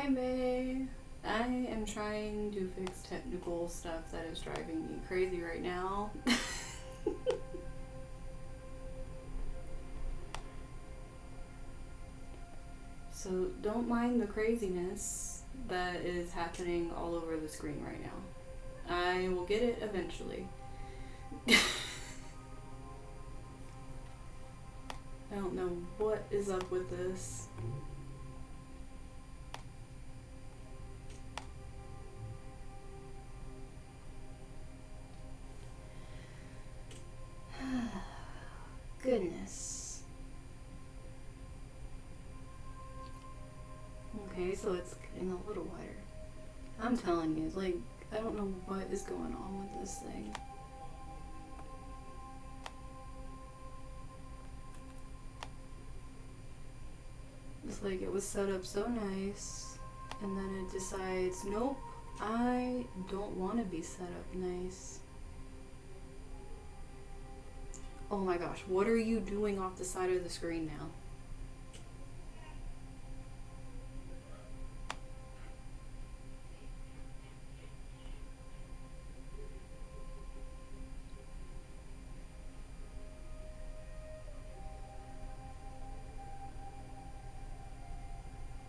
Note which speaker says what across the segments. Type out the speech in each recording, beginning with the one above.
Speaker 1: May. I am trying to fix technical stuff that is driving me crazy right now. So don't mind the craziness that is happening all over the screen right now. I will get it eventually. I don't know what is up with this. Goodness. Okay, so it's getting a little wider. I'm telling you, like, I don't know what is going on with this thing. It's like it was set up so nice, and then it decides, nope, I don't want to be set up nice. Oh my gosh, what are you doing off the side of the screen now?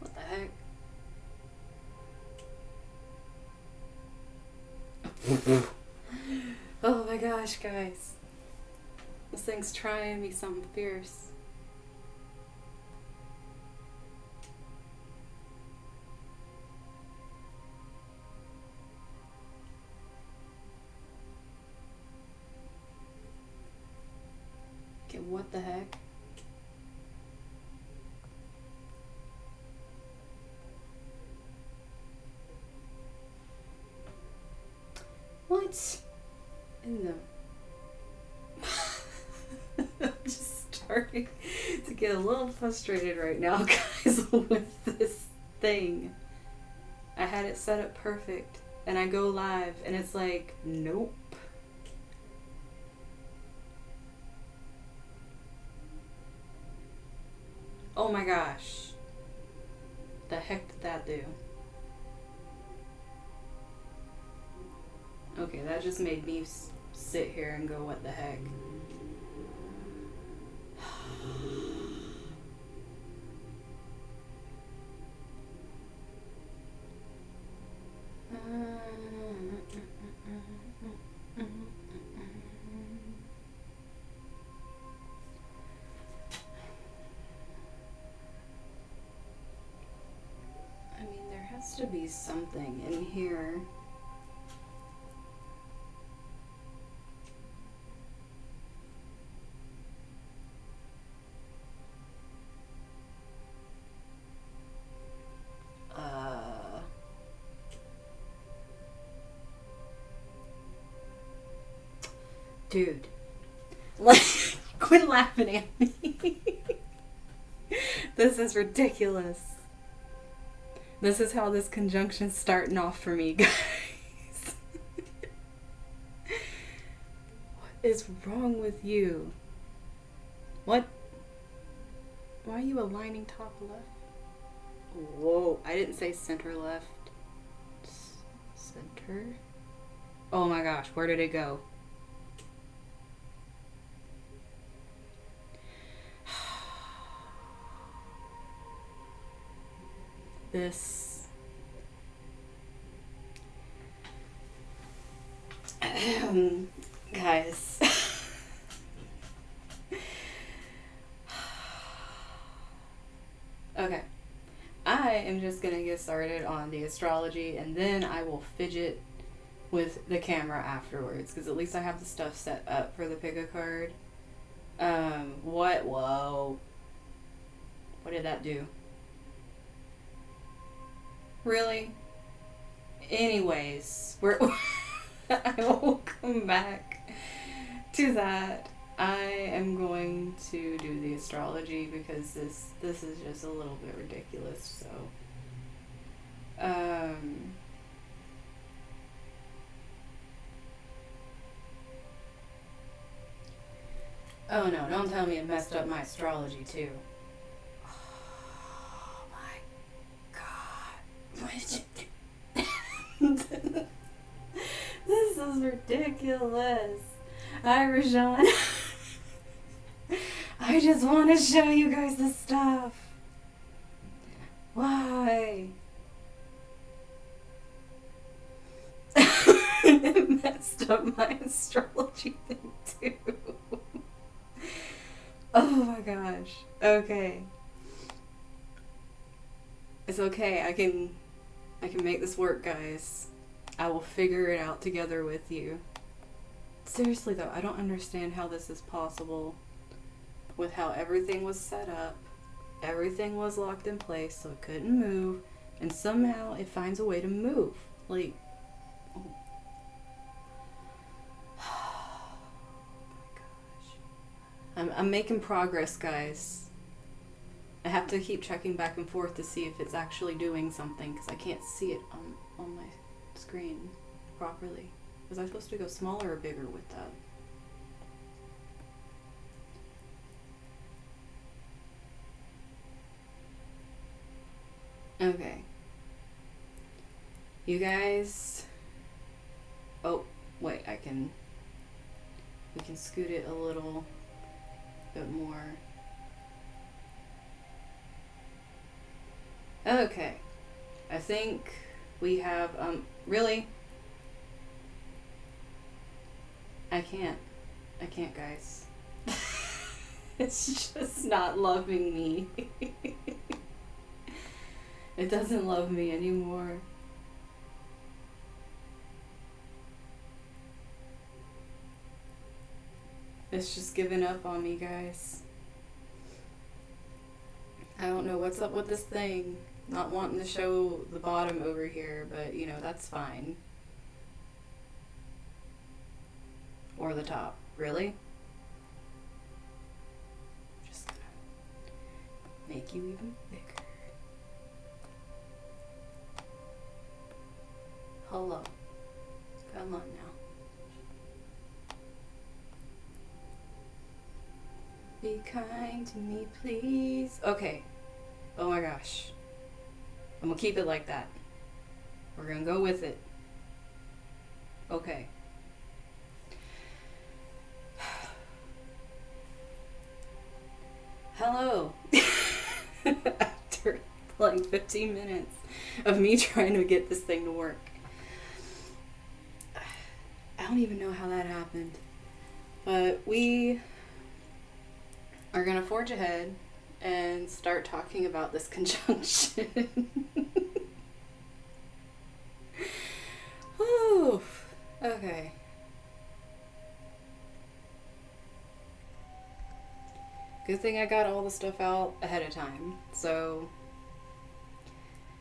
Speaker 1: What the heck? Oh my gosh, guys. This thing's trying me something fierce. Okay, what the heck? What? In the... I'm just starting to get a little frustrated right now, guys, with this thing. I had it set up perfect, and I go live, and it's like, nope. Oh my gosh. The heck did that do? Okay, that just made me sit here and go, what the heck? I mean, there has to be something in here. Dude, like, quit laughing at me. This is ridiculous. This is how this conjunction's starting off for me, guys. What is wrong with you? What? Why are you aligning top left? Whoa, I didn't say center left. Center? Oh my gosh, where did it go? This guys. Okay, I am just gonna get started on the astrology, and then I will fidget with the camera afterwards, because at least I have the stuff set up for the pick a card. What? Whoa, what did that do? Really? Anyways, I will come back to that. I am going to do the astrology because this is just a little bit ridiculous. So, oh no! Don't tell me it messed up my astrology too. Oh my god. This is ridiculous. Hi, Rajan. I just want to show you guys the stuff. Why? It messed up my astrology thing too. Oh my gosh. Okay. It's okay. I can make this work, guys. I will figure it out together with you. Seriously though, I don't understand how this is possible with how everything was set up. Everything was locked in place so it couldn't move, and somehow it finds a way to move. Like, oh my gosh. I'm making progress, guys. I have to keep checking back and forth to see if it's actually doing something, because I can't see it on my screen properly. Was I supposed to go smaller or bigger with that? Okay. You guys... Oh, wait, we can scoot it a little bit more. Okay. I think we have, really? I can't, guys. It's just not loving me. It doesn't love me anymore. It's just given up on me, guys. I don't know what's up with this thing. Not wanting to show the bottom over here, but you know, that's fine. Or the top. Really? Just gonna make you even bigger. Hello. Come on now. Be kind to me, please. Okay. Oh my gosh. I'm gonna keep it like that. We're gonna go with it. Okay. Hello. After like 15 minutes of me trying to get this thing to work. I don't even know how that happened. But we are gonna forge ahead and start talking about this conjunction. Oof. Okay. Good thing I got all the stuff out ahead of time. So,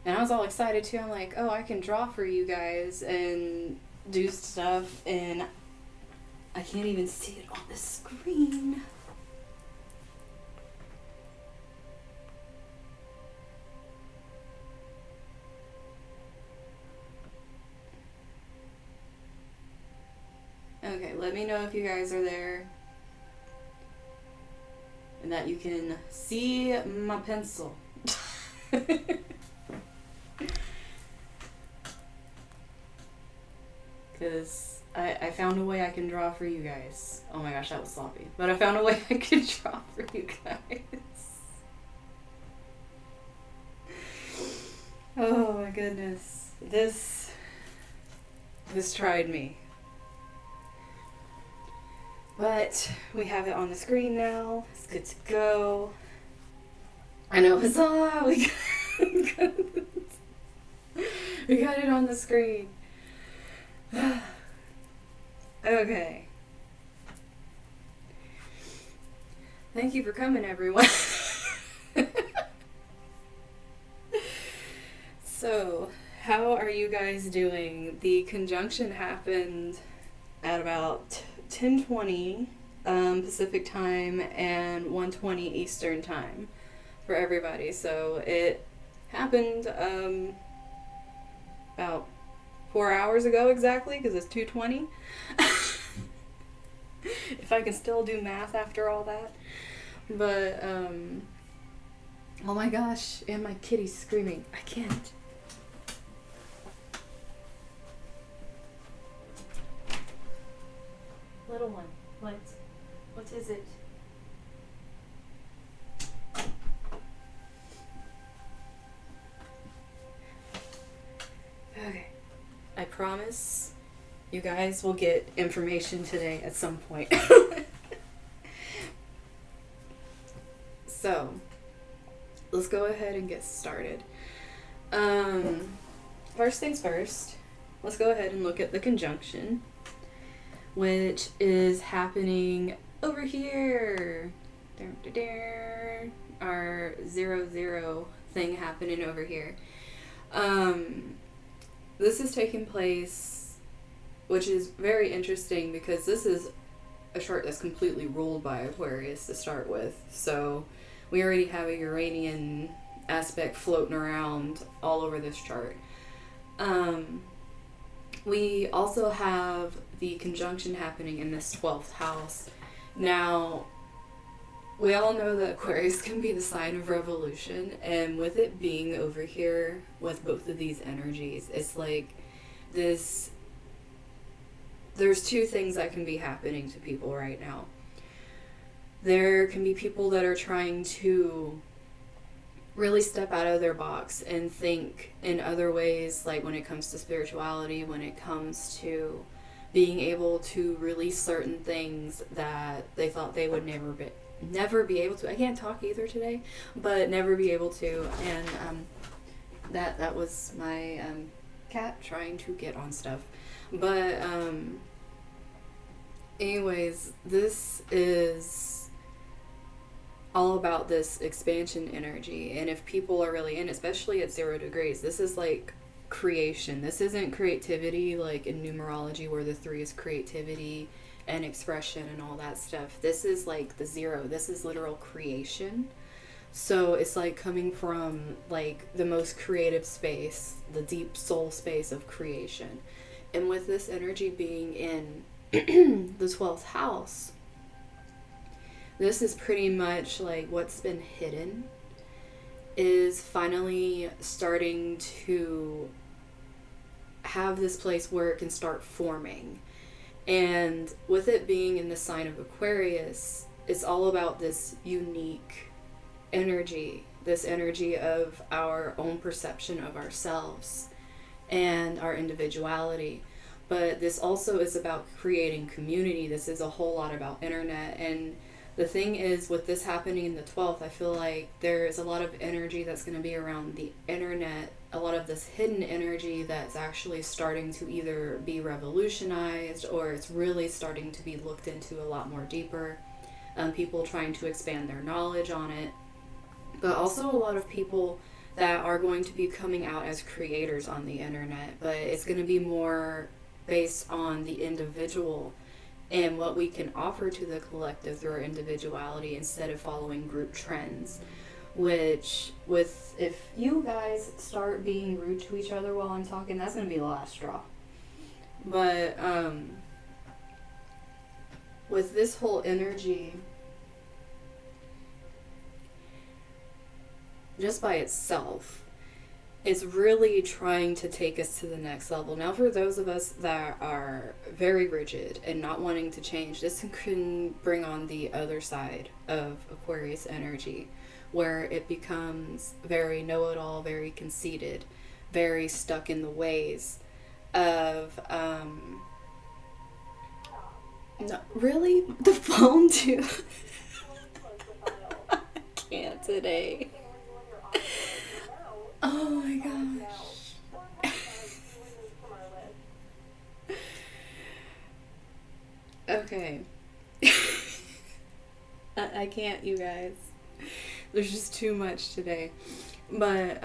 Speaker 1: and I was all excited too. I'm like, oh, I can draw for you guys and do stuff, and I can't even see it on the screen. Okay, let me know if you guys are there and that you can see my pencil. Because I found a way I can draw for you guys. Oh my gosh, that was sloppy. But I found a way I could draw for you guys. Oh my goodness. This tried me. But we have it on the screen now. It's good to go. I know, huzzah! We got it on the screen. Okay. Thank you for coming, everyone. So, how are you guys doing? The conjunction happened at about 10:20 Pacific time and 1:20 Eastern time for everybody. So it happened about 4 hours ago exactly, because it's 2:20. If I can still do math after all that. But oh my gosh, and my kitty's screaming. I can't.
Speaker 2: one. What is it?
Speaker 1: Okay. I promise you guys will get information today at some point. So, let's go ahead and get started. First things first, let's go ahead and look at the conjunction, which is happening over here. Our 0 thing happening over here. This is taking place, which is very interesting because this is a chart that's completely ruled by Aquarius to start with. So we already have a Uranian aspect floating around all over this chart. We also have the conjunction happening in this 12th house. Now, we all know that Aquarius can be the sign of revolution, and with it being over here with both of these energies, it's like this. There's two things that can be happening to people right now. There can be people that are trying to really step out of their box and think in other ways, like when it comes to spirituality, when it comes to being able to release certain things that they thought they would never be able to. I can't talk either today, but never be able to. And that was my cat trying to get on stuff. But anyways, this is all about this expansion energy. And if people are really in, especially at 0 degrees, this is like creation. This isn't creativity like in numerology where the 3 is creativity and expression and all that stuff. This is like the 0. This is literal creation. So it's like coming from like the most creative space, the deep soul space of creation. And with this energy being in the 12th house, this is pretty much like what's been hidden is finally starting to have this place where it can start forming. And with it being in the sign of Aquarius, it's all about this unique energy, this energy of our own perception of ourselves and our individuality. But this also is about creating community. This is a whole lot about internet. And the thing is, with this happening in the 12th, I feel like there's a lot of energy that's going to be around the internet, a lot of this hidden energy that's actually starting to either be revolutionized or it's really starting to be looked into a lot more deeper. People trying to expand their knowledge on it. But also a lot of people that are going to be coming out as creators on the internet. But it's going to be more based on the individual and what we can offer to the collective through our individuality instead of following group trends. Which, if you guys start being rude to each other while I'm talking, that's going to be the last straw. But with this whole energy, just by itself, it's really trying to take us to the next level. Now, for those of us that are very rigid and not wanting to change, this can bring on the other side of Aquarius energy, where it becomes very know-it-all, very conceited, very stuck in the ways of, no, really? The phone too? I can't today. Oh my gosh. Okay. I can't, you guys. There's just too much today. But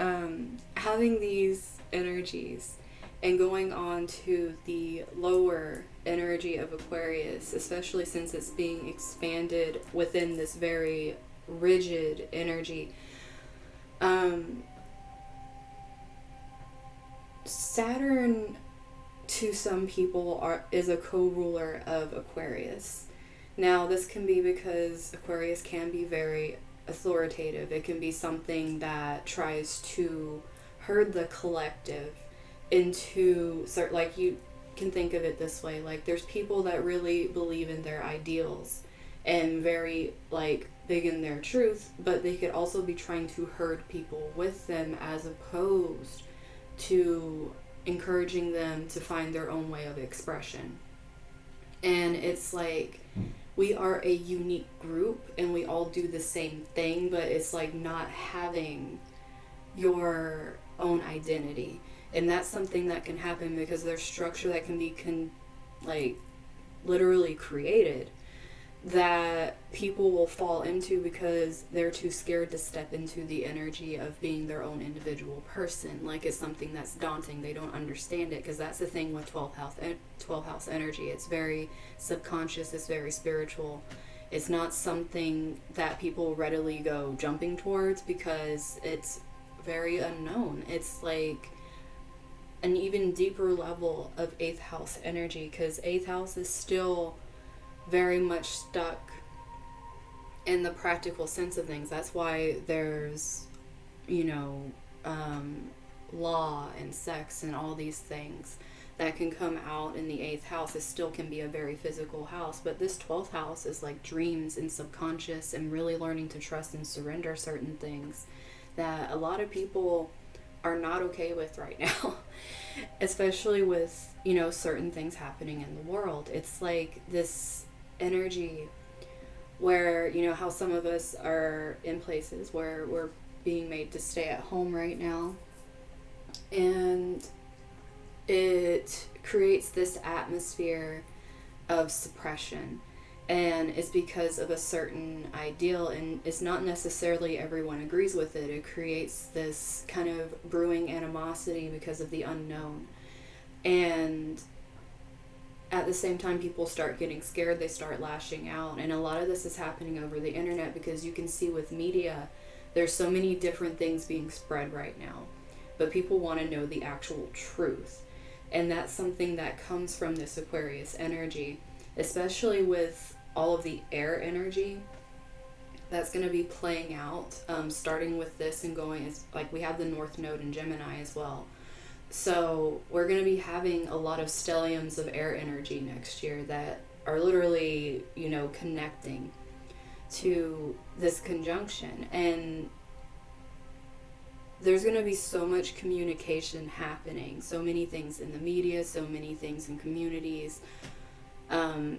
Speaker 1: having these energies and going on to the lower energy of Aquarius, especially since it's being expanded within this very rigid energy, Saturn to some people is a co-ruler of Aquarius. Now, this can be because Aquarius can be very authoritative. It can be something that tries to herd the collective into, like, can think of it this way. Like, there's people that really believe in their ideals and very, like, big in their truth, but they could also be trying to herd people with them, as opposed to encouraging them to find their own way of expression. And it's like, we are a unique group and we all do the same thing, but it's like not having your own identity. And that's something that can happen because there's structure that can be like literally created that people will fall into because they're too scared to step into the energy of being their own individual person. Like, it's something that's daunting. They don't understand it, because that's the thing with 12th house energy. It's very subconscious. It's very spiritual. It's not something that people readily go jumping towards because it's very unknown. It's like an even deeper level of 8th house energy, because 8th house is still very much stuck in the practical sense of things. That's why there's, law and sex and all these things that can come out in the 8th house. It still can be a very physical house, but this 12th house is like dreams and subconscious and really learning to trust and surrender certain things that a lot of people are not okay with right now. Especially with, certain things happening in the world. It's like this energy where, how some of us are in places where we're being made to stay at home right now, and it creates this atmosphere of suppression, and it's because of a certain ideal, and it's not necessarily everyone agrees with it. It creates this kind of brewing animosity because of the unknown. And at the same time, people start getting scared, they start lashing out, and a lot of this is happening over the internet, because you can see with media, there's so many different things being spread right now, but people want to know the actual truth. And that's something that comes from this Aquarius energy, especially with all of the air energy that's going to be playing out, starting with this and going, it's like we have the North Node in Gemini as well. So we're going to be having a lot of stelliums of air energy next year that are literally, connecting to this conjunction. And there's going to be so much communication happening, so many things in the media, so many things in communities,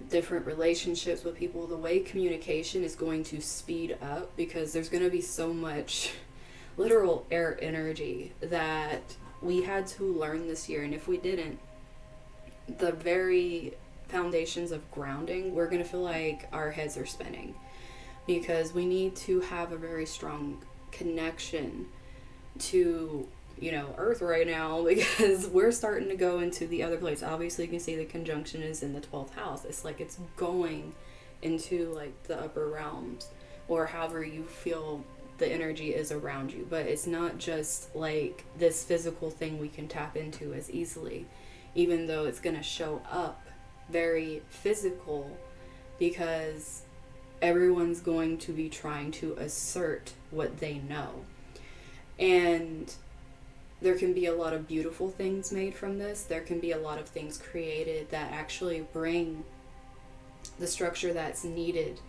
Speaker 1: different relationships with people. The way communication is going to speed up, because there's going to be so much literal air energy that we had to learn this year. And if we didn't, the very foundations of grounding, we're going to feel like our heads are spinning, because we need to have a very strong connection to, Earth right now, because we're starting to go into the other place. Obviously, you can see the conjunction is in the 12th house. It's like it's going into like the upper realms, or however you feel the energy is around you. But it's not just like this physical thing we can tap into as easily, even though it's going to show up very physical, because everyone's going to be trying to assert what they know. And there can be a lot of beautiful things made from this. There can be a lot of things created that actually bring the structure that's needed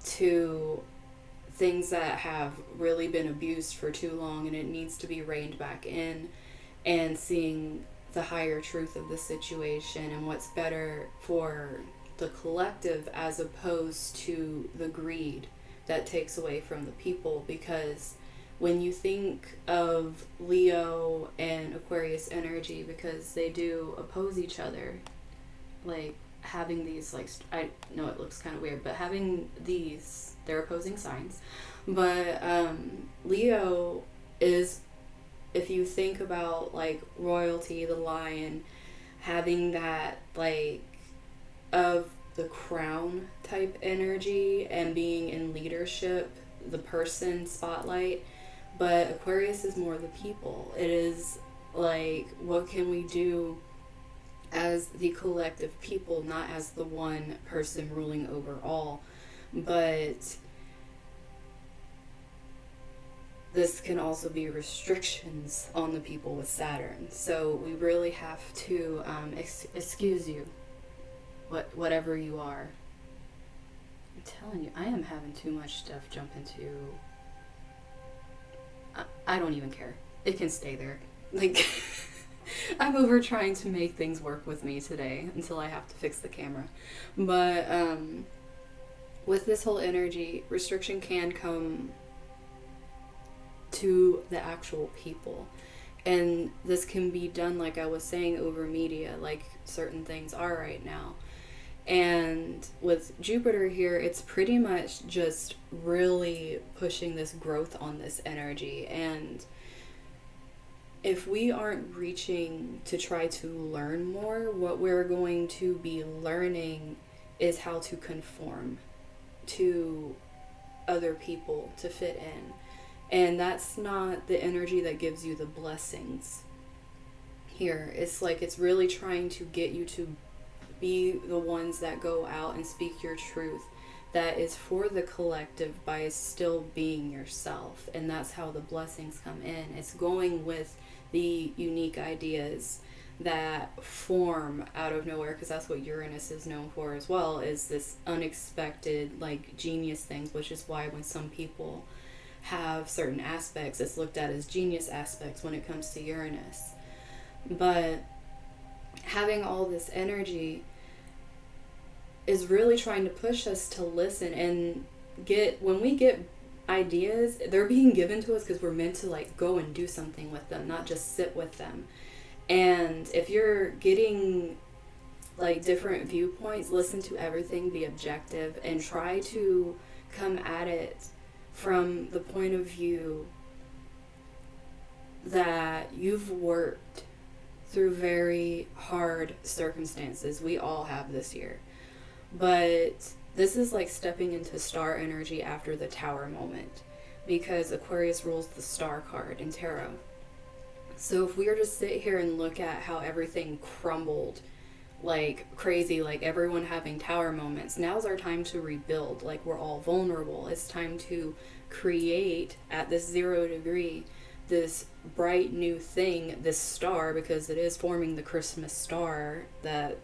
Speaker 1: to things that have really been abused for too long, and it needs to be reined back in, and seeing the higher truth of the situation and what's better for the collective, as opposed to the greed that takes away from the people. Because when you think of Leo and Aquarius energy, because they do oppose each other, like having these, like, I know it looks kind of weird, but having these, they're opposing signs. But Leo is, if you think about like royalty, the lion, having that like of the crown type energy and being in leadership, the person spotlight. But Aquarius is more the people. It is like, what can we do as the collective people, not as the one person ruling over all, but this can also be restrictions on the people with Saturn. So we really have to excuse you, whatever you are. I'm telling you, I am having too much stuff jump into. I don't even care. It can stay there. Like, I'm over trying to make things work with me today until I have to fix the camera. But with this whole energy, restriction can come to the actual people. And this can be done, like I was saying, over media, like certain things are right now. And with Jupiter here, it's pretty much just really pushing this growth on this energy. And if we aren't reaching to try to learn more, what we're going to be learning is how to conform to other people to fit in. And that's not the energy that gives you the blessings here. It's like it's really trying to get you to be the ones that go out and speak your truth that is for the collective by still being yourself. And that's how the blessings come in. It's going with the unique ideas that form out of nowhere, because that's what Uranus is known for as well, is this unexpected, like, genius things, which is why when some people have certain aspects, it's looked at as genius aspects when it comes to Uranus. But having all this energy is really trying to push us to listen and when we get ideas, they're being given to us because we're meant to, like, go and do something with them, not just sit with them. And if you're getting, like, different viewpoints, listen to everything, be objective, and try to come at it from the point of view that you've worked through very hard circumstances. We all have this year. But this is like stepping into star energy after the Tower moment, because Aquarius rules the star card in tarot. So if we were to sit here and look at how everything crumbled like crazy, like everyone having Tower moments, now's our time to rebuild. Like, we're all vulnerable. It's time to create at this 0 degree this bright new thing, this star, because it is forming the Christmas star that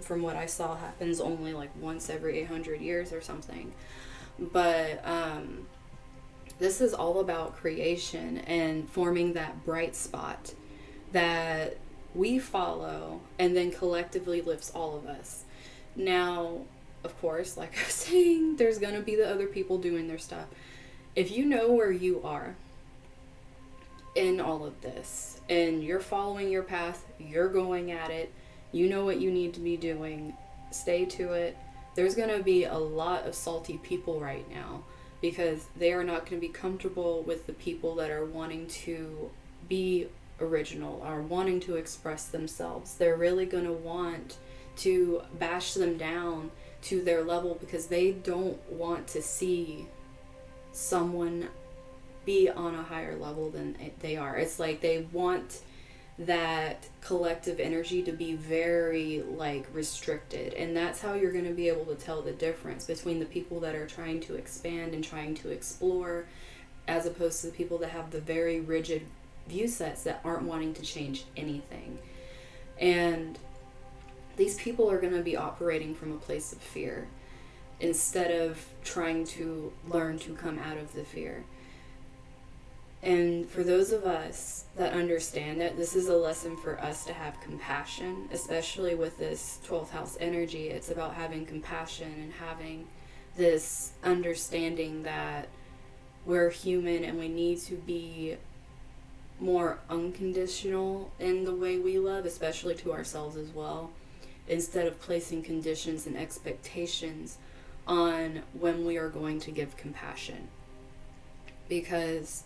Speaker 1: from what I saw happens only like once every 800 years or something. But this is all about creation and forming that bright spot that we follow and then collectively lifts all of us. Now, of course, like I was saying, there's going to be the other people doing their stuff. If you know where you are in all of this and you're following your path, you're going at it, you know what you need to be doing, stay to it. There's going to be a lot of salty people right now because they are not going to be comfortable with the people that are wanting to be original, are wanting to express themselves. They're really going to want to bash them down to their level because they don't want to see someone be on a higher level than they are. It's like they want that collective energy to be very, like, restricted, and that's how you're going to be able to tell the difference between the people that are trying to expand and trying to explore as opposed to the people that have the very rigid view sets that aren't wanting to change anything. And these people are going to be operating from a place of fear instead of trying to learn to come out of the fear. And for those of us that understand it, this is a lesson for us to have compassion, especially with this 12th house energy. It's about having compassion and having this understanding that we're human and we need to be more unconditional in the way we love, especially to ourselves as well, instead of placing conditions and expectations on when we are going to give compassion. Because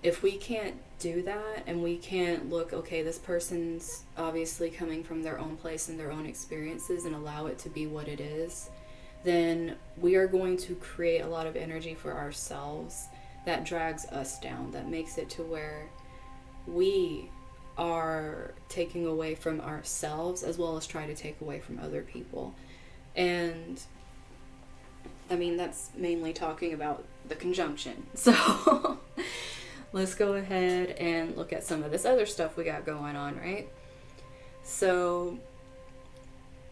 Speaker 1: if we can't do that and we can't look, okay, this person's obviously coming from their own place and their own experiences and allow it to be what it is, then we are going to create a lot of energy for ourselves that drags us down, that makes it to where we are taking away from ourselves as well as try to take away from other people. And I mean, that's mainly talking about the conjunction. So let's go ahead and look at some of this other stuff we got going on, right? So,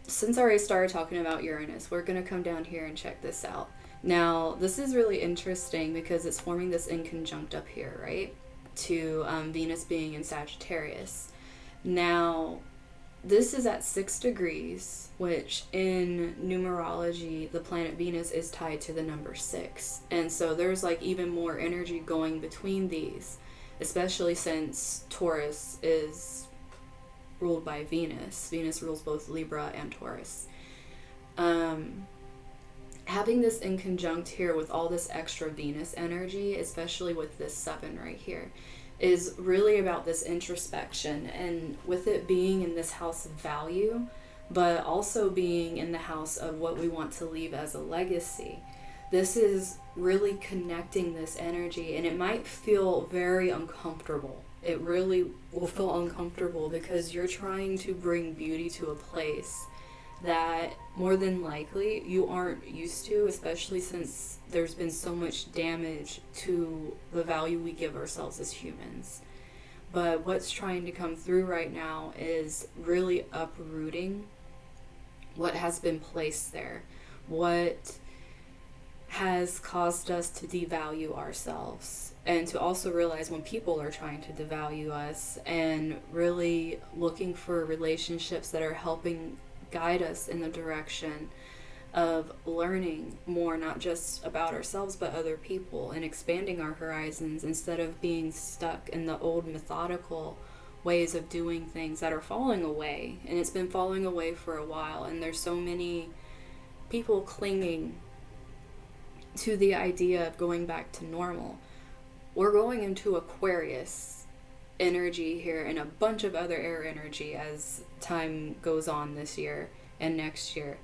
Speaker 1: since I already started talking about Uranus, we're going to come down here and check this out. Now, this is really interesting because it's forming this inconjunct up here, right? To Venus being in Sagittarius. Now, this is at 6 degrees, which in numerology, the planet Venus is tied to the number 6. And so there's like even more energy going between these, especially since Taurus is ruled by Venus. Venus rules both Libra and Taurus. Having this in conjunct here with all this extra Venus energy, especially with this 7 right here, is really about this introspection, and with it being in this house of value, but also being in the house of what we want to leave as a legacy. This is really connecting this energy, and it might feel very uncomfortable. It really will feel uncomfortable because you're trying to bring beauty to a place that more than likely you aren't used to, especially since there's been so much damage to the value we give ourselves as humans. But what's trying to come through right now is really uprooting what has been placed there, what has caused us to devalue ourselves, and to also realize when people are trying to devalue us, and really looking for relationships that are helping guide us in the direction of learning more, not just about ourselves but other people, and expanding our horizons instead of being stuck in the old methodical ways of doing things that are falling away. And it's been falling away for a while, and there's so many people clinging to the idea of going back to normal. We're going into Aquarius energy here and a bunch of other air energy as time goes on this year and next year.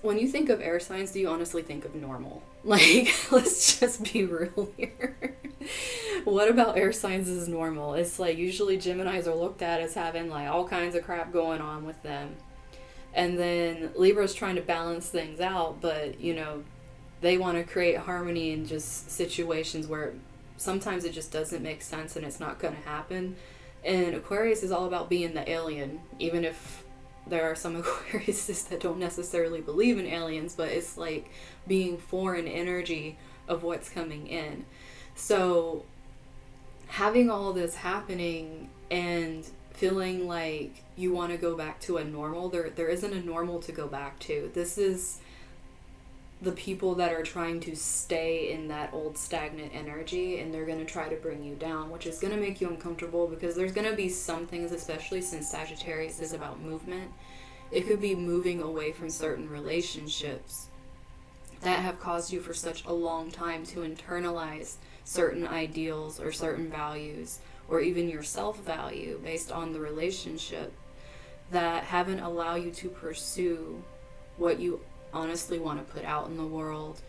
Speaker 1: When you think of air signs, do you honestly think of normal? Like, let's just be real here. What about air signs is normal? It's like usually Geminis are looked at as having like all kinds of crap going on with them. And then Libra's trying to balance things out, but you know, they want to create harmony in just situations where sometimes it just doesn't make sense and it's not going to happen. And Aquarius is all about being the alien, even if there are some Aquariuses that don't necessarily believe in aliens, but it's like being foreign energy of what's coming in. So having all this happening and feeling like you want to go back to a normal, there isn't a normal to go back to. This is the people that are trying to stay in that old stagnant energy, and they're going to try to bring you down, which is going to make you uncomfortable because there's going to be some things, especially since Sagittarius is about movement. It could be moving away from certain relationships that have caused you for such a long time to internalize certain ideals or certain values, or even your self-value based on the relationship, that haven't allowed you to pursue what you honestly want to put out in the world.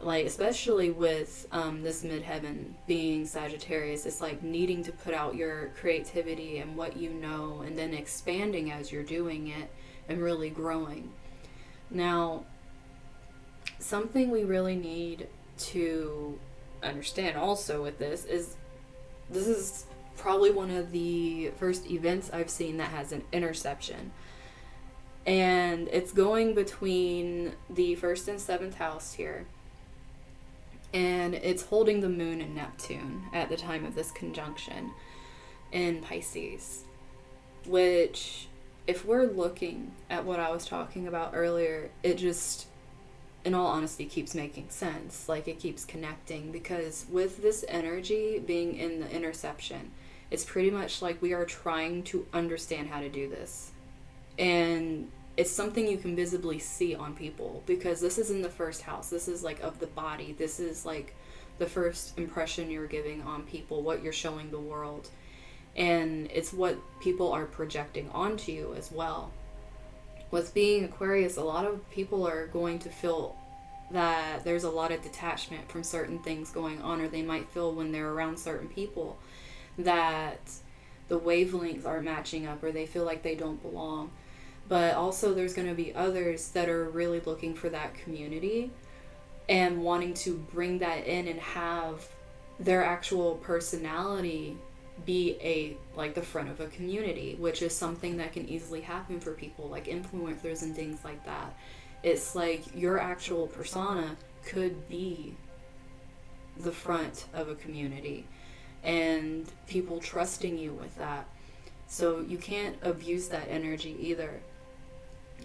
Speaker 1: Like, especially with this midheaven being Sagittarius, it's like needing to put out your creativity and what you know, and then expanding as you're doing it and really growing. Now, something we really need to understand also with this is probably one of the first events I've seen that has an interception. And it's going between the 1st and 7th house here. And it's holding the moon and Neptune at the time of this conjunction in Pisces. Which, if we're looking at what I was talking about earlier, it just, in all honesty, keeps making sense. Like, it keeps connecting, because with this energy being in the interception, it's pretty much like we are trying to understand how to do this. And it's something you can visibly see on people, because this is in the 1st house. This is like of the body. This is like the first impression you're giving on people, what you're showing the world. And it's what people are projecting onto you as well. With being Aquarius, a lot of people are going to feel that there's a lot of detachment from certain things going on, or they might feel when they're around certain people that the wavelengths aren't matching up, or they feel like they don't belong. But also there's going to be others that are really looking for that community, and wanting to bring that in and have their actual personality be like the front of a community, which is something that can easily happen for people like influencers and things like that. It's like your actual persona could be the front of a community and people trusting you with that. So you can't abuse that energy either.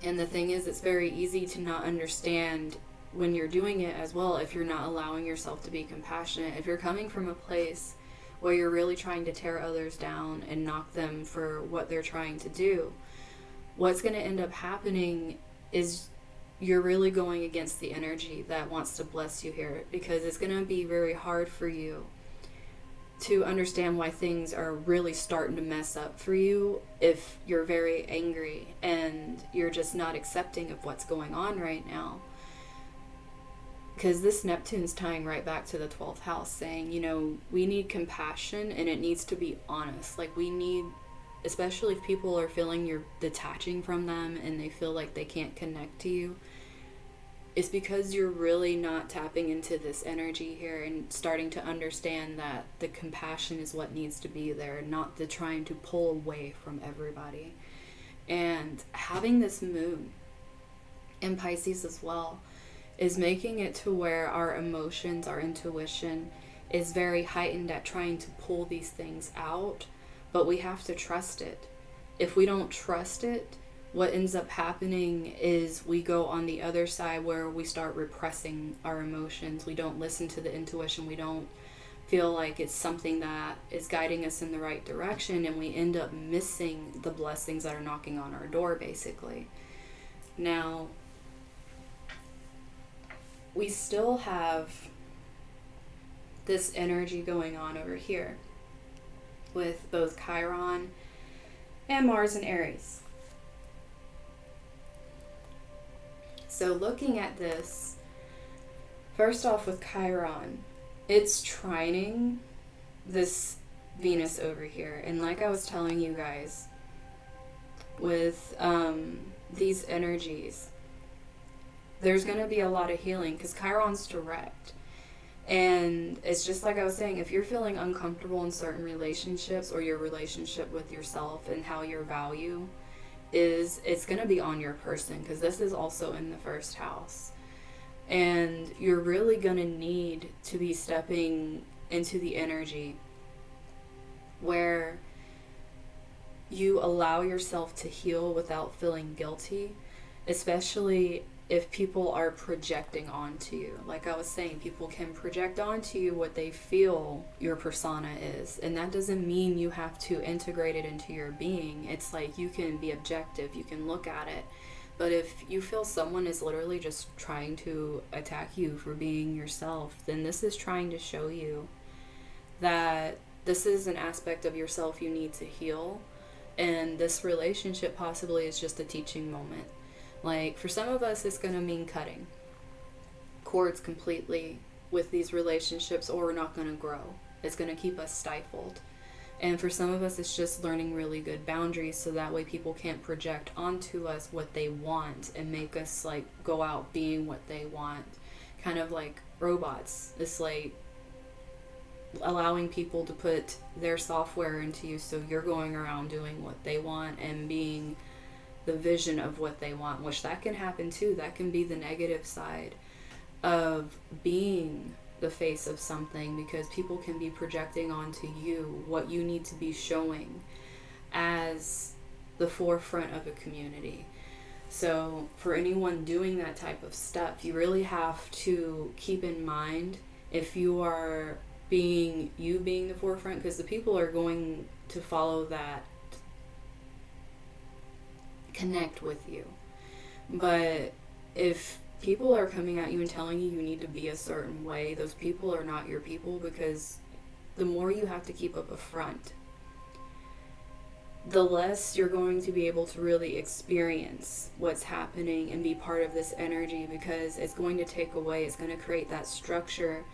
Speaker 1: And the thing is, it's very easy to not understand when you're doing it as well if you're not allowing yourself to be compassionate. If you're coming from a place where you're really trying to tear others down and knock them for what they're trying to do, what's going to end up happening is you're really going against the energy that wants to bless you here, because it's going to be very hard for you to understand why things are really starting to mess up for you if you're very angry and you're just not accepting of what's going on right now. Because this Neptune's tying right back to the 12th house, saying, you know, we need compassion and it needs to be honest. Like, we need, especially if people are feeling you're detaching from them and they feel like they can't connect to you, it's because you're really not tapping into this energy here and starting to understand that the compassion is what needs to be there, not the trying to pull away from everybody. And having this moon in Pisces as well is making it to where our emotions, our intuition is very heightened at trying to pull these things out, but we have to trust it. If we don't trust it, what ends up happening is we go on the other side where we start repressing our emotions. We don't listen to the intuition. We don't feel like it's something that is guiding us in the right direction, and we end up missing the blessings that are knocking on our door, basically. Now, we still have this energy going on over here with both Chiron and Mars and Aries. So looking at this, first off with Chiron, it's trining this Venus over here. And like I was telling you guys, with these energies, there's going to be a lot of healing because Chiron's direct. And it's just like I was saying, if you're feeling uncomfortable in certain relationships or your relationship with yourself and how your value is, it's going to be on your person, because this is also in the first house. And you're really going to need to be stepping into the energy where you allow yourself to heal without feeling guilty, especially if people are projecting onto you. Like I was saying, people can project onto you what they feel your persona is, and that doesn't mean you have to integrate it into your being. It's like you can be objective, you can look at it, but if you feel someone is literally just trying to attack you for being yourself, then this is trying to show you that this is an aspect of yourself you need to heal, and this relationship possibly is just a teaching moment. Like, for some of us, it's going to mean cutting cords completely with these relationships, or we're not going to grow. It's going to keep us stifled. And for some of us, it's just learning really good boundaries so that way people can't project onto us what they want and make us, like, go out being what they want. Kind of like robots. It's like allowing people to put their software into you so you're going around doing what they want and being the vision of what they want, which that can happen too. That can be the negative side of being the face of something, because people can be projecting onto you what you need to be showing as the forefront of a community. So for anyone doing that type of stuff, you really have to keep in mind if you are being the forefront, because the people are going to follow that, connect with you. But if people are coming at you and telling you you need to be a certain way, those people are not your people, because the more you have to keep up a front, the less you're going to be able to really experience what's happening and be part of this energy, because it's going to take away, it's going to create that structure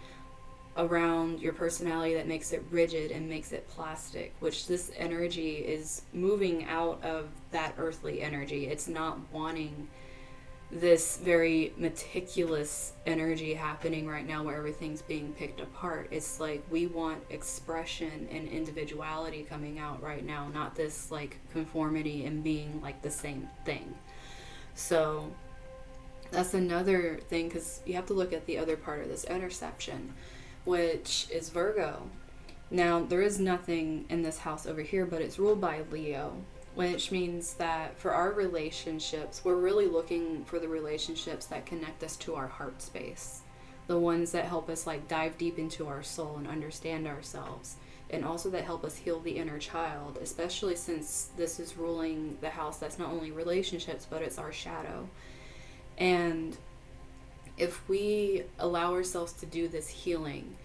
Speaker 1: around your personality that makes it rigid and makes it plastic, which this energy is moving out of that earthly energy. It's not wanting this very meticulous energy happening right now where everything's being picked apart. It's like we want expression and individuality coming out right now, not this like conformity and being like the same thing. So that's another thing, because you have to look at the other part of this interception, which is Virgo. Now, there is nothing in this house over here, but it's ruled by Leo, which means that for our relationships, we're really looking for the relationships that connect us to our heart space, the ones that help us like dive deep into our soul and understand ourselves, and also that help us heal the inner child, especially since this is ruling the house that's not only relationships, but it's our shadow. And if we allow ourselves to do this healing,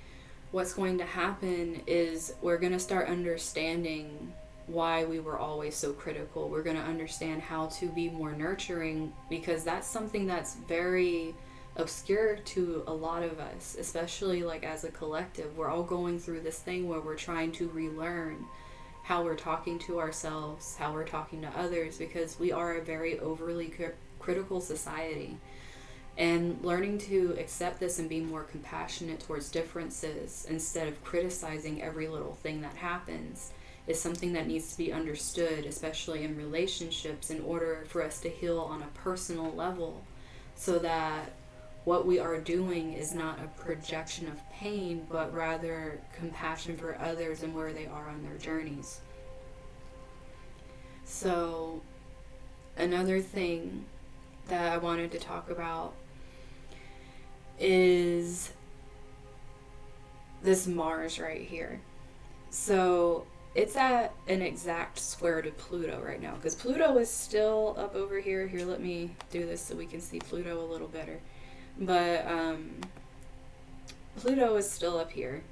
Speaker 1: what's going to happen is we're going to start understanding why we were always so critical. We're going to understand how to be more nurturing, because that's something that's very obscure to a lot of us, especially like as a collective. We're all going through this thing where we're trying to relearn how we're talking to ourselves, how we're talking to others, because we are a very overly critical society. And learning to accept this and be more compassionate towards differences instead of criticizing every little thing that happens is something that needs to be understood, especially in relationships, in order for us to heal on a personal level, so that what we are doing is not a projection of pain, but rather compassion for others and where they are on their journeys. So another thing that I wanted to talk about is this Mars right here. So it's at an exact square to Pluto right now, because Pluto is still up over here. Here, let me do this so we can see Pluto a little better. But Pluto is still up here,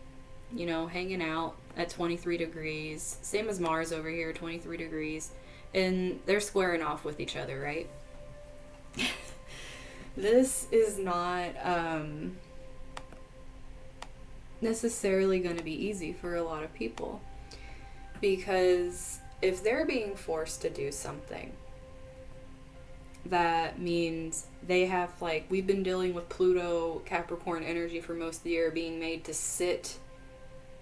Speaker 1: you know, hanging out at 23 degrees. Same as Mars over here, 23 degrees. And they're squaring off with each other, right? This is not necessarily going to be easy for a lot of people, because if they're being forced to do something, that means they have, like, we've been dealing with Pluto Capricorn energy for most of the year, being made to sit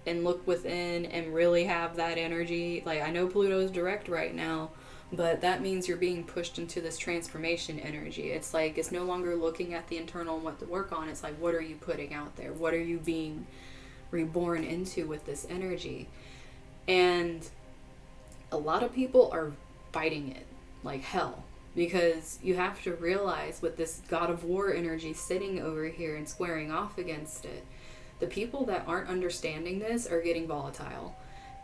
Speaker 1: and look within and really have that energy. Like, I know Pluto is direct right now, but that means you're being pushed into this transformation energy. It's like, it's no longer looking at the internal and what to work on. It's like, what are you putting out there? What are you being reborn into with this energy? And a lot of people are fighting it like hell, because you have to realize, with this God of War energy sitting over here and squaring off against it, the people that aren't understanding this are getting volatile.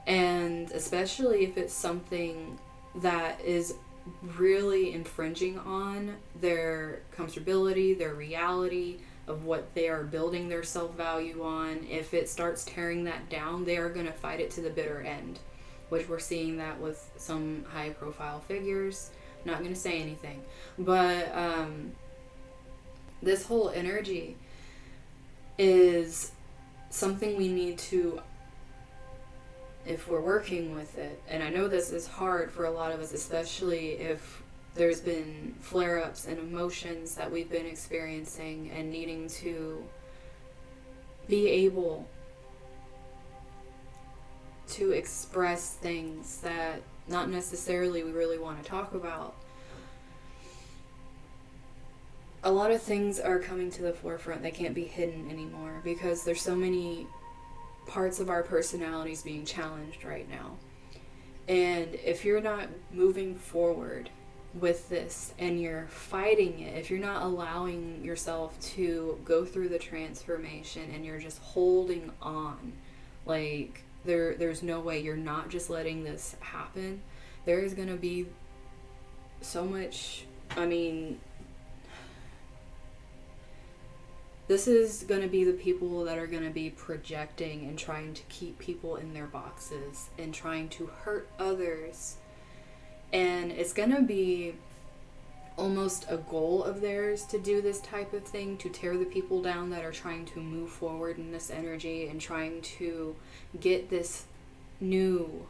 Speaker 1: And especially if it's something that is really infringing on their comfortability, their reality of what they are building their self-value on, if it starts tearing that down, they are going to fight it to the bitter end, which we're seeing that with some high-profile figures. I'm not going to say anything, but this whole energy is something we need to, if we're working with it, and I know this is hard for a lot of us, especially if there's been flare-ups and emotions that we've been experiencing, and needing to be able to express things that not necessarily we really want to talk about. A lot of things are coming to the forefront. They can't be hidden anymore, because there's so many parts of our personalities being challenged right now. And if you're not moving forward with this and you're fighting it, if you're not allowing yourself to go through the transformation and you're just holding on, like there's no way, you're not just letting this happen, there is going to be so much, I mean, this is going to be the people that are going to be projecting and trying to keep people in their boxes and trying to hurt others. And it's going to be almost a goal of theirs to do this type of thing, to tear the people down that are trying to move forward in this energy and trying to get this new,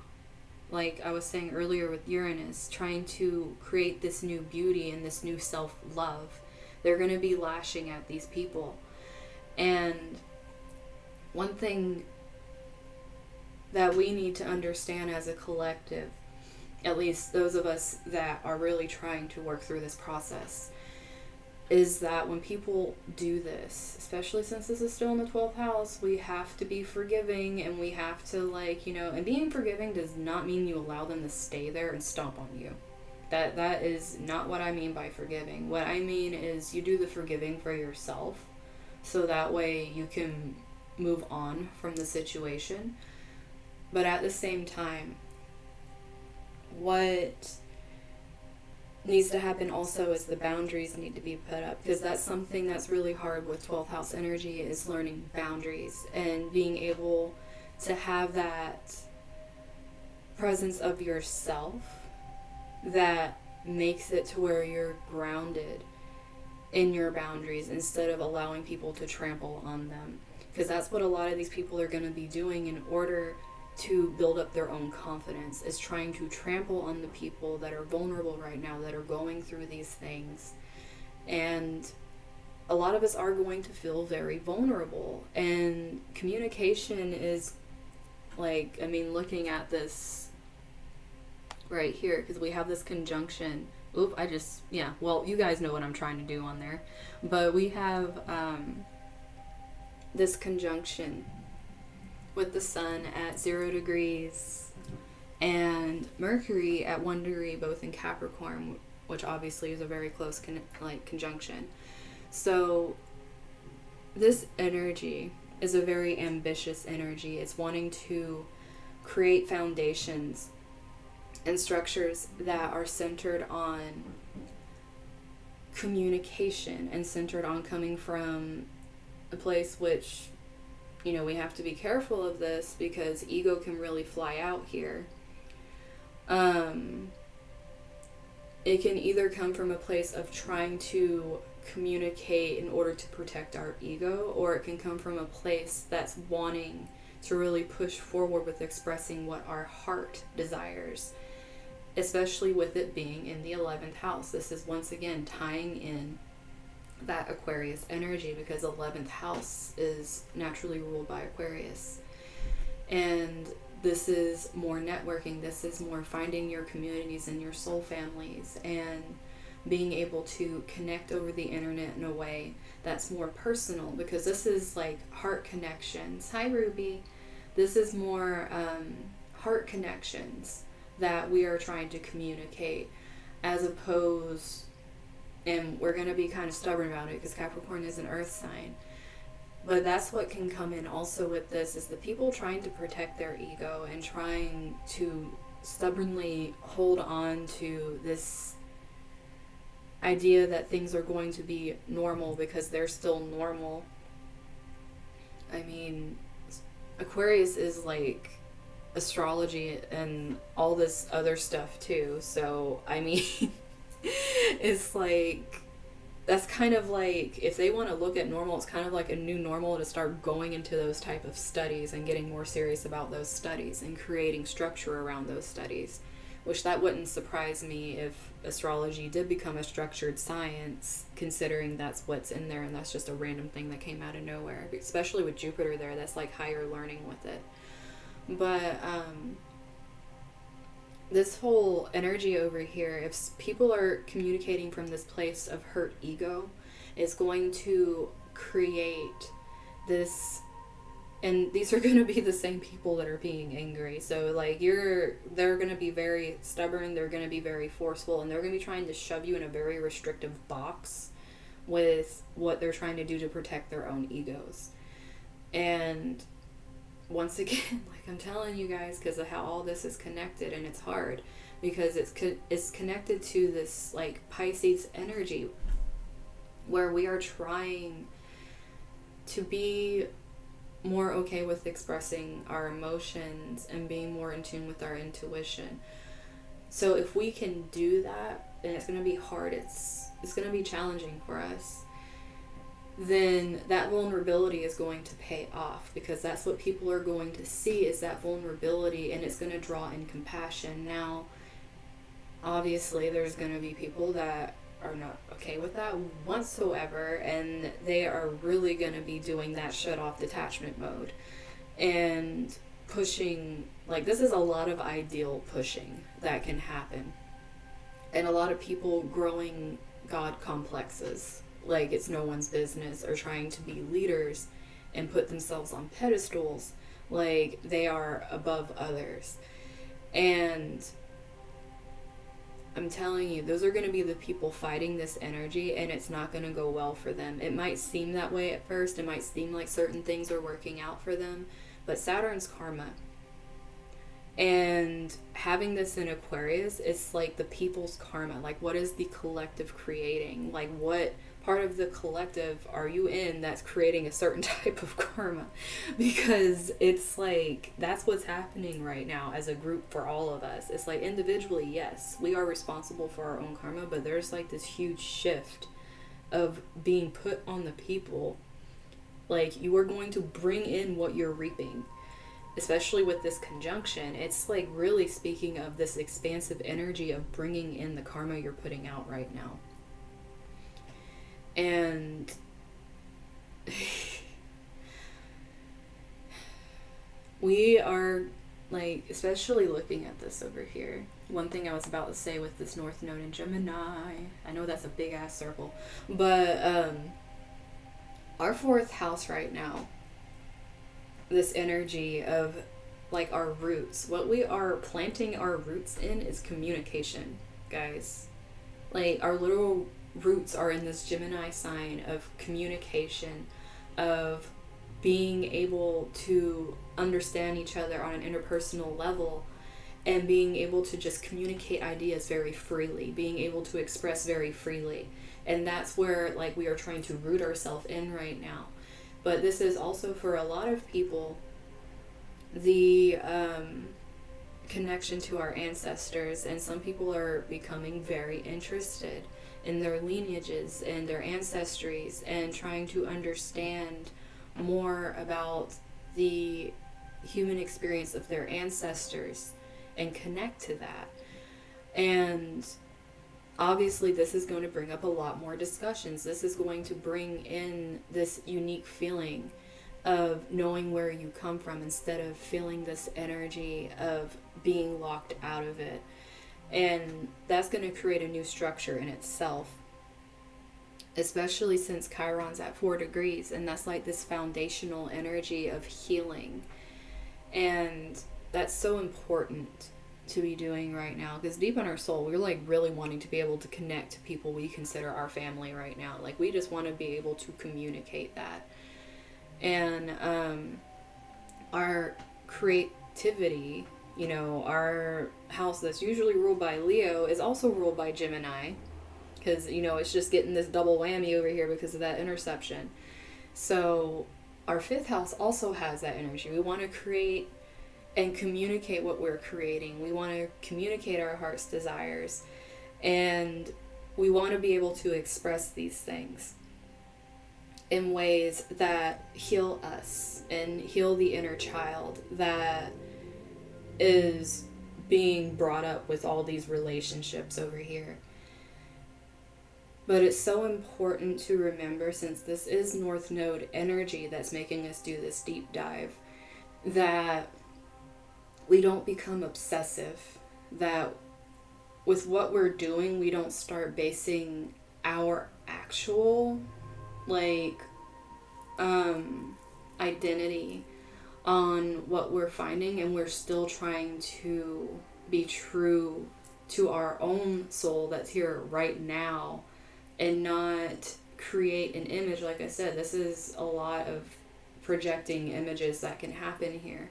Speaker 1: like I was saying earlier with Uranus, trying to create this new beauty and this new self-love. They're going to be lashing at these people. And one thing that we need to understand as a collective, at least those of us that are really trying to work through this process, is that when people do this, especially since this is still in the 12th house, we have to be forgiving, and we have to, like, you know, and being forgiving does not mean you allow them to stay there and stomp on you. That is not what I mean by forgiving. What I mean is you do the forgiving for yourself, so that way you can move on from the situation. But at the same time, what needs to happen also is the boundaries need to be put up, because that's something that's really hard with 12th house energy, is learning boundaries and being able to have that presence of yourself that makes it to where you're grounded in your boundaries instead of allowing people to trample on them, because that's what a lot of these people are going to be doing in order to build up their own confidence, is trying to trample on the people that are vulnerable right now, that are going through these things. And a lot of us are going to feel very vulnerable, and communication is, like, I mean, looking at this right here, because we have this conjunction. Well, you guys know what I'm trying to do on there, but we have this conjunction with the sun at 0 degrees and Mercury at 1 degree, both in Capricorn, which obviously is a very close conjunction. So this energy is a very ambitious energy. It's wanting to create foundations and structures that are centered on communication and centered on coming from a place which, you know, we have to be careful of this because ego can really fly out here. It can either come from a place of trying to communicate in order to protect our ego, or it can come from a place that's wanting to really push forward with expressing what our heart desires, especially with it being in the 11th house. This is once again tying in that Aquarius energy, because 11th house is naturally ruled by Aquarius. And this is more networking. This is more finding your communities and your soul families and being able to connect over the internet in a way that's more personal, because this is like heart connections. Hi, Ruby. This is more heart connections that we are trying to communicate, as opposed, and we're going to be kind of stubborn about it because Capricorn is an earth sign, but that's what can come in also with this, is the people trying to protect their ego and trying to stubbornly hold on to this idea that things are going to be normal because they're still normal. I mean, Aquarius is like astrology and all this other stuff too, so I mean it's like, that's kind of like, if they want to look at normal, it's kind of like a new normal to start going into those type of studies and getting more serious about those studies and creating structure around those studies, which that wouldn't surprise me if astrology did become a structured science, considering that's what's in there and that's just a random thing that came out of nowhere, especially with Jupiter there. That's like higher learning with it. But this whole energy over here, if people are communicating from this place of hurt ego, is going to create this, and these are going to be the same people that are being angry. So like they're going to be very stubborn, they're going to be very forceful, and they're going to be trying to shove you in a very restrictive box with what they're trying to do to protect their own egos. And once again, like I'm telling you guys, because of how all this is connected, and it's hard because it's connected to this like Pisces energy where we are trying to be more okay with expressing our emotions and being more in tune with our intuition. So if we can do that, and it's going to be hard, it's going to be challenging for us, then that vulnerability is going to pay off, because that's what people are going to see, is that vulnerability, and it's going to draw in compassion. Now, obviously, there's going to be people that are not okay with that whatsoever, and they are really going to be doing that shut off detachment mode and pushing. Like, this is a lot of ideal pushing that can happen, and a lot of people growing God complexes, like it's no one's business, or trying to be leaders and put themselves on pedestals like they are above others. And I'm telling you, those are going to be the people fighting this energy, and it's not going to go well for them. It might seem that way at first. It might seem like certain things are working out for them, but Saturn's karma. And having this in Aquarius, it's like the people's karma. Like, what is the collective creating? Like, what part of the collective are you in that's creating a certain type of karma? Because it's like, that's what's happening right now as a group for all of us. It's like, individually, yes, we are responsible for our own karma, but there's like this huge shift of being put on the people. Like, you are going to bring in what you're reaping. Especially with this conjunction, it's like really speaking of this expansive energy of bringing in the karma you're putting out right now. And we are, like, especially looking at this over here. One thing I was about to say with this North Node in Gemini, I know that's a big ass circle, but our 4th house right now, this energy of like our roots, what we are planting our roots in is communication, guys. Like, our little roots are in this Gemini sign of communication, of being able to understand each other on an interpersonal level, and being able to just communicate ideas very freely, being able to express very freely. And that's where, like, we are trying to root ourselves in right now. But this is also, for a lot of people, the connection to our ancestors, and some people are becoming very interested in their lineages and their ancestries, and trying to understand more about the human experience of their ancestors and connect to that. And obviously this is going to bring up a lot more discussions. This is going to bring in this unique feeling of knowing where you come from, instead of feeling this energy of being locked out of it. And that's going to create a new structure in itself, especially since Chiron's at 4 degrees, and that's like this foundational energy of healing. And that's so important to be doing right now, because deep in our soul, we're like really wanting to be able to connect to people we consider our family right now. Like, we just want to be able to communicate that. And our creativity, you know, our house that's usually ruled by Leo is also ruled by Gemini, because, you know, it's just getting this double whammy over here because of that interception. So our 5th house also has that energy. We want to create and communicate what we're creating. We want to communicate our heart's desires, and we want to be able to express these things in ways that heal us and heal the inner child that is being brought up with all these relationships over here. But it's so important to remember, since this is North Node energy that's making us do this deep dive, that we don't become obsessive, that with what we're doing, we don't start basing our actual, like, identity on what we're finding, and we're still trying to be true to our own soul that's here right now, and not create an image. Like I said, this is a lot of projecting images that can happen here.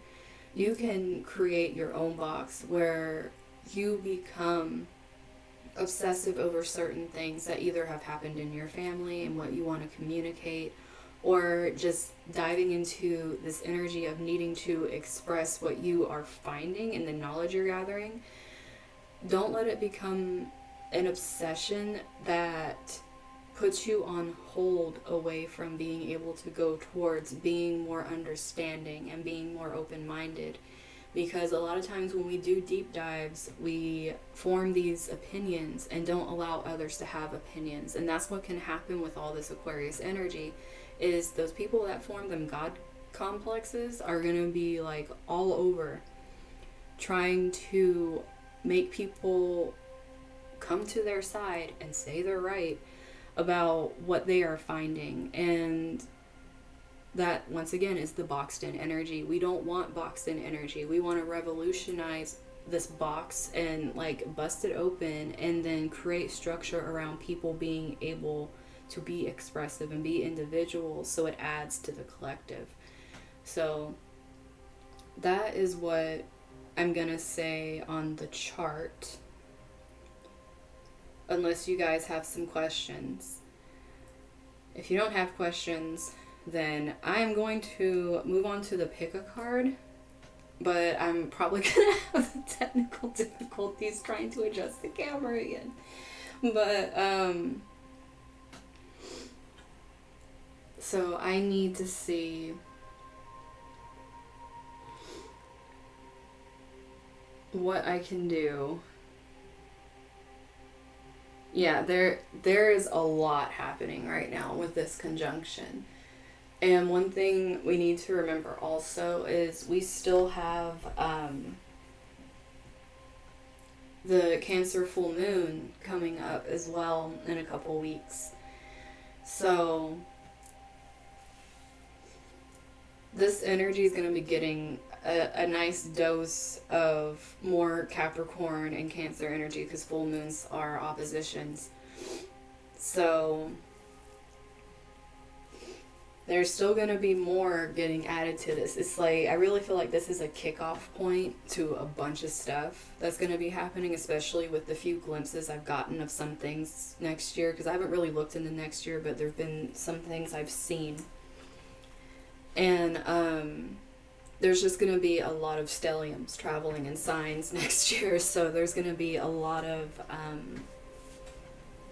Speaker 1: You can create your own box where you become obsessive over certain things that either have happened in your family and what you want to communicate, or just diving into this energy of needing to express what you are finding and the knowledge you're gathering. Don't let it become an obsession that puts you on hold away from being able to go towards being more understanding and being more open-minded. Because a lot of times when we do deep dives, we form these opinions and don't allow others to have opinions. And that's what can happen with all this Aquarius energy, is those people that form them God complexes are going to be like all over trying to make people come to their side and say they're right about what they are finding. And that, once again, is the boxed in energy. We don't want boxed in energy. We want to revolutionize this box and like bust it open and then create structure around people being able to be expressive and be individuals, so it adds to the collective. So that is what I'm gonna say on the chart, unless you guys have some questions. If you don't have questions, then I'm going to move on to the pick a card, but I'm probably gonna have the technical difficulties trying to adjust the camera again. But so I need to see what I can do. Yeah, there is a lot happening right now with this conjunction. And one thing we need to remember also is we still have the Cancer full moon coming up as well in a couple weeks. So this energy is going to be getting a nice dose of more Capricorn and Cancer energy, because full moons are oppositions. So there's still going to be more getting added to this. It's like, I really feel like this is a kickoff point to a bunch of stuff that's going to be happening, especially with the few glimpses I've gotten of some things next year, because I haven't really looked into next year, but there have been some things I've seen. And there's just going to be a lot of stelliums traveling in signs next year, so there's going to be a lot of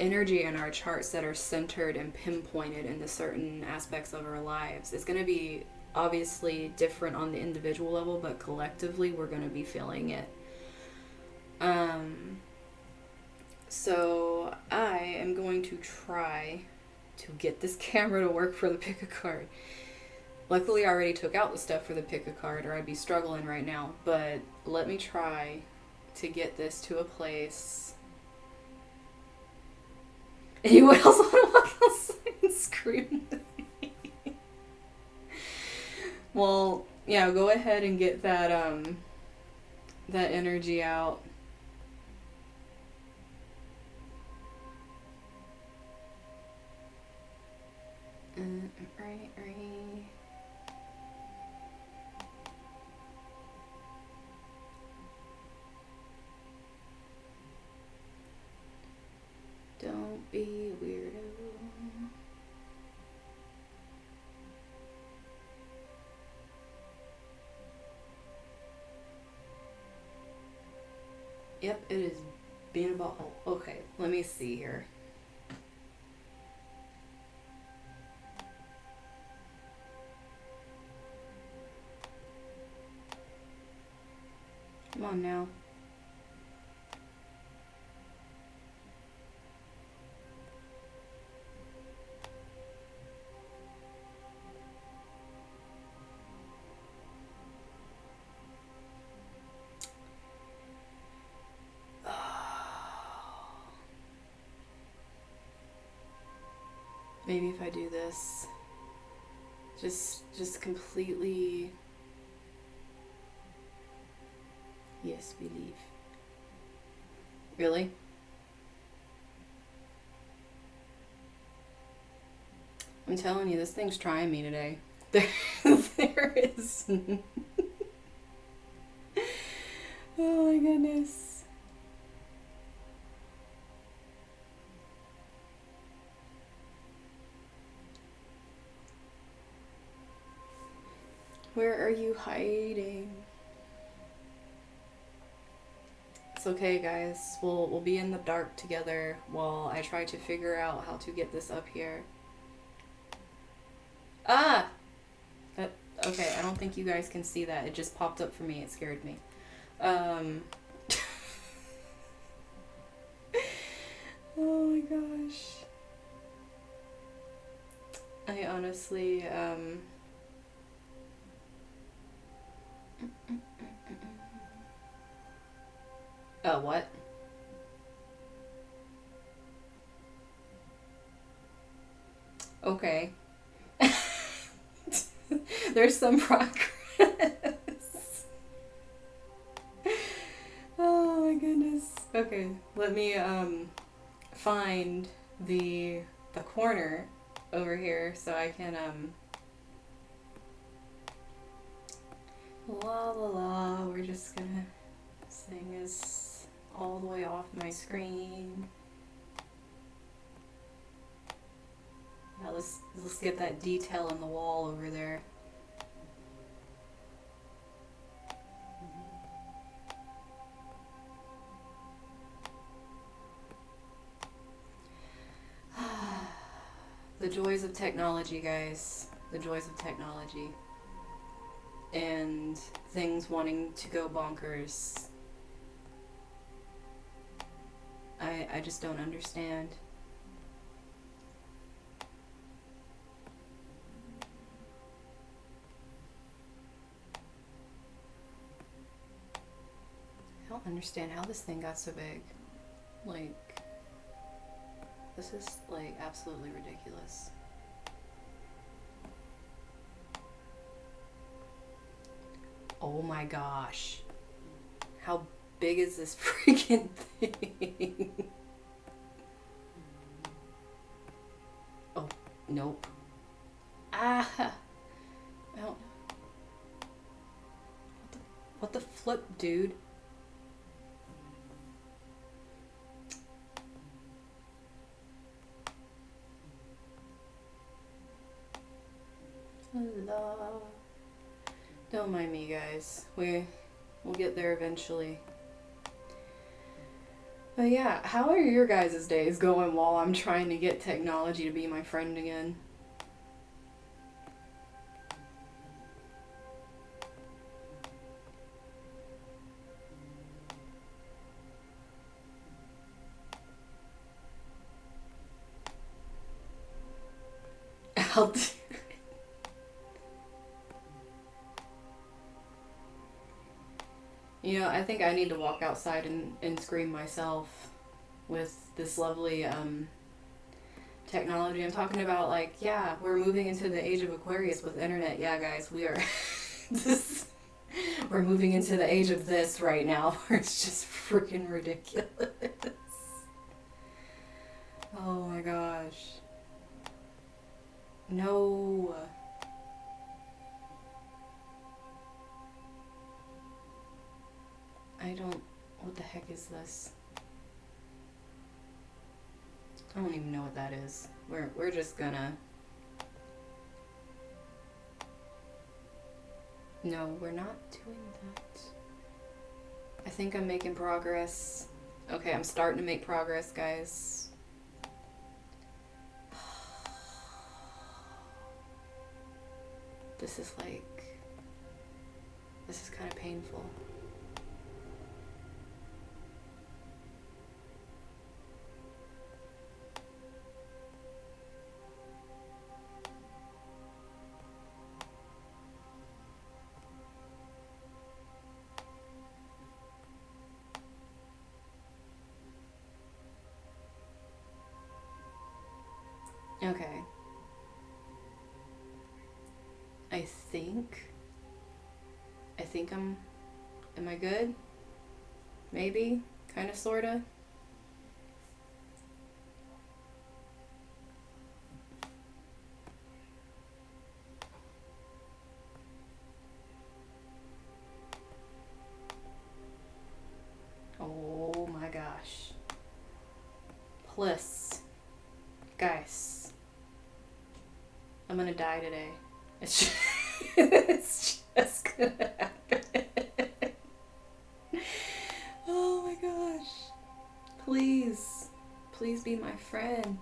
Speaker 1: energy in our charts that are centered and pinpointed into certain aspects of our lives. It's going to be obviously different on the individual level, but collectively we're going to be feeling it. So I am going to try to get this camera to work for the pick a card. Luckily I already took out the stuff for the pick a card, or I'd be struggling right now, but let me try to get this to a place. Anyone else want to walk outside and scream with me? Well, yeah, go ahead and get that that energy out. Right. Don't be a weirdo. Yep, it is being a butthole. Okay, let me see here. Come on now. Maybe if I do this, just completely, yes, believe. Really? I'm telling you, this thing's trying me today. There is. Oh my goodness. Where are you hiding? It's okay, guys. We'll be in the dark together while I try to figure out how to get this up here. Ah! Okay, I don't think you guys can see that. It just popped up for me. It scared me. Oh my gosh. I honestly, what? Okay. There's some progress. Oh my goodness. Okay, let me find the corner over here so I can la la la. We're just gonna sing this all the way off my screen. Now let's get that detail in the wall over there. The joys of technology, guys. The joys of technology. And things wanting to go bonkers. I just don't understand. I don't understand how this thing got so big. Like, this is like absolutely ridiculous. Oh my gosh. How big is this freaking thing? Oh, nope. Ah! I don't... What the flip, dude? Hello. Don't mind me, guys. We'll get there eventually. But yeah, how are your guys' days going while I'm trying to get technology to be my friend again? I'll do it. You know, I think I need to walk outside and scream myself with this lovely technology. I'm talking about, like, yeah, we're moving into the age of Aquarius with internet. Yeah, guys, we are. We're moving into the age of this right now, where it's just freaking ridiculous. Oh my gosh. No. I don't... What the heck is this? I don't even know what that is. We're just gonna... No, we're not doing that. I think I'm making progress. Okay, I'm starting to make progress, guys. This is like... This is kind of painful. Okay. I think I'm... Am I good? Maybe? Kinda, sorta? Oh my gosh. Plus, guys, I'm gonna die today. It's just, it's just gonna happen. Oh my gosh. Please, please be my friend.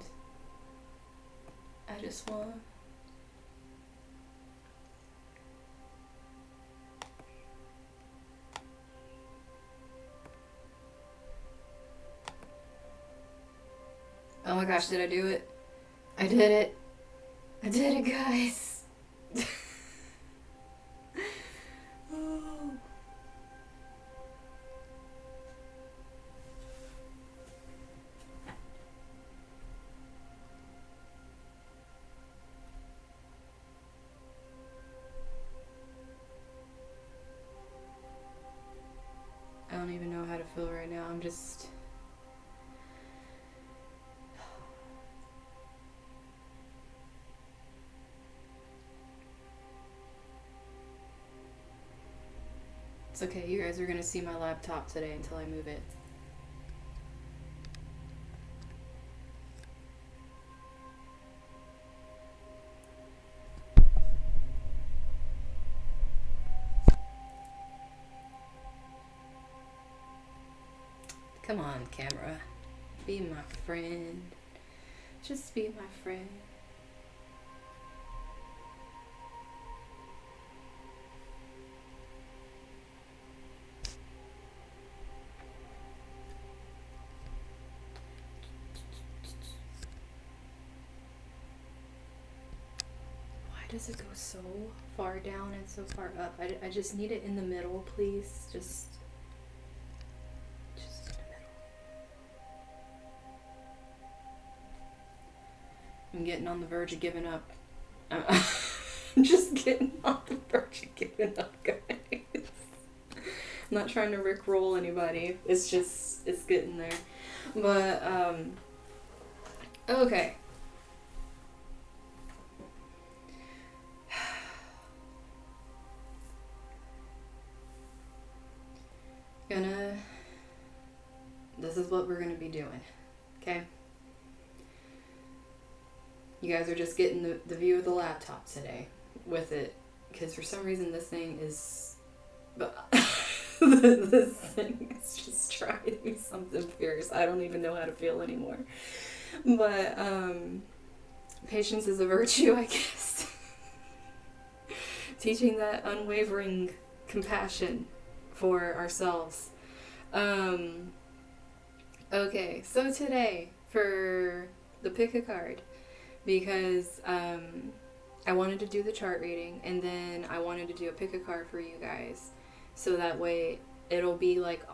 Speaker 1: I just want... gosh, did I do it? I did it. I did it, guys. Oh. I don't even know how to feel right now. I'm just... It's okay, you guys are gonna see my laptop today until I move it. Come on, camera. Be my friend. Just be my friend. Does it go so far down and so far up? I just need it in the middle, please. Just in the middle. I'm getting on the verge of giving up. I'm just getting on the verge of giving up, guys. I'm not trying to rickroll anybody. It's getting there. But, okay. This is what we're gonna be doing, okay? You guys are just getting the view of the laptop today with it, because for some reason this thing is, this thing is just trying to be something fierce. I don't even know how to feel anymore. But patience is a virtue, I guess. Teaching that unwavering compassion for ourselves. Okay, so today for the pick a card, because I wanted to do the chart reading and then I wanted to do a pick a card for you guys, so that way it'll be like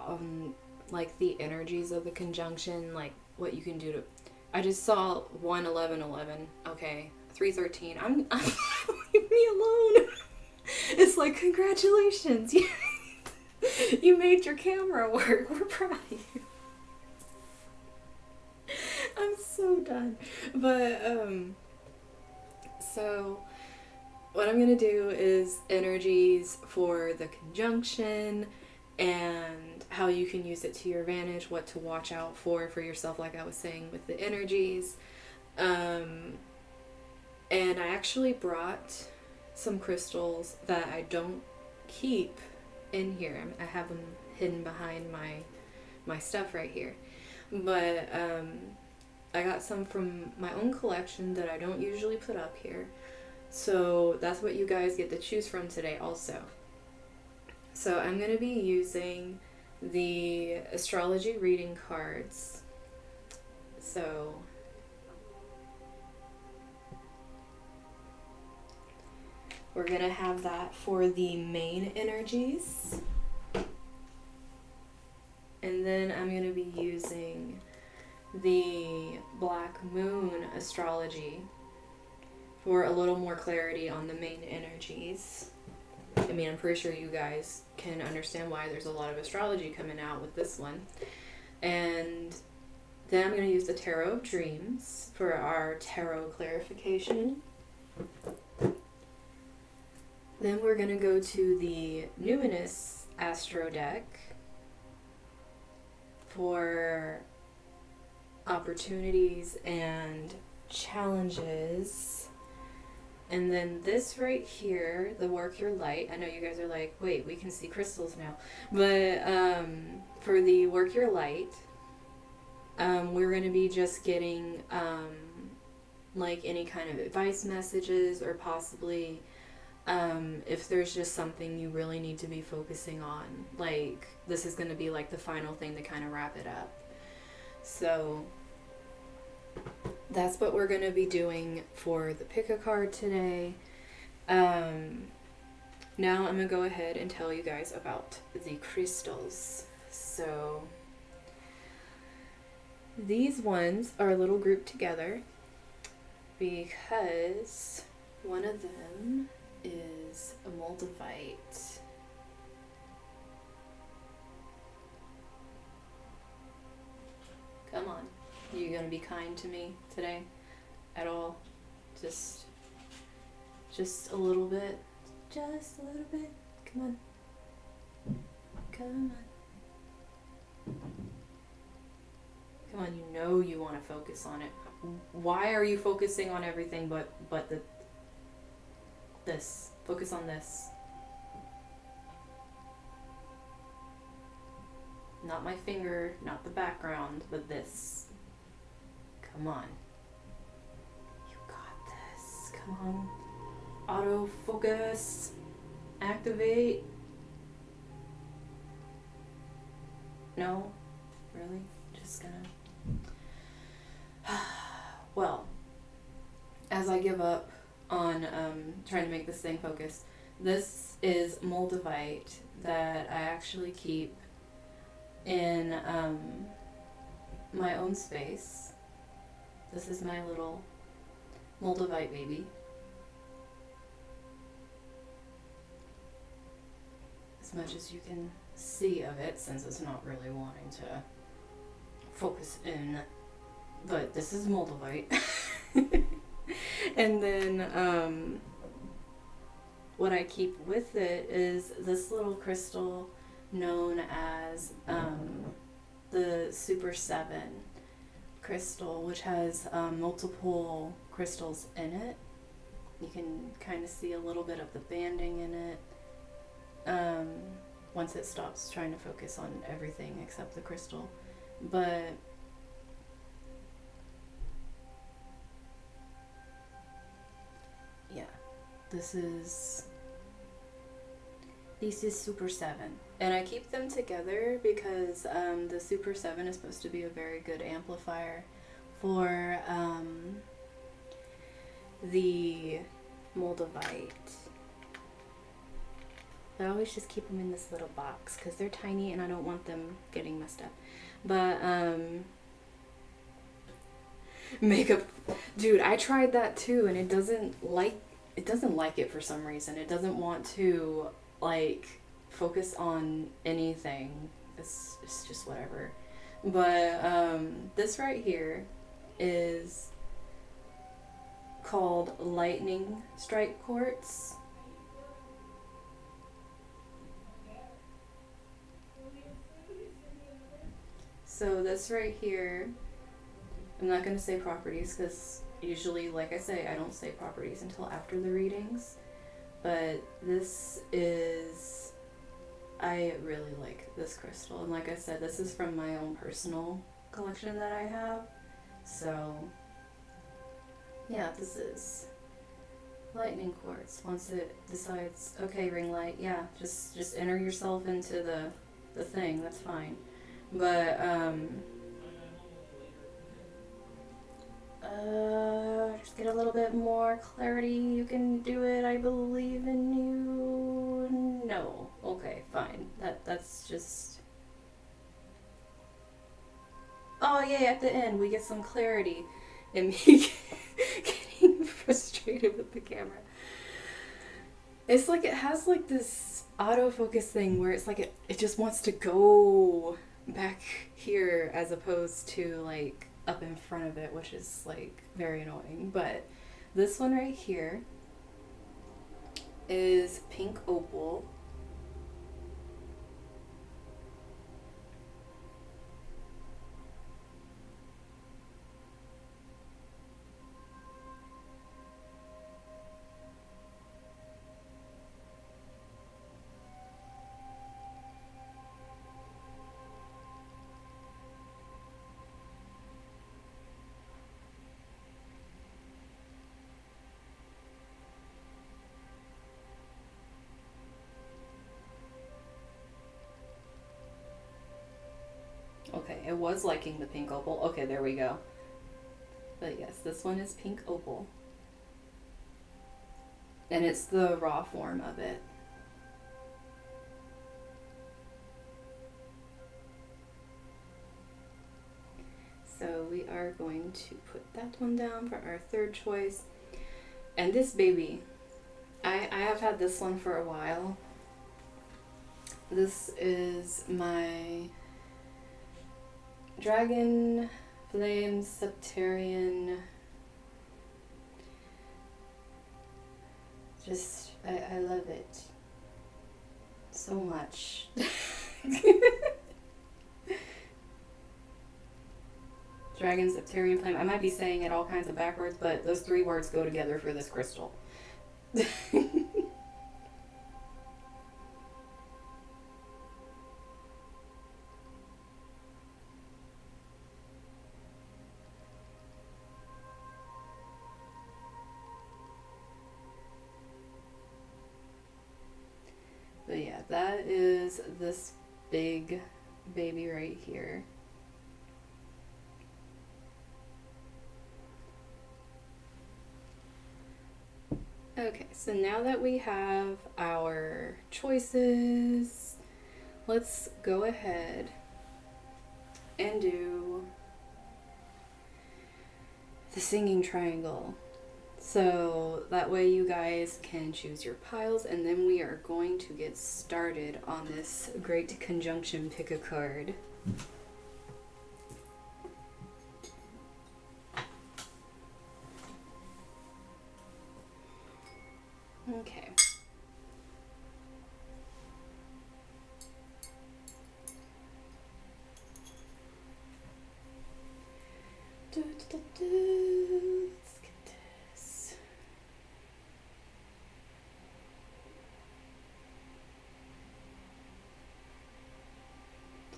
Speaker 1: the energies of the conjunction, like what you can do to. I just saw 1-11-11. Okay, 3-13. I'm leave me alone. It's like, congratulations. You made your camera work. We're proud of you. I'm so done. But, so what I'm going to do is energies for the conjunction and how you can use it to your advantage, what to watch out for yourself, like I was saying with the energies. And I actually brought some crystals that I don't keep in here. I have them hidden behind my stuff right here. But I got some from my own collection that I don't usually put up here. So that's what you guys get to choose from today also. So I'm going to be using the astrology reading cards. So we're going to have that for the main energies. And then I'm going to be using the Black Moon astrology for a little more clarity on the main energies. I mean, I'm pretty sure you guys can understand why there's a lot of astrology coming out with this one. And then I'm going to use the Tarot of Dreams for our tarot clarification. Then we're going to go to the Numinous Astro deck for opportunities and challenges. And then this right here, the Work Your Light. I know you guys are like, wait, we can see crystals now. But for the Work Your Light, we're going to be just getting like any kind of advice messages, or possibly if there's just something you really need to be focusing on. Like, this is going to be like the final thing to kind of wrap it up. So that's what we're going to be doing for the pick a card today. Now I'm going to go ahead and tell you guys about the crystals. So these ones are a little grouped together because one of them is a moldavite. Come on. You gonna be kind to me today? At all? Just a little bit? Just a little bit? Come on. Come on. Come on, you know you want to focus on it. Why are you focusing on everything but this? Focus on this. Not my finger, not the background, but this. Come on. You got this. Come on. Autofocus. Activate. No? Really? Just gonna... Well, as I give up on trying to make this thing focus, this is moldavite that I actually keep in my own space. This is my little moldavite baby. As much as you can see of it, since it's not really wanting to focus in, but this is moldavite. And then what I keep with it is this little crystal known as the Super 7 crystal, which has multiple crystals in it. You can kind of see a little bit of the banding in it once it stops trying to focus on everything except the crystal. But yeah, this is Super 7. And I keep them together because the Super 7 is supposed to be a very good amplifier for the moldavite. I always just keep them in this little box because they're tiny and I don't want them getting messed up. But makeup, dude, I tried that too and it doesn't like it for some reason. It doesn't want to like focus on anything. It's just whatever. But this right here is called lightning strike quartz. So this right here, I'm not going to say properties because usually, like I say, I don't say properties until after the readings. But this is, I really like this crystal. And like I said, this is from my own personal collection that I have. So, yeah, this is lightning quartz. Once it decides, okay, ring light, yeah, just enter yourself into the thing, that's fine. But, just get a little bit more clarity. You can do it. I believe in you. No. Okay, fine. That's just... Oh, yay, at the end we get some clarity. And me getting frustrated with the camera. It's like it has like this autofocus thing where it's like it just wants to go back here as opposed to like up in front of it, which is like very annoying. But this one right here is pink opal. Okay, it was liking the pink opal. Okay, there we go. But yes, this one is pink opal. And it's the raw form of it. So we are going to put that one down for our third choice. And this baby, I have had this one for a while. This is my Dragon Flame Septarian. Just, I love it so much. Dragon Septarian Flame. I might be saying it all kinds of backwards, but those three words go together for this crystal. But yeah, that is this big baby right here. Okay, so now that we have our choices, let's go ahead and do the singing triangle. So that way you guys can choose your piles, and then we are going to get started on this great conjunction pick a card. Okay. Let's get this.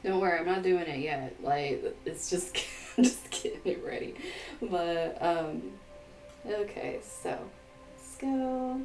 Speaker 1: Don't worry, I'm not doing it yet. Like, it's just I'm just getting it ready. But okay, so let's go.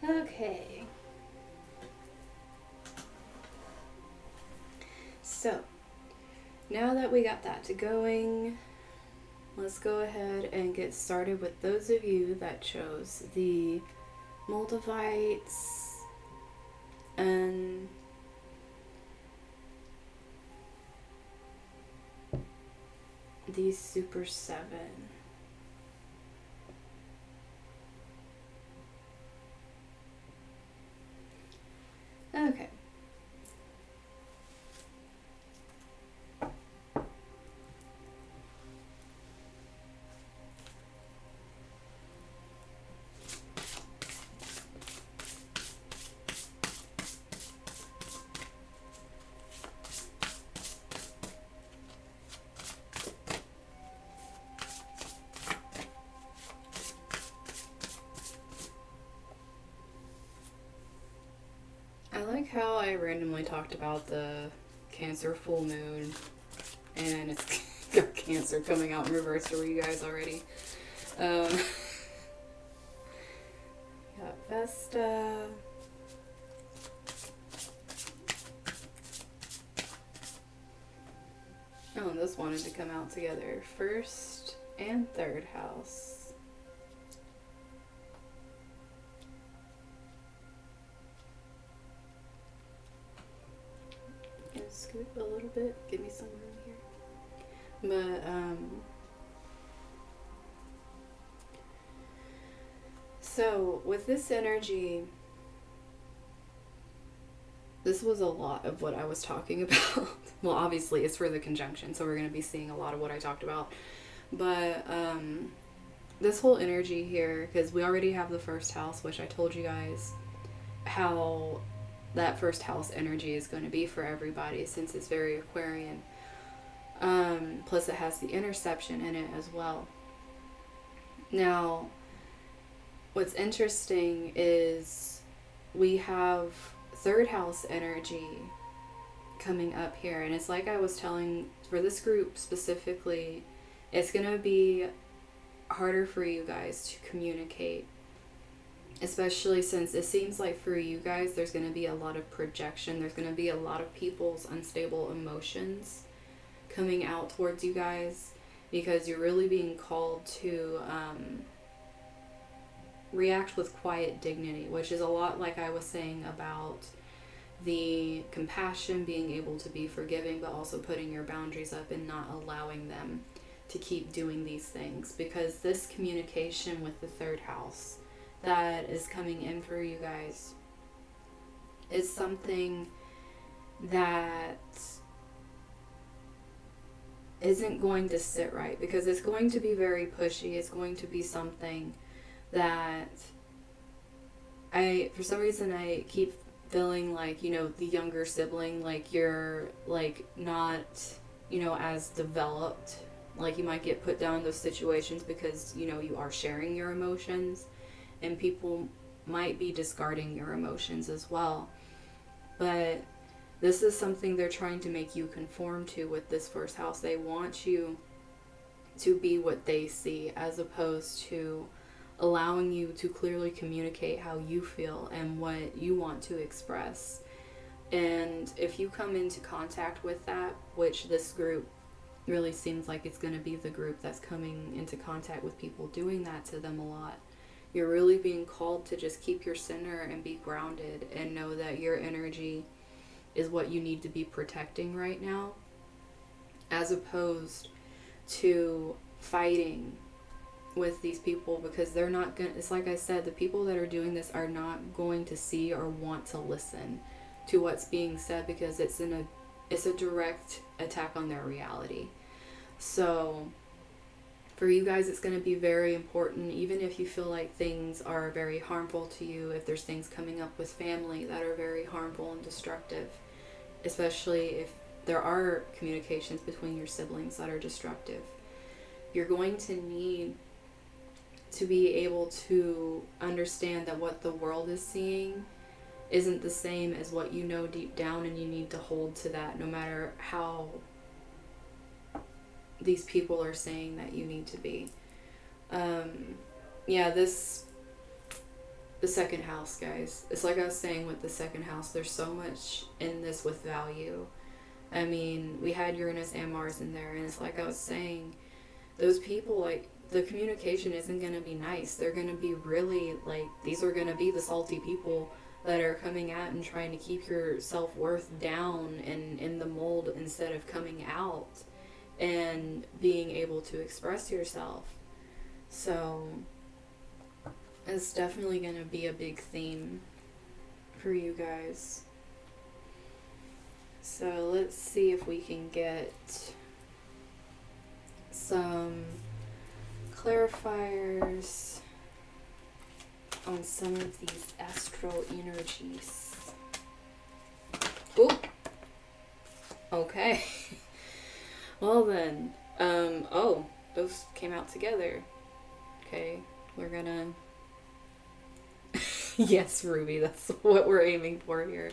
Speaker 1: Okay. So, now that we got that going, let's go ahead and get started with those of you that chose the Moldavites and the Super 7. Okay. I like how I randomly talked about the Cancer full moon, and it's Got Cancer coming out in reverse for you guys already. Got Vesta. Oh, and this wanted to come out together. First and third house. Gonna scoot a little bit. Give me some room here. But, so with this energy, this was a lot of what I was talking about. Well, obviously it's for the conjunction, so we're going to be seeing a lot of what I talked about. But this whole energy here, because we already have the first house, which I told you guys how that first house energy is going to be for everybody since it's very Aquarian. Plus it has the interception in it as well. Now, what's interesting is we have third house energy coming up here, and it's like I was telling, for this group specifically, it's going to be harder for you guys to communicate, especially since it seems like for you guys there's going to be a lot of projection. There's going to be a lot of people's unstable emotions coming out towards you guys because you're really being called to react with quiet dignity, which is a lot like I was saying about the compassion, being able to be forgiving, but also putting your boundaries up and not allowing them to keep doing these things. Because this communication with the third house that is coming in for you guys is something that isn't going to sit right, because it's going to be very pushy. It's going to be something that for some reason I keep feeling like, you know, the younger sibling, like you're like not, you know, as developed. Like you might get put down in those situations because, you know, you are sharing your emotions, and people might be discarding your emotions as well. But this is something they're trying to make you conform to with this first house. They want you to be what they see, as opposed to allowing you to clearly communicate how you feel and what you want to express. And if you come into contact with that, which this group really seems like it's going to be the group that's coming into contact with people doing that to them a lot, you're really being called to just keep your center and be grounded and know that your energy is what you need to be protecting right now, as opposed to fighting with these people, because they're not going to, it's like I said, the people that are doing this are not going to see or want to listen to what's being said, because it's a direct attack on their reality. So for you guys, it's going to be very important, even if you feel like things are very harmful to you, if there's things coming up with family that are very harmful and destructive, especially if there are communications between your siblings that are destructive, you're going to need to be able to understand that what the world is seeing isn't the same as what you know deep down, and you need to hold to that no matter how these people are saying that you need to be. The second house, guys, it's like I was saying with the second house, there's so much in this with value. I mean, we had Uranus and Mars in there, and it's like I was saying, those people, like, the communication isn't going to be nice. They're going to be really, like, these are going to be the salty people that are coming out and trying to keep your self-worth down and in the mold, instead of coming out and being able to express yourself. So it's definitely going to be a big theme for you guys. So let's see if we can get some clarifiers on some of these astral energies. Ooh. Okay. Well then, oh, those came out together. Okay, we're gonna... Yes, Ruby, that's what we're aiming for here.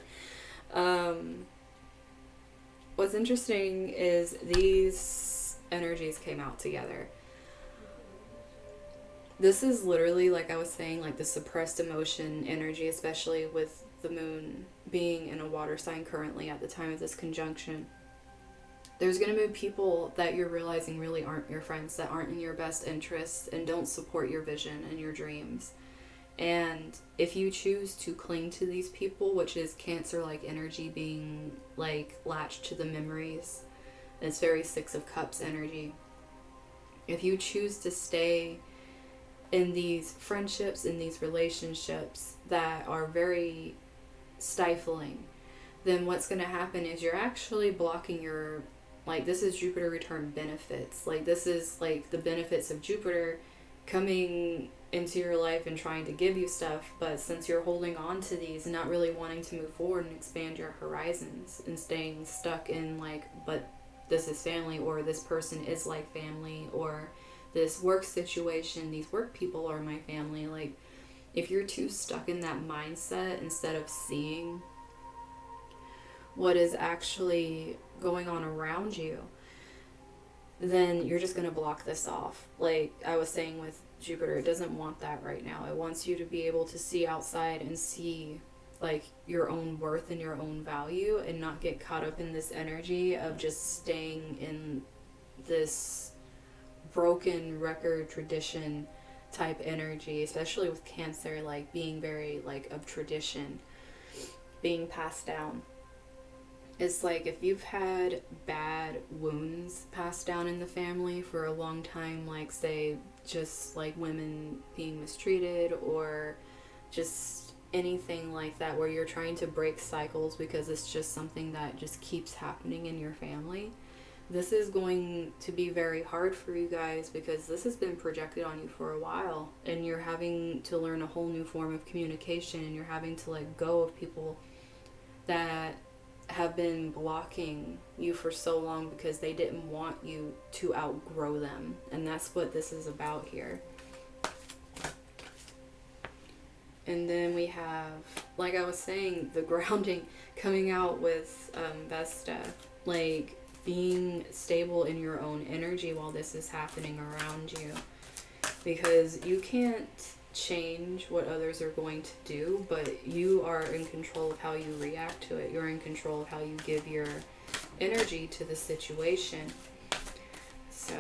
Speaker 1: What's interesting is these energies came out together. This is literally, like I was saying, like the suppressed emotion energy, especially with the moon being in a water sign currently at the time of this conjunction. There's going to be people that you're realizing really aren't your friends, that aren't in your best interests and don't support your vision and your dreams. And if you choose to cling to these people, which is Cancer-like energy being like latched to the memories, it's very Six of Cups energy. If you choose to stay in these friendships, in these relationships that are very stifling, then what's going to happen is you're actually blocking your, like, this is Jupiter return benefits. Like, this is like the benefits of Jupiter coming into your life and trying to give you stuff, but since you're holding on to these and not really wanting to move forward and expand your horizons and staying stuck in like, but this is family, or this person is like family, or this work situation, these work people are my family, like, if you're too stuck in that mindset instead of seeing what is actually going on around you, then you're just going to block this off. Like I was saying with Jupiter, it doesn't want that right now. It wants you to be able to see outside and see like your own worth and your own value, and not get caught up in this energy of just staying in this broken record tradition type energy, especially with Cancer, like being very like of tradition being passed down. It's like if you've had bad wounds passed down in the family for a long time, like say just like women being mistreated, or just anything like that, where you're trying to break cycles because it's just something that just keeps happening in your family, this is going to be very hard for you guys, because this has been projected on you for a while, and you're having to learn a whole new form of communication, and you're having to let go of people that have been blocking you for so long because they didn't want you to outgrow them. And that's what this is about here. And then we have, like I was saying, the grounding coming out with Vesta, like being stable in your own energy while this is happening around you, because you can't change what others are going to do, but you are in control of how you react to it. You're in control of how you give your energy to the situation. So,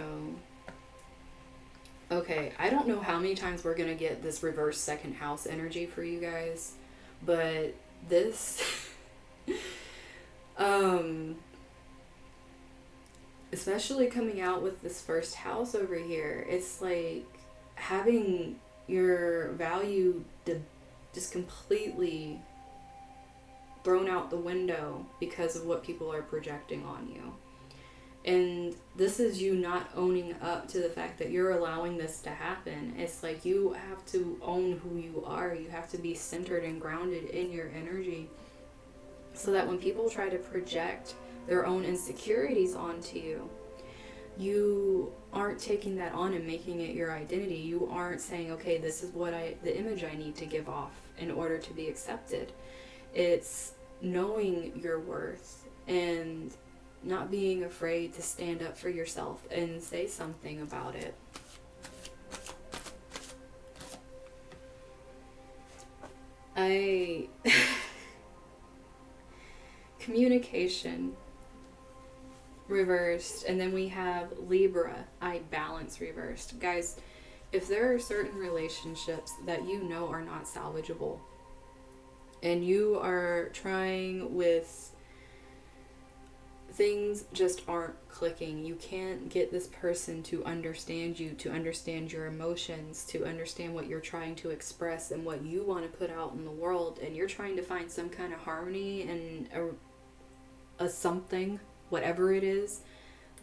Speaker 1: okay, I don't know how many times we're gonna get this reverse second house energy for you guys, but this especially coming out with this first house over here, it's like having your value just completely thrown out the window because of what people are projecting on you. And this is you not owning up to the fact that you're allowing this to happen. It's like you have to own who you are. You have to be centered and grounded in your energy, so that when people try to project their own insecurities onto you, you aren't taking that on and making it your identity. You aren't saying, okay, this is the image I need to give off in order to be accepted. It's knowing your worth and not being afraid to stand up for yourself and say something about it. Communication reversed, and then we have Libra, balance reversed. Guys, if there are certain relationships that you know are not salvageable, and you are trying with things just aren't clicking, you can't get this person to understand you, to understand your emotions, to understand what you're trying to express and what you want to put out in the world, and you're trying to find some kind of harmony and a something, whatever it is,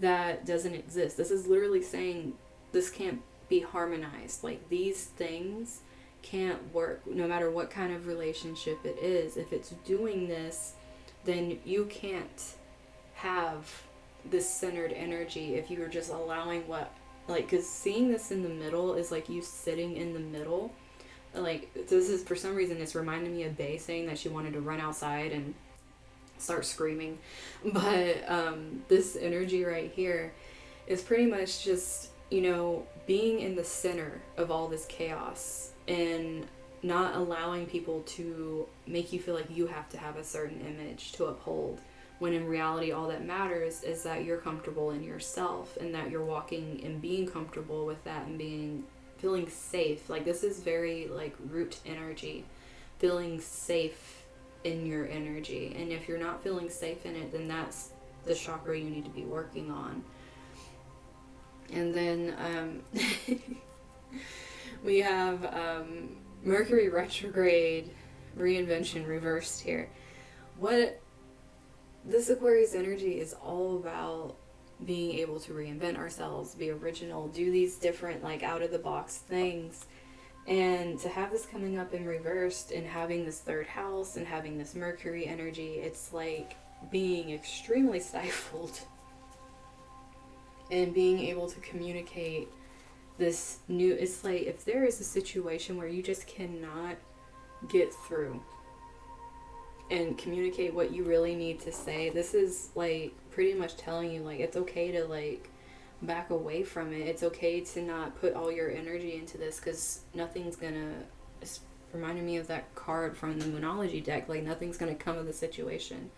Speaker 1: that doesn't exist. This is literally saying this can't be harmonized. Like, these things can't work no matter what kind of relationship it is. If it's doing this, then you can't have this centered energy if you are just allowing because seeing this in the middle is like you sitting in the middle. Like, this is, for some reason, it's reminding me of Bae saying that she wanted to run outside and start screaming. But this energy right here is pretty much just, being in the center of all this chaos and not allowing people to make you feel like you have to have a certain image to uphold, when in reality all that matters is that you're comfortable in yourself and that you're walking and being comfortable with that and feeling safe. Like, this is very like root energy, feeling safe in your energy. And if you're not feeling safe in it, then that's the chakra you need to be working on. And then we have Mercury retrograde, reinvention reversed here. What this Aquarius energy is all about, being able to reinvent ourselves, be original, do these different like out of the box things. And to have this coming up in reversed and having this third house and having this Mercury energy, it's like being extremely stifled and being able to communicate this new, it's like if there is a situation where you just cannot get through and communicate what you really need to say, this is like pretty much telling you like it's okay to like back away from it. It's okay to not put all your energy into this, because nothing's gonna, it's reminding me of that card from the Moonology deck, like nothing's gonna come of the situation.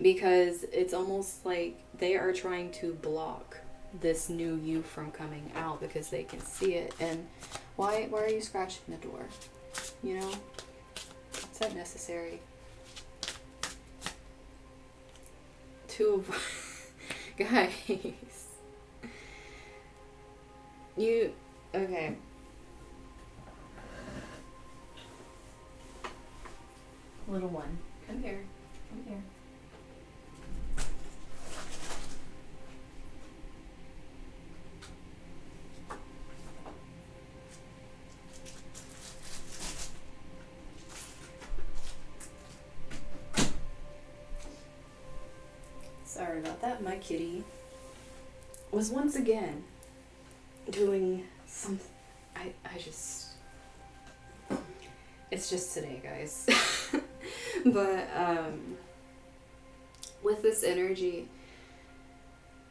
Speaker 1: Because it's almost like they are trying to block this new you from coming out because they can see it. And why are you scratching the door? Is that necessary? Guys. Okay. Little one, come here. Sorry about that. My kitty was once again doing something. It's just today, guys. But with this energy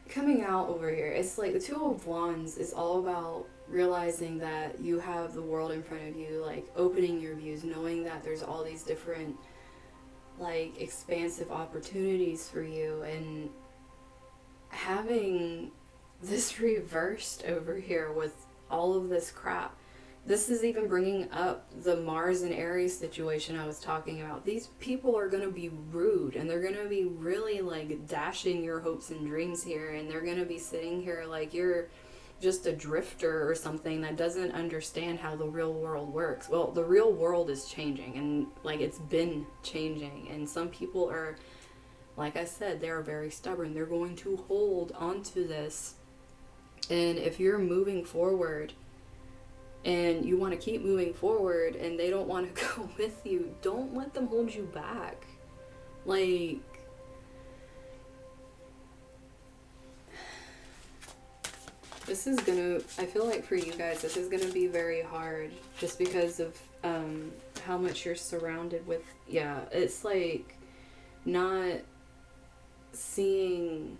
Speaker 1: coming out over here, it's like the Two of Wands is all about realizing that you have the world in front of you, like opening your views, knowing that there's all these different like expansive opportunities for you, and having this reversed over here with all of this crap. This is even bringing up the Mars and Aries situation I was talking about. These people are going to be rude, and they're going to be really like dashing your hopes and dreams here, and they're going to be sitting here like you're just a drifter or something that doesn't understand how the real world works. Well, the real world is changing, and like it's been changing, and some people are, like I said, they're very stubborn. They're going to hold onto this. And if you're moving forward and you want to keep moving forward and they don't want to go with you, don't let them hold you back. Like, this is gonna, I feel like for you guys, this is gonna be very hard just because of how much you're surrounded with. Yeah, it's like not seeing.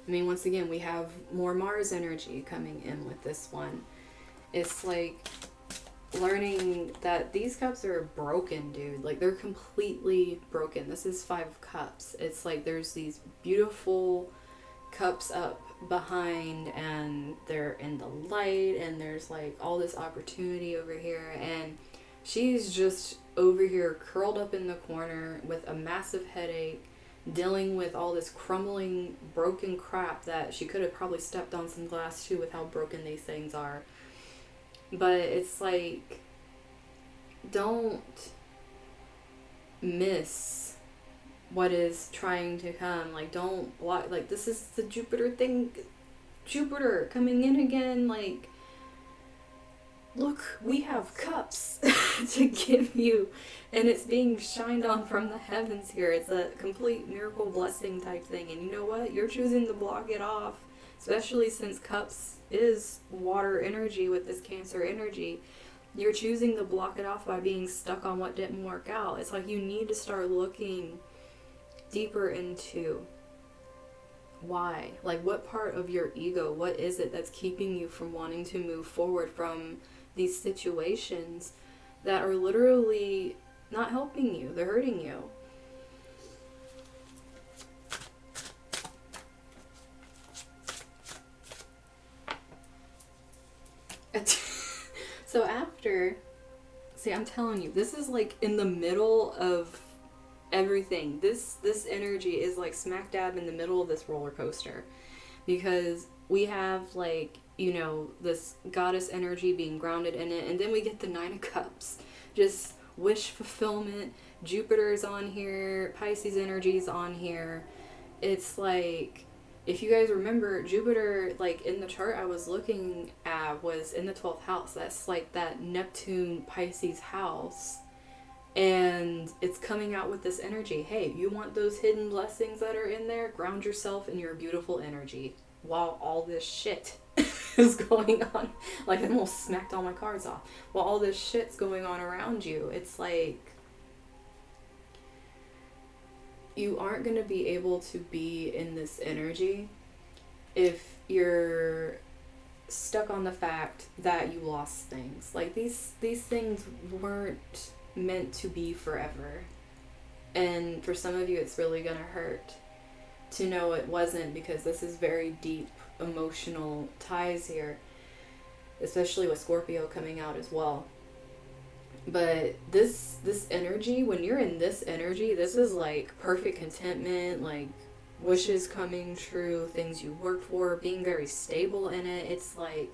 Speaker 1: I mean, once again, we have more Mars energy coming in with this one. It's like learning that these cups are broken, dude. Like, they're completely broken. This is 5 of Cups. It's like there's these beautiful cups up behind, and they're in the light, and there's like all this opportunity over here, and she's just over here curled up in the corner with a massive headache, dealing with all this crumbling, broken crap that she could have probably stepped on some glass too with how broken these things are. But it's like, don't miss what is trying to come. Like, don't block. Like, this is the Jupiter thing. Jupiter coming in again. Like, look, we have cups to give you, and it's being shined on from the heavens here. It's a complete miracle blessing type thing. And you know what? You're choosing to block it off, especially since cups is water energy with this Cancer energy. You're choosing to block it off by being stuck on what didn't work out. It's like you need to start looking deeper into why. Like, what part of your ego, what is it that's keeping you from wanting to move forward from these situations that are literally not helping you, they're hurting you. So after, see, I'm telling you, this is like in the middle of everything. This energy is like smack dab in the middle of this roller coaster, because we have, like, you know, this goddess energy being grounded in it, and then we get the Nine of Cups, just wish fulfillment. Jupiter's on here, Pisces energy's on here. It's like, if you guys remember, Jupiter, like, in the chart I was looking at, was in the 12th house. That's like that Neptune Pisces house. And it's coming out with this energy. Hey, you want those hidden blessings that are in there? Ground yourself in your beautiful energy while all this shit is going on. Like, I almost smacked all my cards off. While all this shit's going on around you, it's like, you aren't going to be able to be in this energy if you're stuck on the fact that you lost things. Like, these things weren't meant to be forever. And for some of you, it's really going to hurt to know it wasn't, because this is very deep emotional ties here, especially with Scorpio coming out as well. But this energy, when you're in this energy, this is like perfect contentment, like wishes coming true, things you worked for, being very stable in it. It's like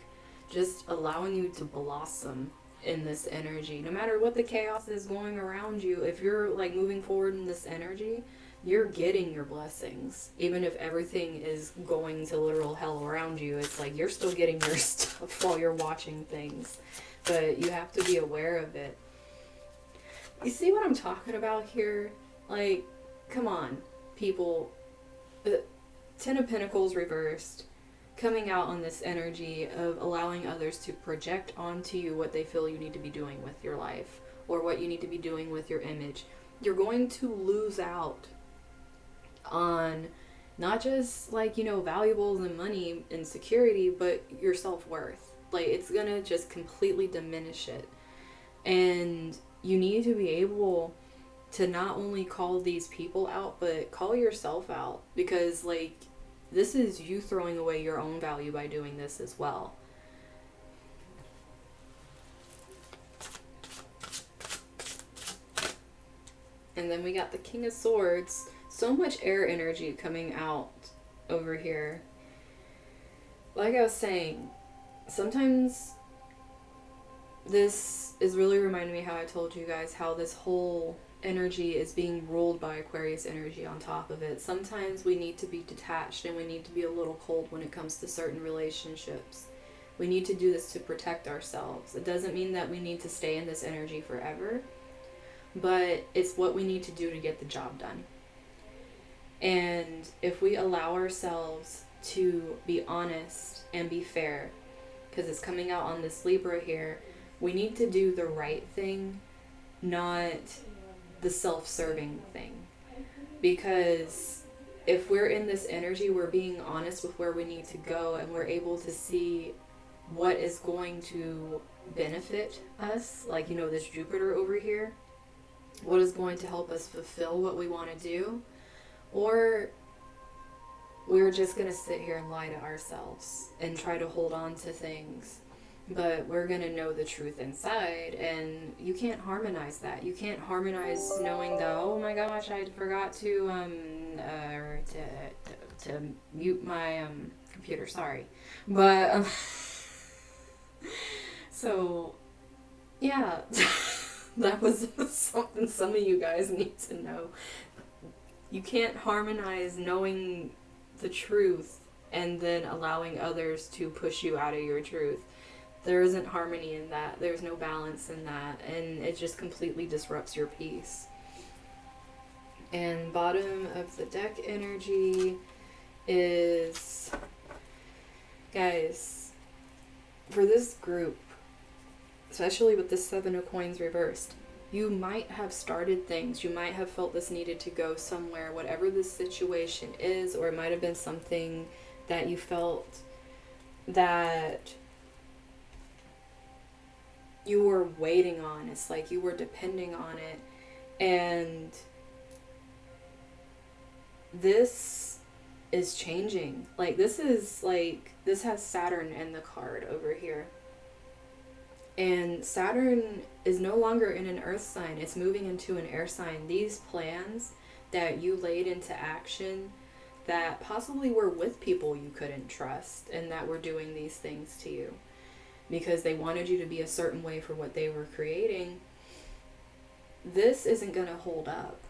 Speaker 1: just allowing you to blossom in this energy. No matter what the chaos is going around you, if you're like moving forward in this energy, you're getting your blessings. Even if everything is going to literal hell around you, it's like you're still getting your stuff while you're watching things. But you have to be aware of it. You see what I'm talking about here? Like, come on, people. The Ten of Pentacles reversed, coming out on this energy of allowing others to project onto you what they feel you need to be doing with your life, or what you need to be doing with your image. You're going to lose out on not just, like, you know, valuables and money and security, but your self-worth. Like, it's gonna just completely diminish it. And you need to be able to not only call these people out, but call yourself out, because, like, this is you throwing away your own value by doing this as well. And then we got the King of Swords. So much air energy coming out over here. Like I was saying, sometimes this is really reminding me how I told you guys how this whole energy is being ruled by Aquarius energy on top of it. Sometimes we need to be detached and we need to be a little cold when it comes to certain relationships. We need to do this to protect ourselves. It doesn't mean that we need to stay in this energy forever, but it's what we need to do to get the job done. And if we allow ourselves to be honest and be fair, because it's coming out on this Libra here, we need to do the right thing, not the self-serving thing. Because if we're in this energy, we're being honest with where we need to go, and we're able to see what is going to benefit us, like, you know, this Jupiter over here, what is going to help us fulfill what we want to do. Or we're just going to sit here and lie to ourselves and try to hold on to things. But we're going to know the truth inside, and you can't harmonize that. You can't harmonize knowing that, oh my gosh, I forgot to mute my computer, sorry. But so yeah, that was something some of you guys need to know. You can't harmonize knowing the truth and then allowing others to push you out of your truth. There isn't harmony in that. There's no balance in that. And it just completely disrupts your peace. And bottom of the deck energy is, guys, for this group, especially with the Seven of Coins reversed, you might have started things. You might have felt this needed to go somewhere, whatever the situation is, or it might have been something that you felt that you were waiting on. It's like you were depending on it. And this is changing. Like, this has Saturn in the card over here. And Saturn is no longer in an earth sign. It's moving into an air sign. These plans that you laid into action that possibly were with people you couldn't trust and that were doing these things to you because they wanted you to be a certain way for what they were creating, this isn't going to hold up.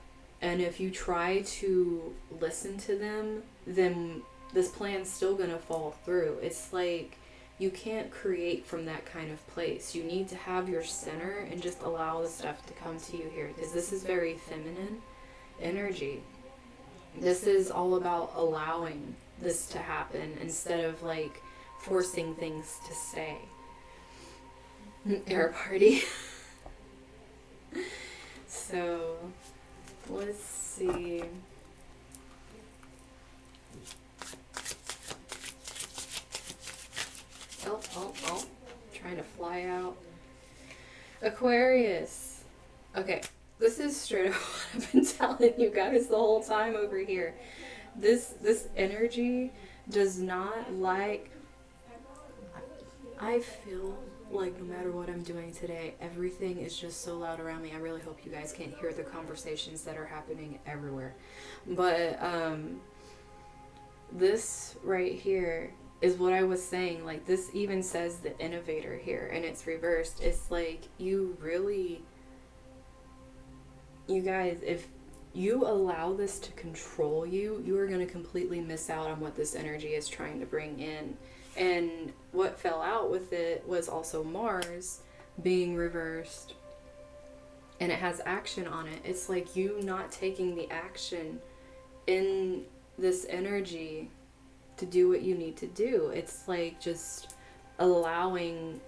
Speaker 1: And if you try to listen to them, then this plan's still going to fall through. It's like you can't create from that kind of place. You need to have your center and just allow the stuff to come to you here, because this is very feminine energy. This is all about allowing this to happen instead of like forcing things to stay. Air party. So, let's see. Oh. Trying to fly out. Aquarius. Okay, this is straight up what I've been telling you guys the whole time over here. This energy does not like... I feel like no matter what I'm doing today, everything is just so loud around me. I really hope you guys can't hear the conversations that are happening everywhere. But this right here is what I was saying. Like, this even says the innovator here, and it's reversed. It's like you guys, if you allow this to control you, you are going to completely miss out on what this energy is trying to bring in. And what fell out with it was also Mars being reversed, and it has action on it. It's like you not taking the action in this energy to do what you need to do. It's like just allowing...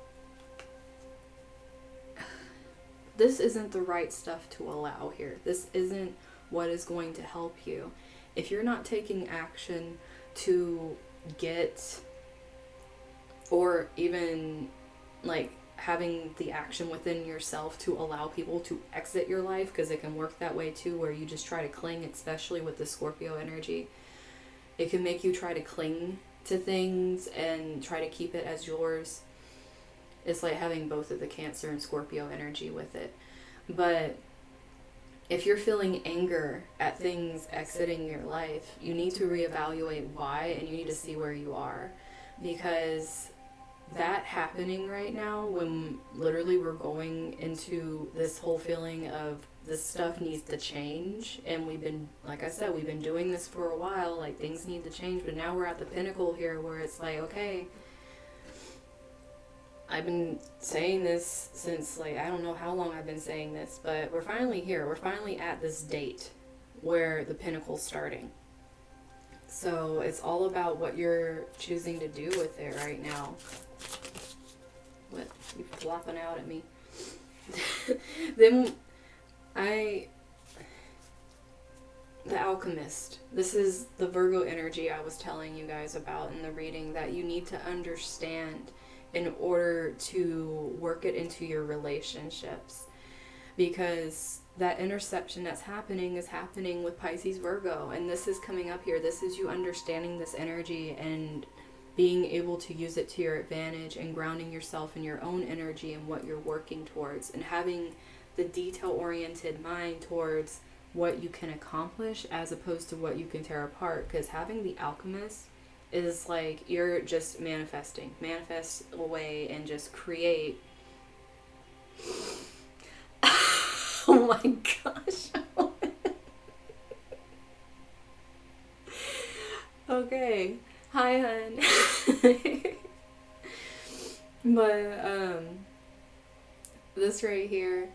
Speaker 1: This isn't the right stuff to allow here. This isn't what is going to help you. If you're not taking action to get... or even like having the action within yourself to allow people to exit your life, because it can work that way too, where you just try to cling, especially with the Scorpio energy. It can make you try to cling to things and try to keep it as yours. It's like having both of the Cancer and Scorpio energy with it. But if you're feeling anger at things exiting your life, you need to reevaluate why, and you need to see where you are. Because that happening right now, when literally we're going into this whole feeling of this stuff needs to change, and we've been, like I said, we've been doing this for a while, like things need to change, but now we're at the pinnacle here where it's like, okay, I've been saying this since, like, I don't know how long I've been saying this, but we're finally here. We're finally at this date where the pinnacle's starting. So it's all about what you're choosing to do with it right now. What? You flopping out at me. Then the Alchemist. This is the Virgo energy I was telling you guys about in the reading that you need to understand in order to work it into your relationships. Because that interception that's happening is happening with Pisces Virgo, and this is coming up here. This is you understanding this energy and being able to use it to your advantage and grounding yourself in your own energy and what you're working towards, and having the detail-oriented mind towards what you can accomplish as opposed to what you can tear apart. Because having the Alchemist is like you're just manifest away and just create. Oh my gosh. Okay. Hi, hun. But this right here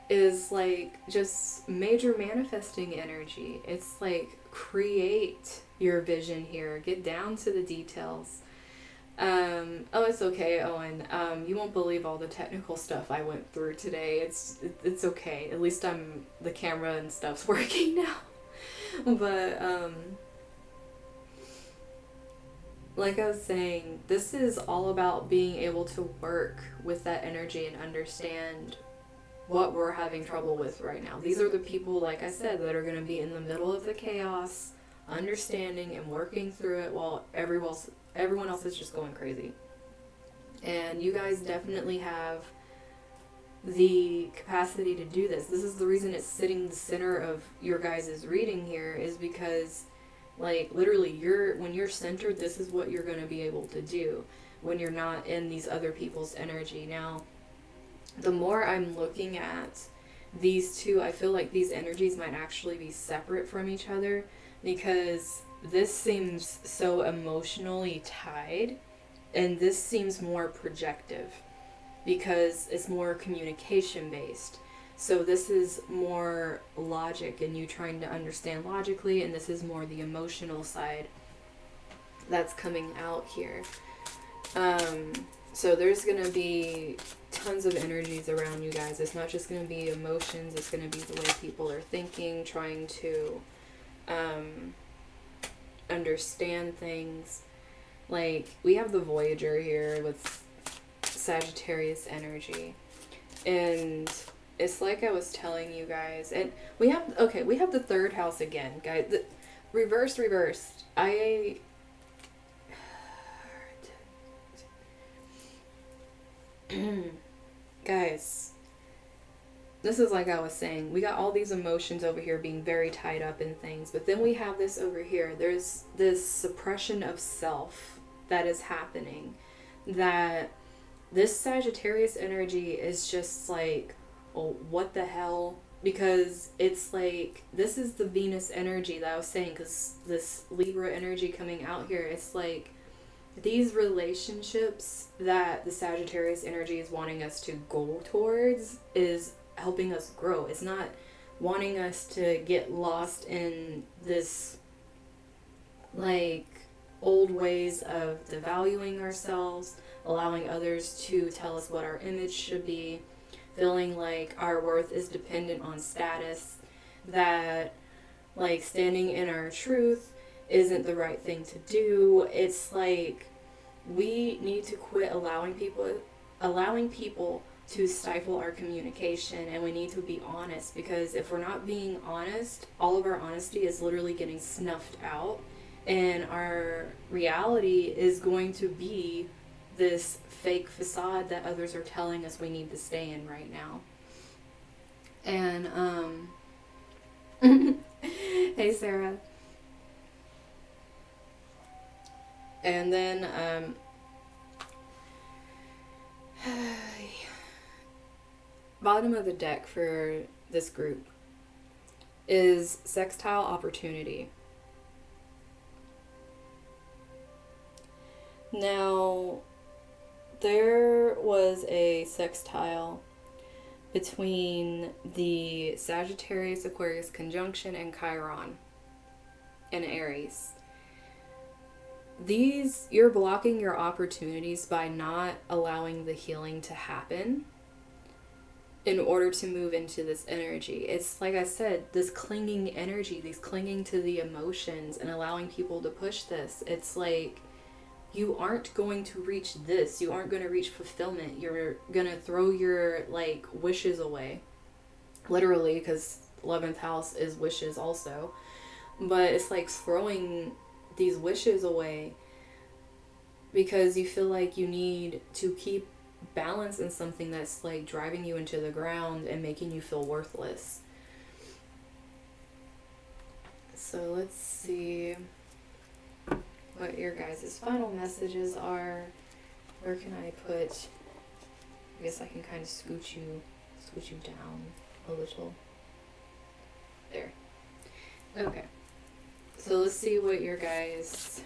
Speaker 1: is like just major manifesting energy. It's like create your vision here. Get down to the details. Oh, it's okay, Owen. You won't believe all the technical stuff I went through today. It's okay. At least the camera and stuff's working now. But, like I was saying, this is all about being able to work with that energy and understand what we're having trouble with right now. These are the people, like I said, that are going to be in the middle of the chaos, understanding and working through it while everyone else is just going crazy. And you guys definitely have the capacity to do this. This is the reason it's sitting the center of your guys' reading here, is because, like, literally, when you're centered, this is what you're going to be able to do when you're not in these other people's energy. Now, the more I'm looking at these two, I feel like these energies might actually be separate from each other, because this seems so emotionally tied, and this seems more projective because it's more communication based. So this is more logic and you trying to understand logically, and this is more the emotional side that's coming out here. So there's going to be tons of energies around you guys. It's not just going to be emotions, it's going to be the way people are thinking, trying to understand things. Like, we have the Voyager here with Sagittarius energy. And it's like I was telling you guys. And we have the third house again, guys. Reversed. Guys, this is like I was saying. We got all these emotions over here being very tied up in things. But then we have this over here. There's this suppression of self that is happening. That this Sagittarius energy is just like, oh, what the hell? Because it's like, this is the Venus energy that I was saying, because this Libra energy coming out here, it's like these relationships that the Sagittarius energy is wanting us to go towards is helping us grow. It's not wanting us to get lost in this, like, old ways of devaluing ourselves, allowing others to tell us what our image should be, feeling like our worth is dependent on status, that, like, standing in our truth isn't the right thing to do. It's like, we need to quit allowing people to stifle our communication, and we need to be honest, because if we're not being honest, all of our honesty is literally getting snuffed out, and our reality is going to be this fake facade that others are telling us we need to stay in right now. And hey Sarah. And then bottom of the deck for this group is sextile opportunity. Now, there was a sextile between the Sagittarius Aquarius conjunction and Chiron in Aries. You're blocking your opportunities by not allowing the healing to happen in order to move into this energy. It's like I said, this clinging energy, these clinging to the emotions and allowing people to push this. It's like, you aren't going to reach this. You aren't going to reach fulfillment. You're going to throw your, like, wishes away. Literally, because 11th house is wishes also. But it's like throwing these wishes away because you feel like you need to keep balance in something that's, like, driving you into the ground and making you feel worthless. So let's see what your guys' final messages are. Where can I put? I guess I can kind of scoot you down a little. There. Okay. So let's see what your guys'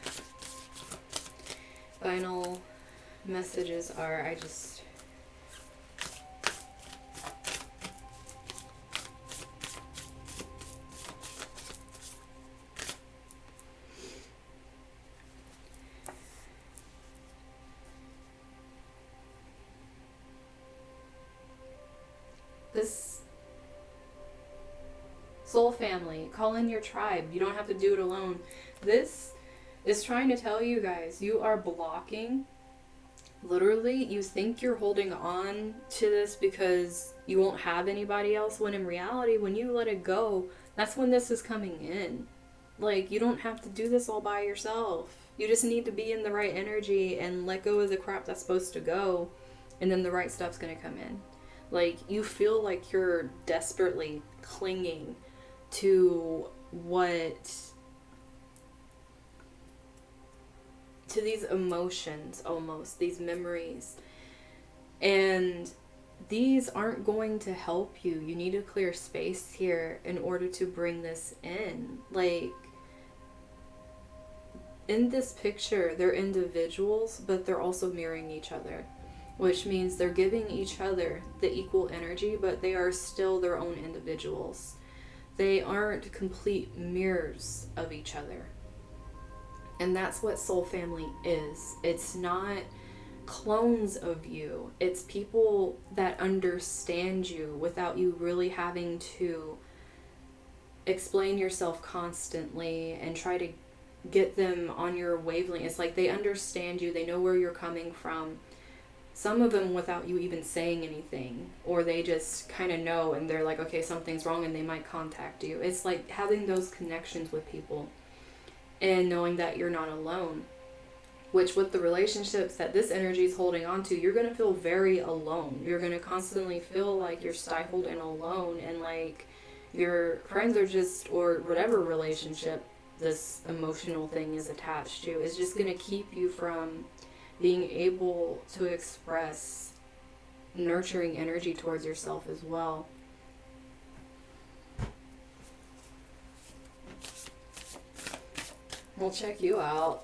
Speaker 1: final messages are. This soul family, call in your tribe. You don't have to do it alone. This is trying to tell you guys, you are blocking. Literally, you think you're holding on to this because you won't have anybody else, when in reality, when you let it go, that's when this is coming in. Like, you don't have to do this all by yourself. You just need to be in the right energy and let go of the crap that's supposed to go, and then the right stuff's gonna come in. Like, you feel like you're desperately clinging to these emotions, almost, these memories. And these aren't going to help you. You need to clear space here in order to bring this in. Like, in this picture, they're individuals, but they're also mirroring each other, which means they're giving each other the equal energy, but they are still their own individuals. They aren't complete mirrors of each other. And that's what soul family is. It's not clones of you. It's people that understand you without you really having to explain yourself constantly and try to get them on your wavelength. It's like they understand you. They know where you're coming from. Some of them without you even saying anything. Or they just kind of know and they're like, okay, something's wrong, and they might contact you. It's like having those connections with people. And knowing that you're not alone. Which, with the relationships that this energy is holding on to, you're going to feel very alone. You're going to constantly feel like you're stifled and alone. And like your friends are just, or whatever relationship this emotional thing is attached to, is just going to keep you from being able to express nurturing energy towards yourself as well. We'll check you out.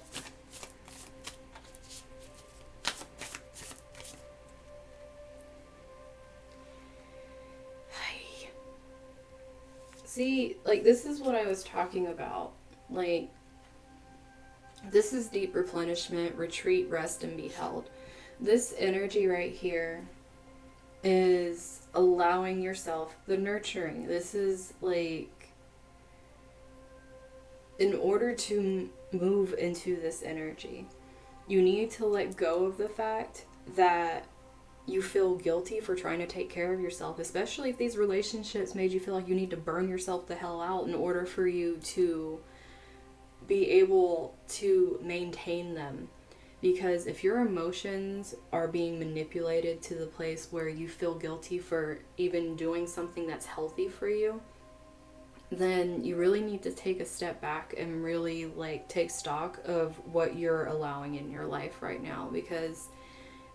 Speaker 1: See, like, this is what I was talking about. Like, this is deep replenishment, retreat, rest, and be held. This energy right here is allowing yourself the nurturing. This is like, in order to move into this energy, you need to let go of the fact that you feel guilty for trying to take care of yourself, especially if these relationships made you feel like you need to burn yourself the hell out in order for you to be able to maintain them. Because if your emotions are being manipulated to the place where you feel guilty for even doing something that's healthy for you, then you really need to take a step back and really like take stock of what you're allowing in your life right now. Because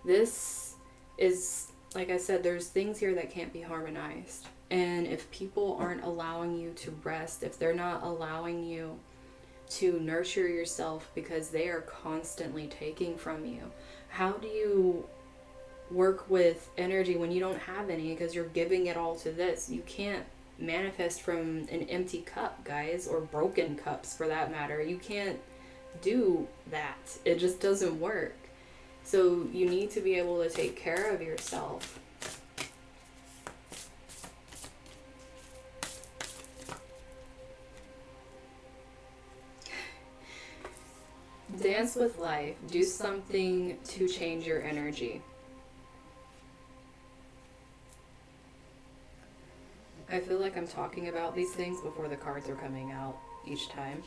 Speaker 1: this is, like I said, there's things here that can't be harmonized. And if people aren't allowing you to rest, if they're not allowing you to nurture yourself because they are constantly taking from you, how do you work with energy when you don't have any because you're giving it all to this? You can't manifest from an empty cup, guys, or broken cups for that matter. You can't do that. It just doesn't work. So you need to be able to take care of yourself. Dance with life. Do something to change your energy. I feel like I'm talking about these things before the cards are coming out each time.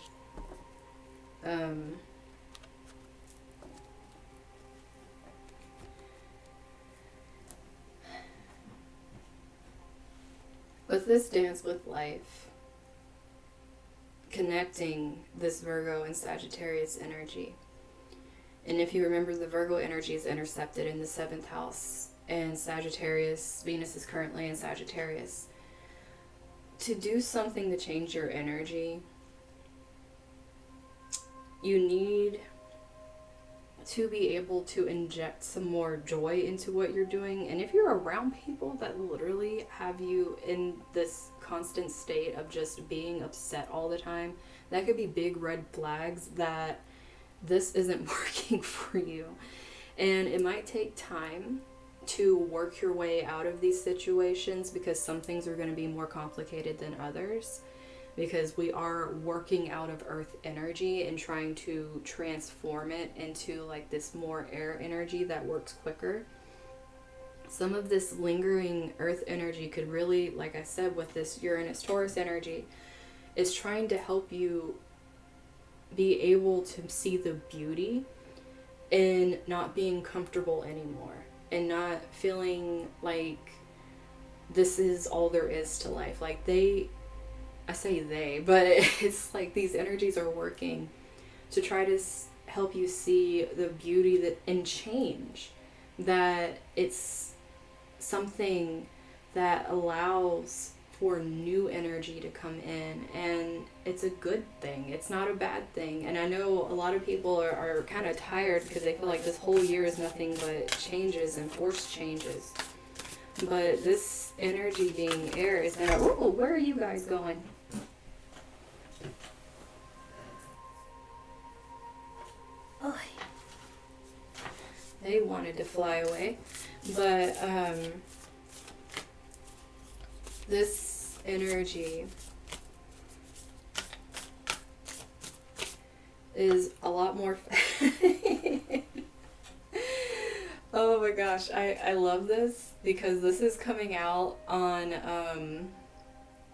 Speaker 1: With this dance with life, connecting this Virgo and Sagittarius energy. And if you remember, the Virgo energy is intercepted in the 7th house, and Sagittarius, Venus is currently in Sagittarius. To do something to change your energy, you need to be able to inject some more joy into what you're doing. And if you're around people that literally have you in this constant state of just being upset all the time, that could be big red flags that this isn't working for you. And it might take time to work your way out of these situations, because some things are going to be more complicated than others, because we are working out of earth energy and trying to transform it into like this more air energy that works quicker. Some of this lingering earth energy could really, like I said, with this Uranus Taurus energy, is trying to help you be able to see the beauty in not being comfortable anymore and not feeling like this is all there is to life. Like I say they, but it's like these energies are working to try to help you see the beauty that in change, that it's something that allows for new energy to come in, and it's a good thing. It's not a bad thing. And I know a lot of people are kind of tired because they feel like this whole year is nothing but changes and forced changes. But this energy being air is gonna, oh, where are you guys going? Oh, they wanted to fly away. But this energy is a lot more oh my gosh, I love this, because this is coming out on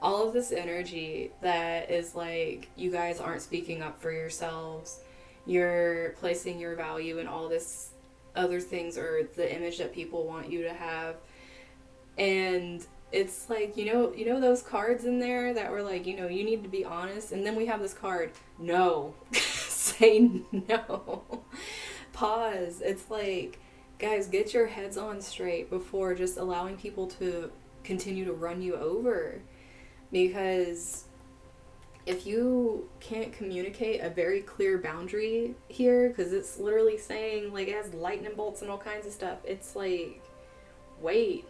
Speaker 1: all of this energy that is like, you guys aren't speaking up for yourselves, you're placing your value in all this other things, or the image that people want you to have. And it's like, you know those cards in there that were like, you need to be honest, and then we have this card, no. Say no. Pause. It's like, guys, get your heads on straight before just allowing people to continue to run you over. Because if you can't communicate a very clear boundary here, because it's literally saying, like, it has lightning bolts and all kinds of stuff, it's like,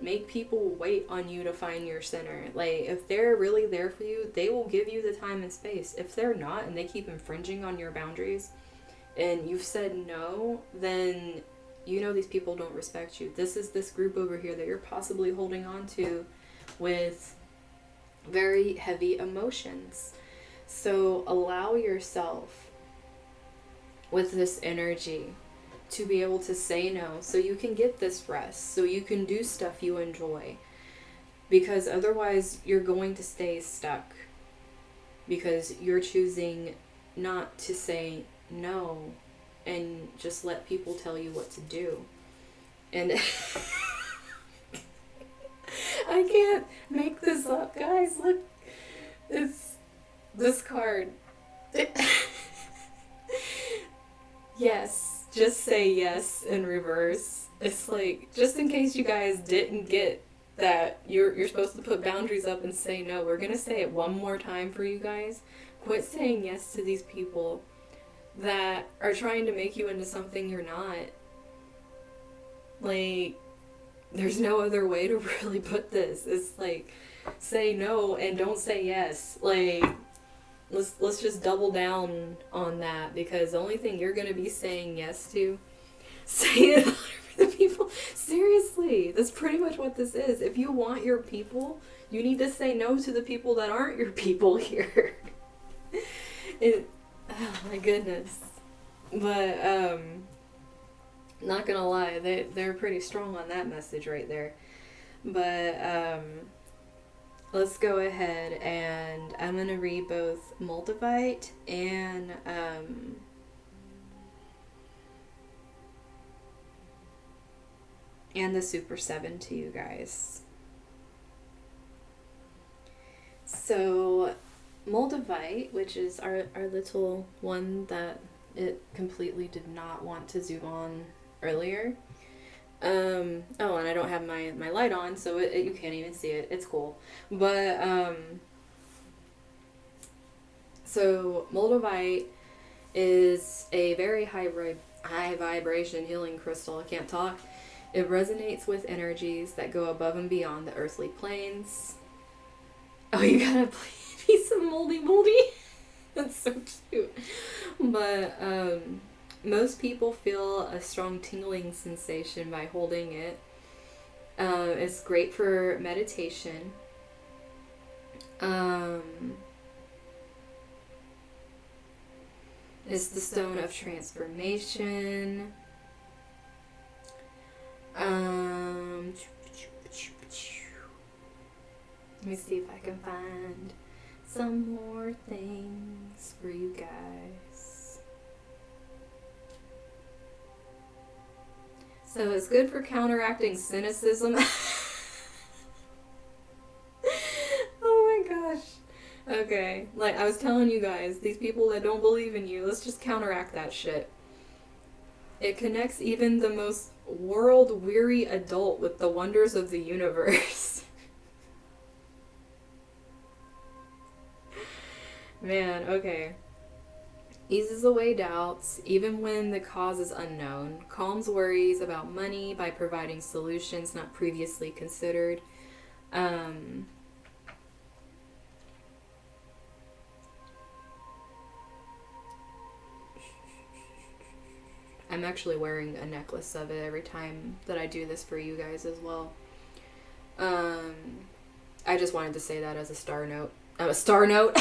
Speaker 1: make people wait on you to find your center. Like, if they're really there for you, they will give you the time and space. If they're not, and they keep infringing on your boundaries, and you've said no, then these people don't respect you. This is this group over here that you're possibly holding on to with very heavy emotions. So allow yourself with this energy to be able to say no, so you can get this rest, so you can do stuff you enjoy, because otherwise you're going to stay stuck, because you're choosing not to say no and just let people tell you what to do. And I can't make this up, guys. Look, it's this card. Yes. Just say yes in reverse. It's like, just in case you guys didn't get that you're supposed to put boundaries up and say no, we're going to say it one more time for you guys. Quit saying yes to these people that are trying to make you into something you're not. Like, there's no other way to really put this. It's like, say no and don't say yes. Like, let's just double down on that, because the only thing you're going to be saying yes to, say it louder for the people. Seriously, that's pretty much what this is. If you want your people, you need to say no to the people that aren't your people here. Oh my goodness. But not gonna lie, they're pretty strong on that message right there. But let's go ahead, and I'm going to read both Moldavite and the Super 7 to you guys. So, Moldavite, which is our little one that it completely did not want to zoom on earlier. And I don't have my light on, so you can't even see it. It's cool. But, so Moldavite is a very high vibration healing crystal. I can't talk. It resonates with energies that go above and beyond the earthly planes. Oh, you got a piece of moldy. That's so cute. But, most people feel a strong tingling sensation by holding it. It's great for meditation. It's the stone of transformation. Let me see if I can find some more things for you guys. So it's good for counteracting cynicism. Oh my gosh. Okay, like I was telling you guys, these people that don't believe in you, let's just counteract that shit. It connects even the most world-weary adult with the wonders of the universe. Man, okay. Eases away doubts, even when the cause is unknown. Calms worries about money by providing solutions not previously considered. I'm actually wearing a necklace of it every time that I do this for you guys as well. I just wanted to say that as a star note. A star note?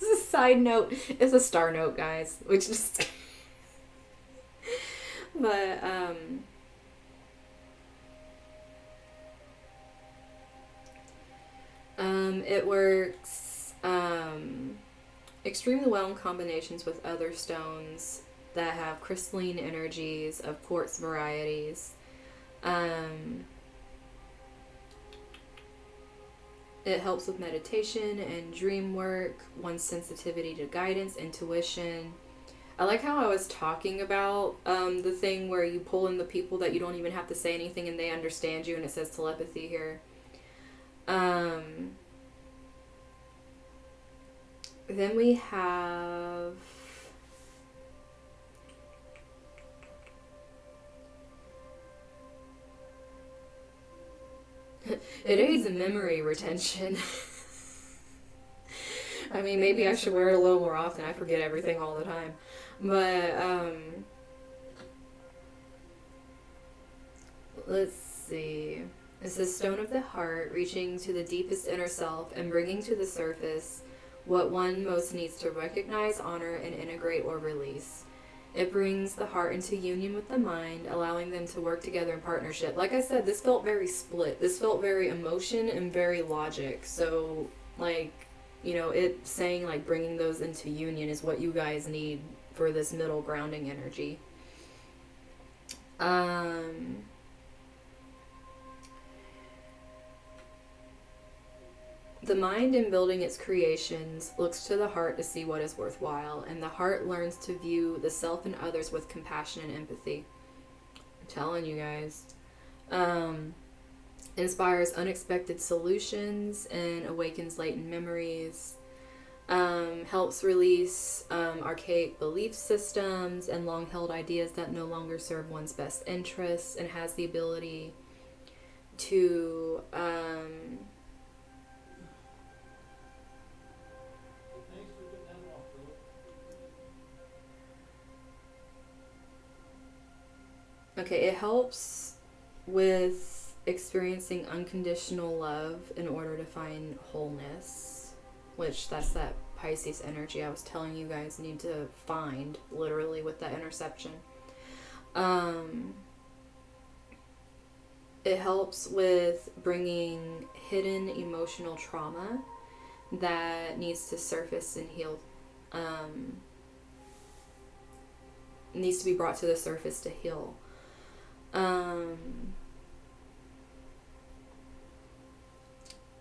Speaker 1: It's a side note. It's a star note, guys. Which just... But, it works, extremely well in combinations with other stones that have crystalline energies of quartz varieties. It helps with meditation and dream work, one's sensitivity to guidance, intuition. I like how I was talking about the thing where you pull in the people that you don't even have to say anything and they understand you, and it says telepathy here. Then we have... It aids in memory retention. I mean, maybe I should wear it a little more often. I forget everything all the time. But, let's see. It's the stone of the heart, reaching to the deepest inner self and bringing to the surface what one most needs to recognize, honor, and integrate or release. It brings the heart into union with the mind, allowing them to work together in partnership. Like I said, this felt very split. This felt very emotion and very logic. So, like, you know, it saying, like, bringing those into union is what you guys need for this middle grounding energy. The mind, in building its creations, looks to the heart to see what is worthwhile, and the heart learns to view the self and others with compassion and empathy. I'm telling you guys. Inspires unexpected solutions and awakens latent memories. Helps release archaic belief systems and long-held ideas that no longer serve one's best interests, and has the ability to... Okay, it helps with experiencing unconditional love in order to find wholeness, which that's that Pisces energy I was telling you guys need to find, literally, with that interception. It helps with bringing hidden emotional trauma that needs to surface and heal, needs to be brought to the surface to heal.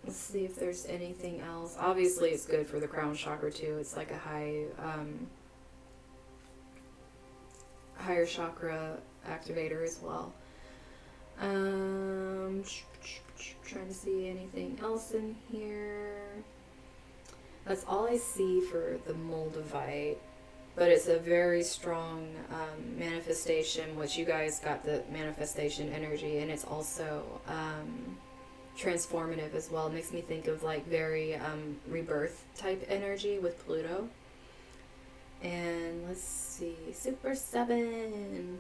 Speaker 1: Let's see if there's anything else. Obviously, it's good for the crown chakra too. It's like a higher chakra activator as well. Trying to see anything else in here. That's all I see for the Moldavite. But it's a very strong manifestation, which you guys got the manifestation energy, and it's also transformative as well. It makes me think of like very rebirth type energy with Pluto. And let's see, Super 7.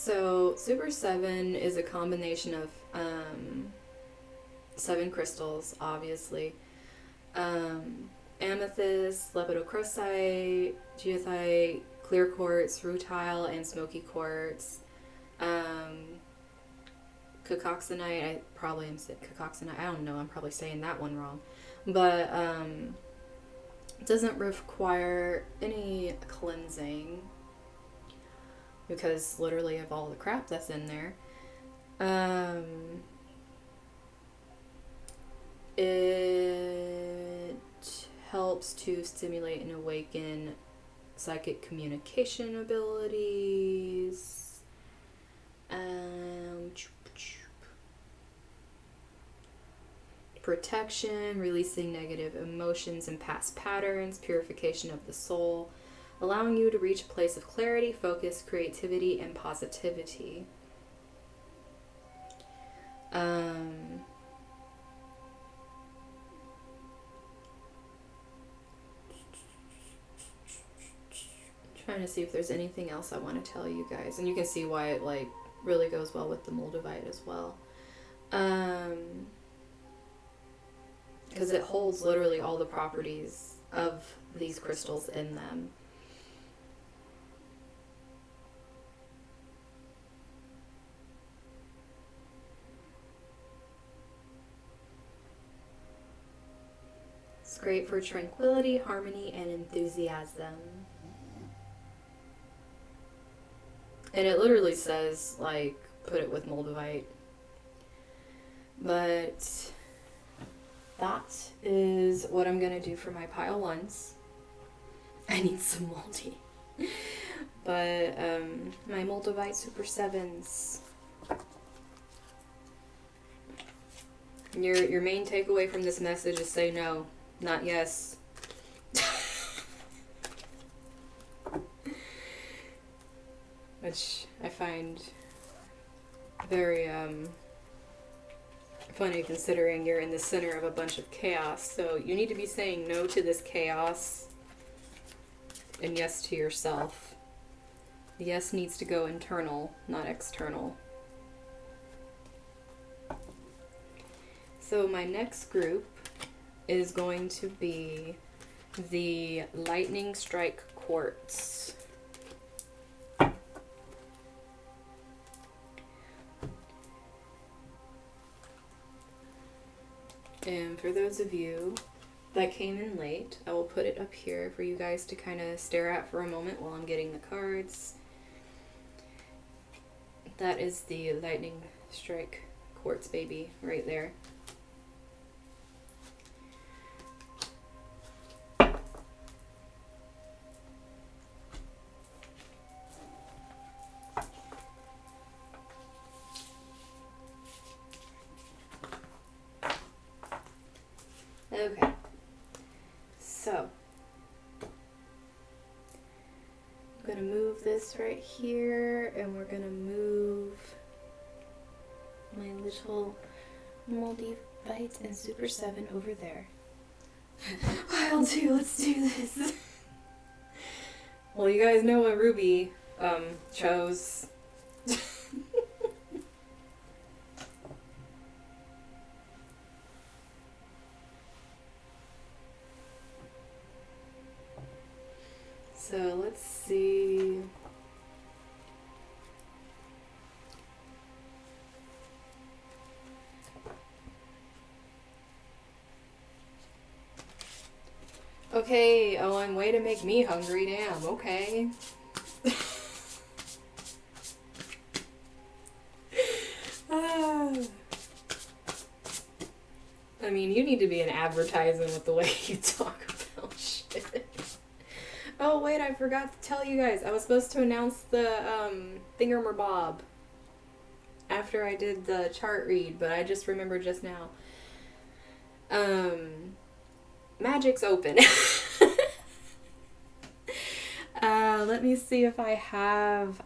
Speaker 1: So Super 7 is a combination of 7 crystals, obviously. Amethyst, lepidocrocite, geothite, clear quartz, rutile, and smoky quartz. Cacoxenite, I probably am saying cacoxenite, I don't know, I'm probably saying that one wrong. But it doesn't require any cleansing because literally of all the crap that's in there. It helps to stimulate and awaken psychic communication abilities. Protection, releasing negative emotions and past patterns, purification of the soul, allowing you to reach a place of clarity, focus, creativity, and positivity. Trying to see if there's anything else I want to tell you guys, and you can see why it like really goes well with the moldavite as well, because it holds literally all the properties of these crystals in them. It's great for tranquility, harmony, and enthusiasm. And it literally says, like, put it with moldavite. But that is what I'm going to do for my pile ones. I need some moldy. But my moldavite Super 7s. Your main takeaway from this message is say no, not yes. Which I find very funny considering you're in the center of a bunch of chaos. So you need to be saying no to this chaos and yes to yourself. The yes needs to go internal, not external. So my next group is going to be the Lightning Strike Quartz. And for those of you that came in late, I will put it up here for you guys to kind of stare at for a moment while I'm getting the cards. That is the Lightning Strike Quartz baby right there. Okay, so I'm going to move this right here, and we're going to move my little moldy bite and Super 7 over there. Pile 2, let's do this. Well, you guys know what Ruby chose. So let's see. Okay, Owen, way to make me hungry, damn, okay. I mean, you need to be an advertisement with the way you talk about shit. Oh, wait, I forgot to tell you guys. I was supposed to announce the thingamabob after I did the chart read, but I just remembered just now. Magic's open. Let me see if I have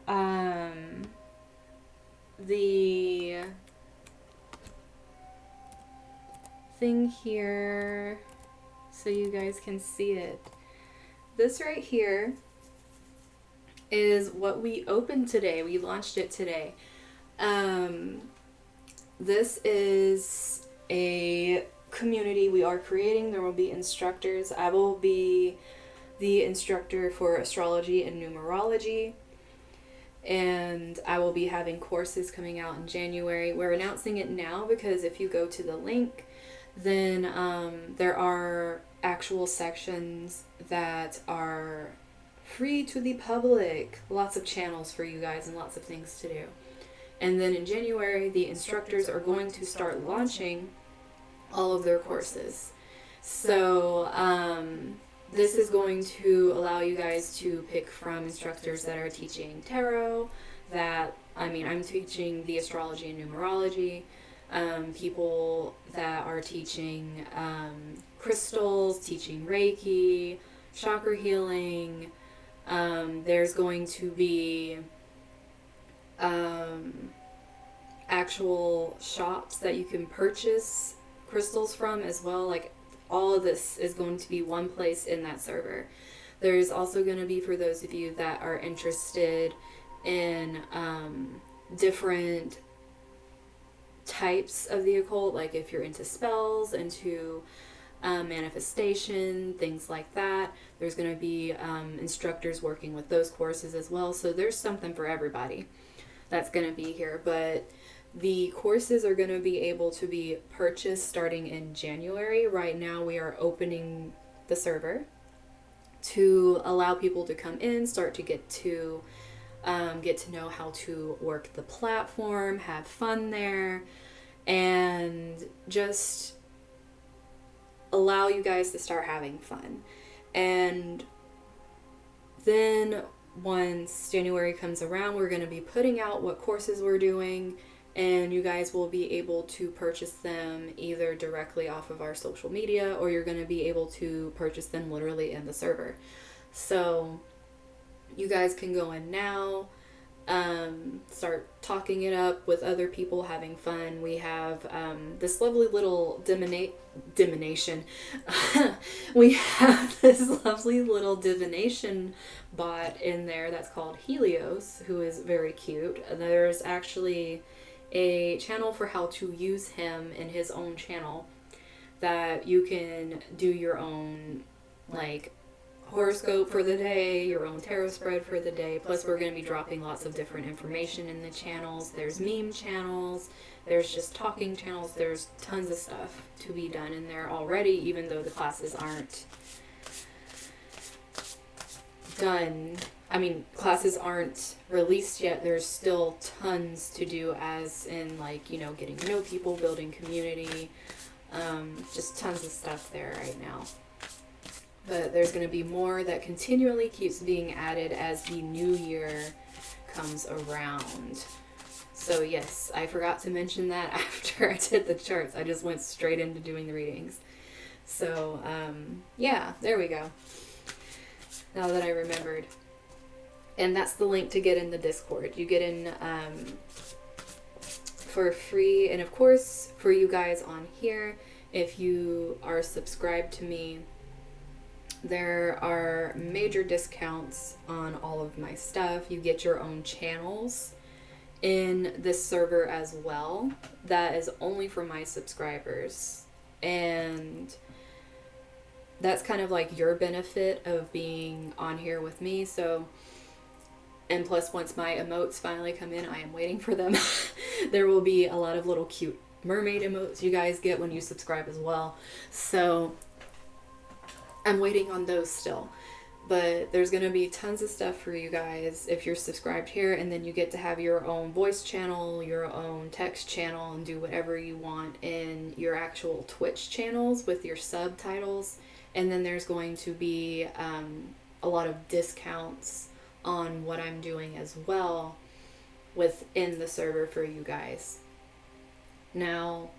Speaker 1: the thing here so you guys can see it. This right here is what we opened today. We launched it today. This is a community we are creating. There will be instructors. I will be the instructor for astrology and numerology, and I will be having courses coming out in January. We're announcing it now because if you go to the link, then there are actual sections that are free to the public. Lots of channels for you guys and lots of things to do. And then in January, the instructors are going to start launching all of their courses. So this is going to allow you guys to pick from instructors that are teaching tarot, I'm teaching the astrology and numerology, people that are teaching crystals, teaching Reiki, chakra healing. There's going to be actual shops that you can purchase crystals from as well. Like, all of this is going to be one place in that server. There's also going to be, for those of you that are interested in different types of the occult, like if you're into spells, into manifestation, things like that, there's going to be instructors working with those courses as well. So there's something for everybody that's going to be here. But the courses are going to be able to be purchased starting in January. Right now we are opening the server to allow people to come in, start to get to know how to work the platform, have fun there, and just allow you guys to start having fun. And then once January comes around, we're going to be putting out what courses we're doing, and you guys will be able to purchase them either directly off of our social media, or you're going to be able to purchase them literally in the server. So you guys can go in now, start talking it up with other people, having fun. We have this lovely little divination. We have this lovely little divination bot in there that's called Helios, who is very cute. There's actually a channel for how to use him in his own channel that you can do your own, like, horoscope for the day, your own tarot spread for the day. Plus, we're going to be dropping lots of different information in the channels. There's meme channels, there's just talking channels, there's tons of stuff to be done in there already, even though the classes aren't done. Classes aren't released yet. There's still tons to do, as in, like, getting to know people, building community, just tons of stuff there right now. But there's going to be more that continually keeps being added as the new year comes around. So yes, I forgot to mention that after I did the charts. I just went straight into doing the readings. So, yeah, there we go. Now that I remembered. And that's the link to get in the Discord. You get in for free. And of course, for you guys on here, if you are subscribed to me, there are major discounts on all of my stuff. You get your own channels in this server as well. That is only for my subscribers. And that's kind of like your benefit of being on here with me. So, and plus, once my emotes finally come in, I am waiting for them. There will be a lot of little cute mermaid emotes you guys get when you subscribe as well. So I'm waiting on those still. But there's going to be tons of stuff for you guys if you're subscribed here, and then you get to have your own voice channel, your own text channel, and do whatever you want in your actual Twitch channels with your subtitles. And then there's going to be a lot of discounts on what I'm doing as well within the server for you guys. Now,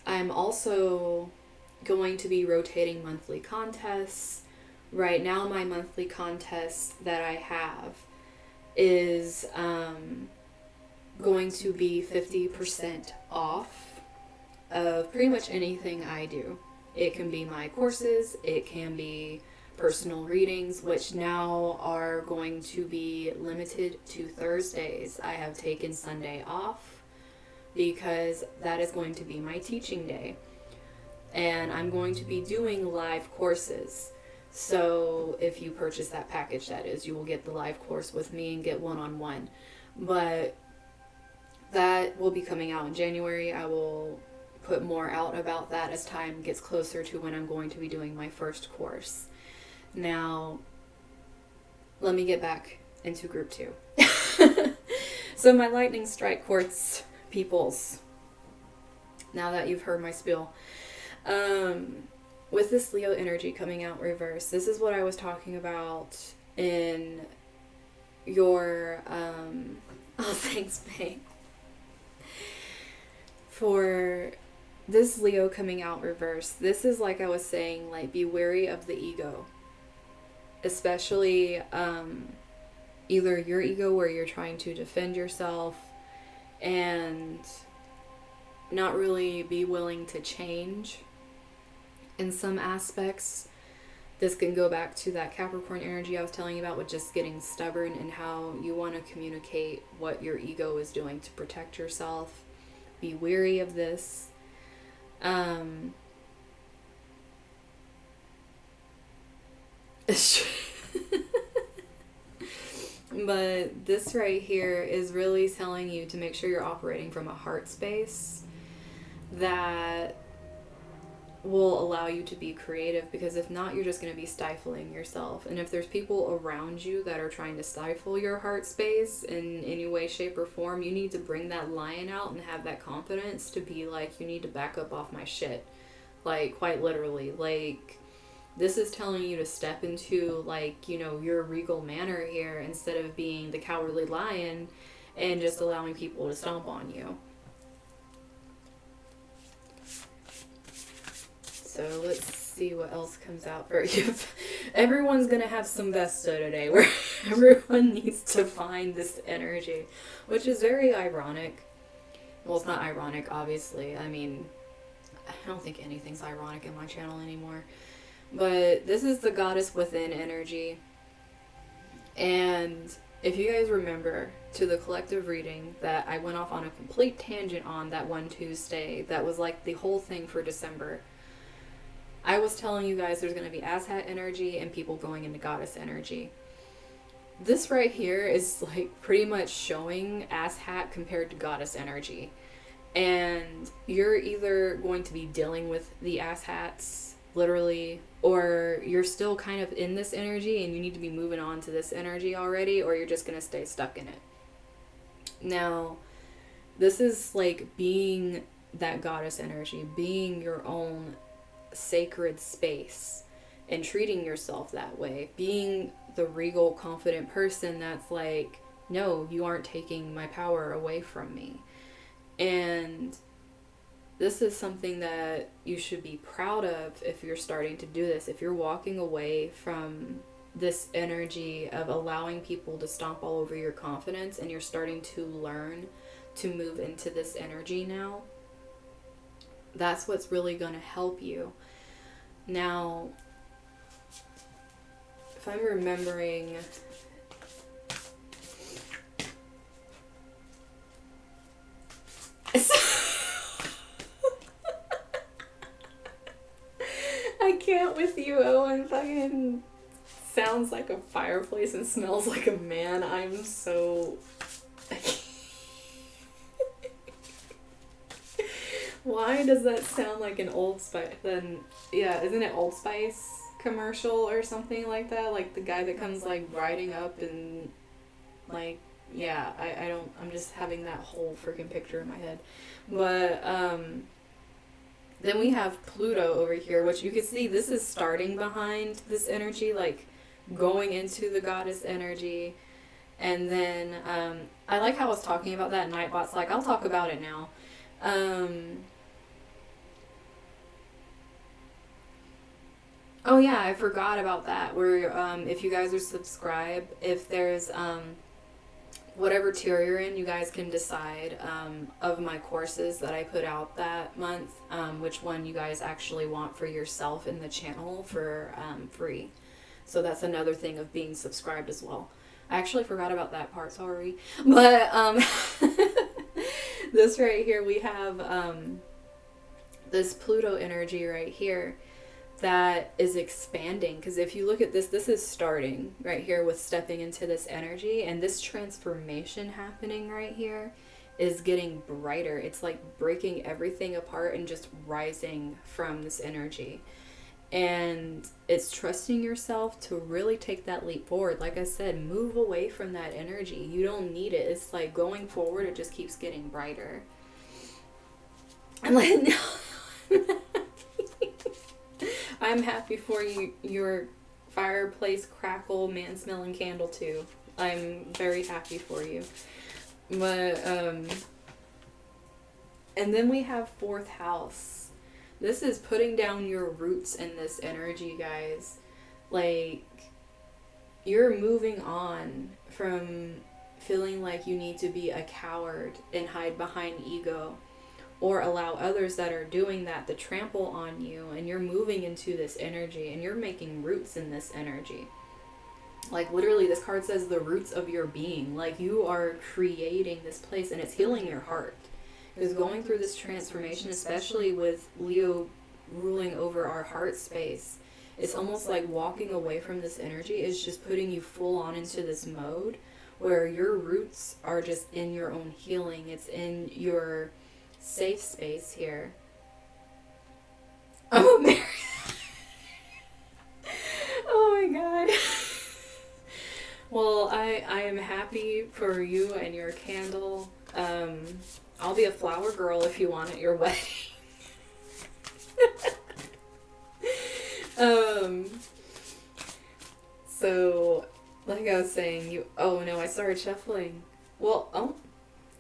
Speaker 1: I'm also going to be rotating monthly contests. Right now, my monthly contest that I have is going to be 50% off of pretty much anything I do. It can be my courses, it can be personal readings, which now are going to be limited to Thursdays. I have taken Sunday off because that is going to be my teaching day. And I'm going to be doing live courses. So if you purchase that package, that is, you will get the live course with me and get one-on-one. But that will be coming out in January. I will put more out about that as time gets closer to when I'm going to be doing my first course. Now, let me get back into group 2. So my lightning strike quartz peoples, now that you've heard my spiel, with this Leo energy coming out reverse, this is what I was talking about in your, oh, thanks, babe. For this Leo coming out reverse, this is like I was saying, like, be wary of the ego. Especially, either your ego where you're trying to defend yourself and not really be willing to change in some aspects. This can go back to that Capricorn energy I was telling you about with just getting stubborn and how you want to communicate what your ego is doing to protect yourself. Be wary of this. But this right here is really telling you to make sure you're operating from a heart space that will allow you to be creative, because if not, you're just going to be stifling yourself. And if there's people around you that are trying to stifle your heart space in any way, shape, or form, you need to bring that lion out and have that confidence to be like, you need to back up off my shit. Like, quite literally. Like, this is telling you to step into, like, you know, your regal manner here instead of being the cowardly lion and just allowing people to stomp on you. So let's see what else comes out for you. Everyone's going to have some Vesta today where everyone needs to find this energy, which is very ironic. Well, it's not ironic, obviously. I mean, I don't think anything's ironic in my channel anymore. But this is the goddess within energy. And if you guys remember to the collective reading that I went off on a complete tangent on that one Tuesday, that was like the whole thing for December. I was telling you guys there's going to be asshat energy and people going into goddess energy. This right here is like pretty much showing asshat compared to goddess energy. And you're either going to be dealing with the asshats, literally, or you're still kind of in this energy and you need to be moving on to this energy already, or you're just going to stay stuck in it. Now, this is like being that goddess energy, being your own sacred space and treating yourself that way, being the regal, confident person that's like, no, you aren't taking my power away from me. And this is something that you should be proud of if you're starting to do this. If you're walking away from this energy of allowing people to stomp all over your confidence and you're starting to learn to move into this energy now, that's what's really going to help you. Now, if I'm remembering, I can't with you, Owen. Fucking sounds like a fireplace and smells like a man. I'm so... Why does that sound like an Old Spice? Then, yeah, isn't it Old Spice commercial or something like that? Like the guy that comes like riding up and like, yeah, I don't, I'm just having that whole freaking picture in my head. But, then we have Pluto over here, which you can see this is starting behind this energy, like going into the goddess energy. And then, I like how I was talking about that, and Nightbot's like, I'll talk about it now. Oh yeah, I forgot about that. Where if you guys are subscribed, if there's whatever tier you're in, you guys can decide of my courses that I put out that month, which one you guys actually want for yourself in the channel for free. So that's another thing of being subscribed as well. I actually forgot about that part, sorry. But this right here, we have this Pluto energy right here that is expanding. Because if you look at this, this is starting right here with stepping into this energy, and this transformation happening right here is getting brighter. It's like breaking everything apart and just rising from this energy. And it's trusting yourself to really take that leap forward. Like I said, move away from that energy. You don't need it. It's like going forward, it just keeps getting brighter. I'm like, no. I'm happy for you. Your fireplace crackle, man smelling candle too. I'm very happy for you. But and then we have fourth house. This is putting down your roots in this energy, guys. Like, you're moving on from feeling like you need to be a coward and hide behind ego, or allow others that are doing that to trample on you, and you're moving into this energy and you're making roots in this energy. Like, literally, this card says the roots of your being. Like, you are creating this place, and it's healing your heart. Because going through this transformation, especially with Leo ruling over our heart space, it's almost like walking away from this energy is just putting you full on into this mode where your roots are just in your own healing. It's in your safe space here. Oh, Mary. Oh my God. Well, I am happy for you and your candle. I'll be a flower girl if you want at your wedding. So, like I was saying, oh no, I started shuffling. Well,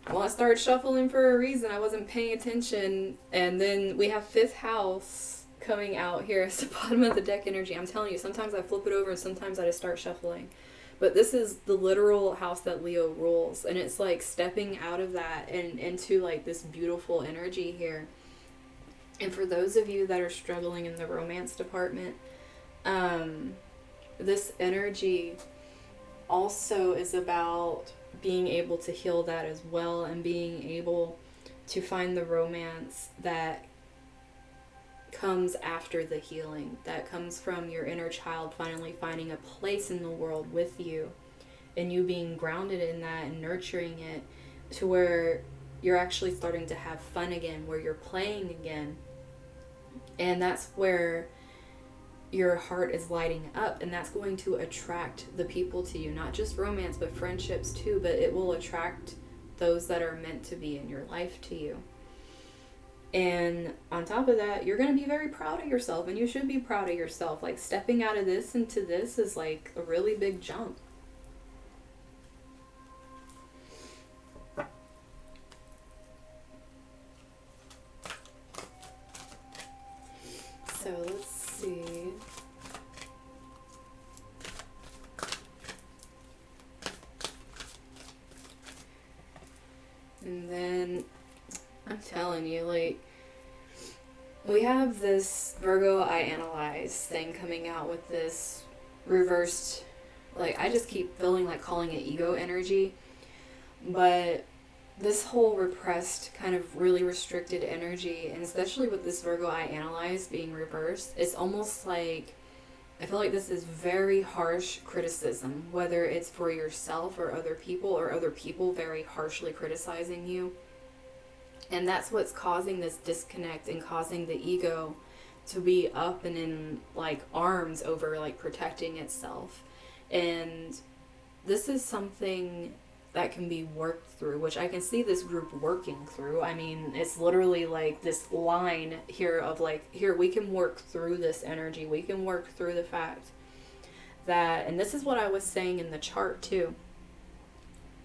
Speaker 1: I started shuffling for a reason. I wasn't paying attention. And then we have fifth house coming out here as the bottom of the deck energy. I'm telling you, sometimes I flip it over and sometimes I just start shuffling. But this is the literal house that Leo rules. And it's like stepping out of that and into like this beautiful energy here. And for those of you that are struggling in the romance department, this energy also is about being able to heal that as well, and being able to find the romance that comes after the healing, that comes from your inner child finally finding a place in the world with you, and you being grounded in that and nurturing it to where you're actually starting to have fun again, where you're playing again. And that's where your heart is lighting up, and that's going to attract the people to you, not just romance but friendships too, but it will attract those that are meant to be in your life to you. And on top of that, you're going to be very proud of yourself, and you should be proud of yourself. Like, stepping out of this into this is like a really big jump. So let's see. And then I'm telling you, like, we have this Virgo I Analyze thing coming out with this reversed, like, I just keep feeling like calling it ego energy, but this whole repressed, kind of really restricted energy, and especially with this Virgo I Analyze being reversed, it's almost like, I feel like this is very harsh criticism, whether it's for yourself or other people very harshly criticizing you. And that's what's causing this disconnect and causing the ego to be up and in like arms over like protecting itself. And this is something that can be worked through, which I can see this group working through. I mean, it's literally like this line here of like, here, we can work through this energy. We can work through the fact that, and this is what I was saying in the chart too,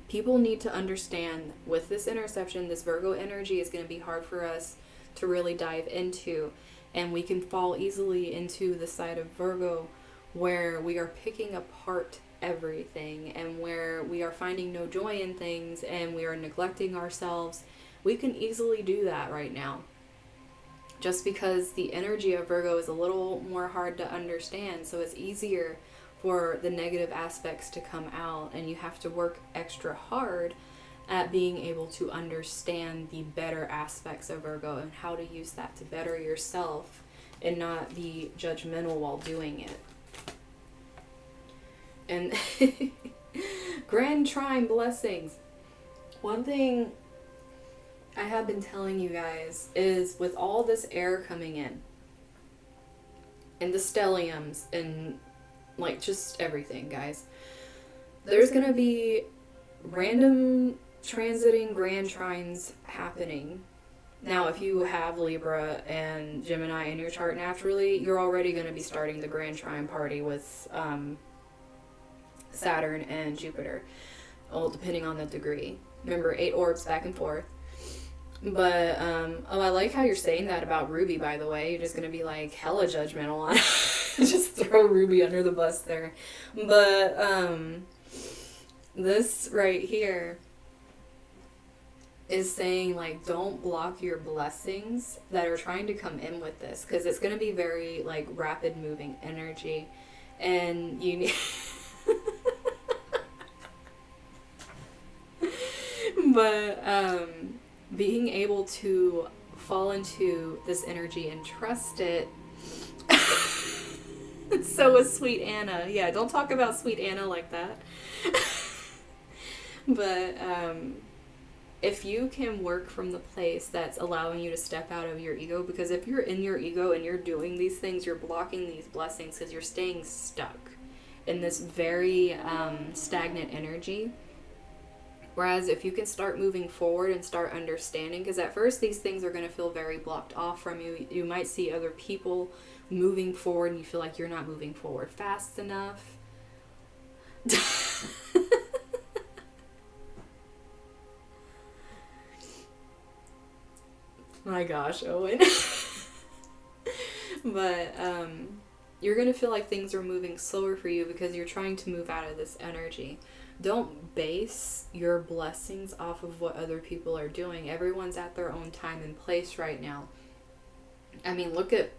Speaker 1: people need to understand with this interception, this Virgo energy is going to be hard for us to really dive into. And we can fall easily into the side of Virgo where we are picking apart everything and where we are finding no joy in things and we are neglecting ourselves. We can easily do that right now. Just because the energy of Virgo is a little more hard to understand. So it's easier for the negative aspects to come out, and you have to work extra hard at being able to understand the better aspects of Virgo and how to use that to better yourself and not be judgmental while doing it. And grand trine blessings. One thing I have been telling you guys is, with all this air coming in and the stelliums and like just everything, guys, there's gonna be random transiting grand trines happening. Now, if you have Libra and Gemini in your chart naturally, you're already going to be starting the grand trine party with Saturn and Jupiter. Well, depending on the degree. Remember, 8 orbs back and forth. But, I like how you're saying that about Ruby, by the way. You're just going to be like hella judgmental on just throw Ruby under the bus there. But, this right here is saying, like, don't block your blessings that are trying to come in with this, because it's going to be very, like, rapid moving energy, and you need but being able to fall into this energy and trust it. So is Sweet Anna. Yeah, don't talk about Sweet Anna like that. But if you can work from the place that's allowing you to step out of your ego, because if you're in your ego and you're doing these things, you're blocking these blessings because you're staying stuck in this very stagnant energy. Whereas if you can start moving forward and start understanding, because at first these things are going to feel very blocked off from you. You might see other people moving forward and you feel like you're not moving forward fast enough. My gosh, Owen. But you're going to feel like things are moving slower for you because you're trying to move out of this energy. Don't base your blessings off of what other people are doing. Everyone's at their own time and place right now. I mean, look at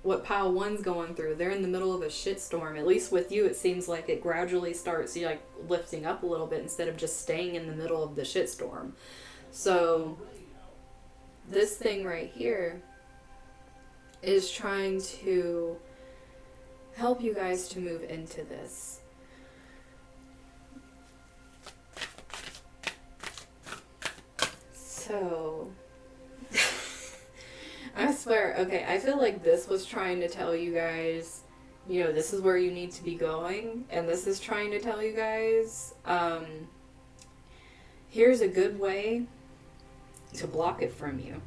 Speaker 1: what Pile 1's going through. They're in the middle of a shitstorm. At least with you, it seems like it gradually starts like lifting up a little bit instead of just staying in the middle of the shitstorm. So this thing right here is trying to help you guys to move into this. So, I swear, okay, I feel like this was trying to tell you guys, you know, this is where you need to be going, and this is trying to tell you guys, here's a good way to block it from you.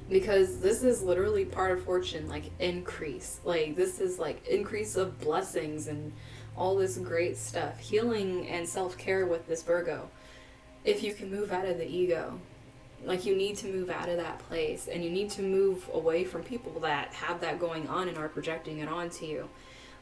Speaker 1: Because this is literally part of fortune, like increase. Like, this is like increase of blessings and all this great stuff. Healing and self-care with this Virgo. If you can move out of the ego, like, you need to move out of that place, and you need to move away from people that have that going on and are projecting it onto you.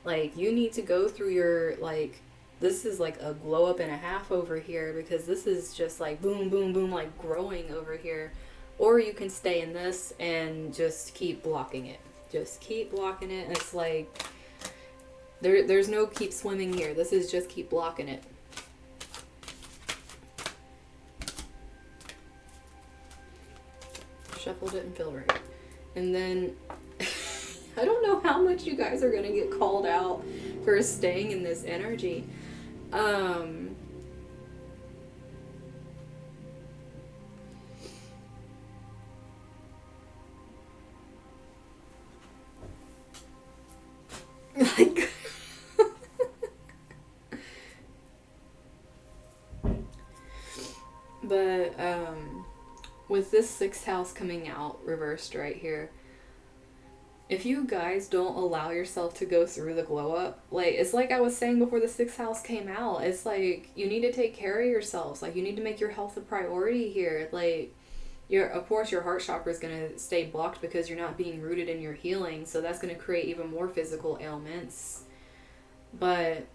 Speaker 1: Like, you need to go through your, like, this is like a glow up and a half over here, because this is just like boom, boom, boom, like growing over here. Or you can stay in this and just keep blocking it. Just keep blocking it, and it's like, there's no keep swimming here. This is just keep blocking it. Shuffle didn't feel right. And then I don't know how much you guys are gonna get called out for staying in this energy. Like but with this 6th house coming out reversed right here, if you guys don't allow yourself to go through the glow up, like, it's like I was saying before the 6th house came out, it's like you need to take care of yourselves. Like, you need to make your health a priority here. Like, of course your heart chakra is going to stay blocked because you're not being rooted in your healing, so that's going to create even more physical ailments. But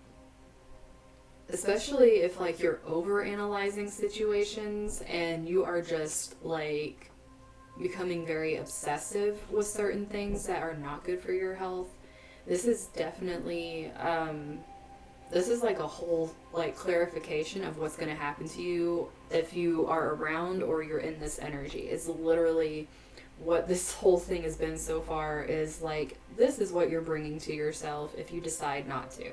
Speaker 1: especially if, like, you're over-analyzing situations and you are just, like, becoming very obsessive with certain things that are not good for your health, This is definitely, this is like a whole like clarification of what's going to happen to you if you are around or you're in this energy. It's literally what this whole thing has been so far, is like, this is what you're bringing to yourself if you decide not to.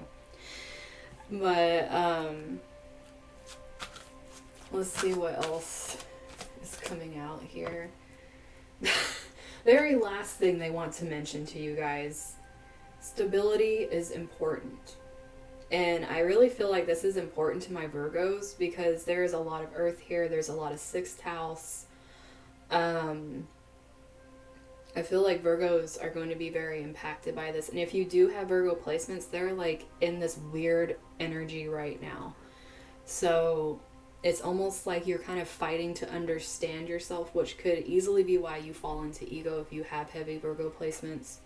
Speaker 1: But let's see what else is coming out here. Very last thing they want to mention to you guys: stability is important. And I really feel like this is important to my Virgos because there's a lot of earth here. There's a lot of sixth house. I feel like Virgos are going to be very impacted by this. And if you do have Virgo placements, they're like in this weird energy right now. So it's almost like you're kind of fighting to understand yourself, which could easily be why you fall into ego if you have heavy Virgo placements.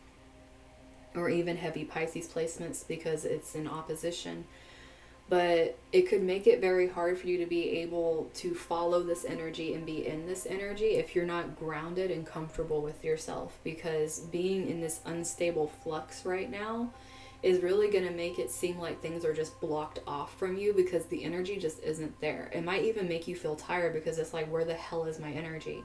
Speaker 1: Or even heavy Pisces placements, because it's in opposition. But it could make it very hard for you to be able to follow this energy and be in this energy if you're not grounded and comfortable with yourself. Because being in this unstable flux right now is really going to make it seem like things are just blocked off from you because the energy just isn't there. It might even make you feel tired because it's like, where the hell is my energy?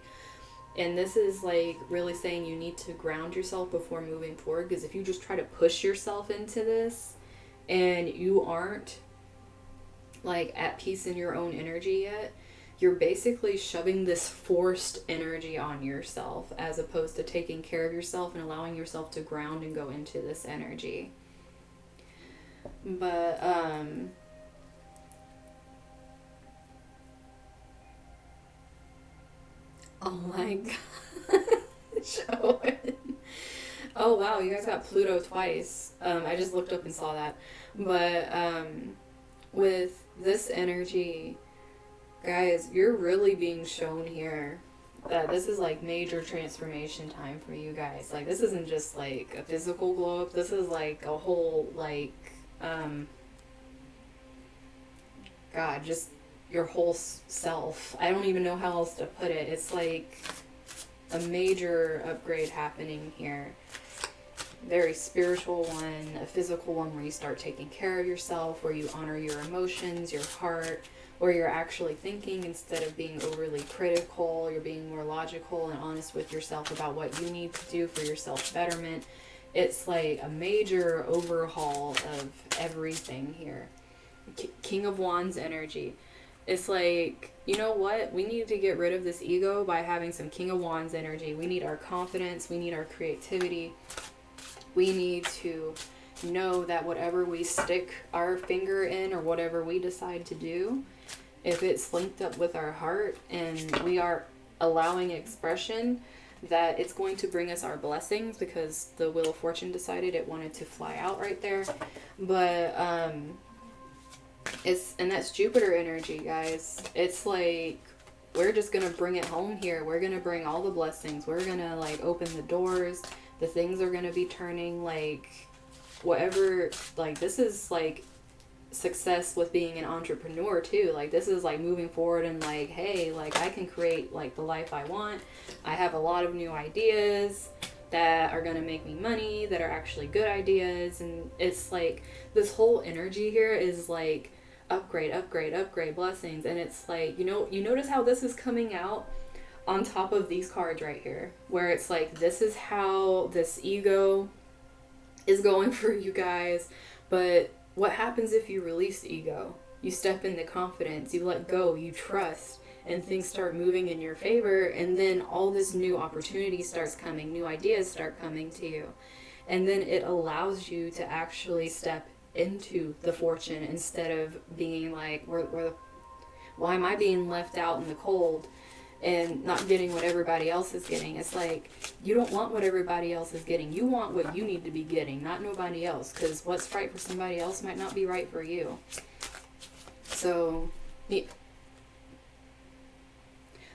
Speaker 1: And this is like really saying you need to ground yourself before moving forward, because if you just try to push yourself into this and you aren't like at peace in your own energy yet, you're basically shoving this forced energy on yourself as opposed to taking care of yourself and allowing yourself to ground and go into this energy. But oh my god. Show it. Oh wow, you guys got Pluto twice. I just looked up and saw that. But with this energy, guys, you're really being shown here that this is like major transformation time for you guys. Like, this isn't just like a physical glow up. This is like a whole like God, just your whole self. I don't even know how else to put it. It's like a major upgrade happening here. Very spiritual one, a physical one where you start taking care of yourself, where you honor your emotions, your heart, where you're actually thinking instead of being overly critical. You're being more logical and honest with yourself about what you need to do for your self-betterment. It's like a major overhaul of everything here. King of Wands energy. It's like, you know what? We need to get rid of this ego by having some King of Wands energy. We need our confidence. We need our creativity. We need to know that whatever we stick our finger in or whatever we decide to do, if it's linked up with our heart and we are allowing expression, that it's going to bring us our blessings, because the Wheel of Fortune decided it wanted to fly out right there. But and that's Jupiter energy, guys. It's like, we're just gonna bring it home here. We're gonna bring all the blessings. We're gonna like open the doors. The things are gonna be turning, like whatever. Like, this is like success with being an entrepreneur too. Like, this is like moving forward and like, hey, like I can create like the life I want. I have a lot of new ideas that are gonna make me money, that are actually good ideas. And it's like this whole energy here is like upgrade, upgrade, upgrade, blessings. And it's like, you notice how this is coming out on top of these cards right here, where it's like, this is how this ego is going for you guys. But what happens if you release ego? You step into confidence, you let go, you trust, and things start moving in your favor. And then all this new opportunity starts coming, new ideas start coming to you. And then it allows you to actually step into the fortune instead of being like, why am I being left out in the cold and not getting what everybody else is getting? It's like, you don't want what everybody else is getting. You want what you need to be getting, not nobody else, because what's right for somebody else might not be right for you. So,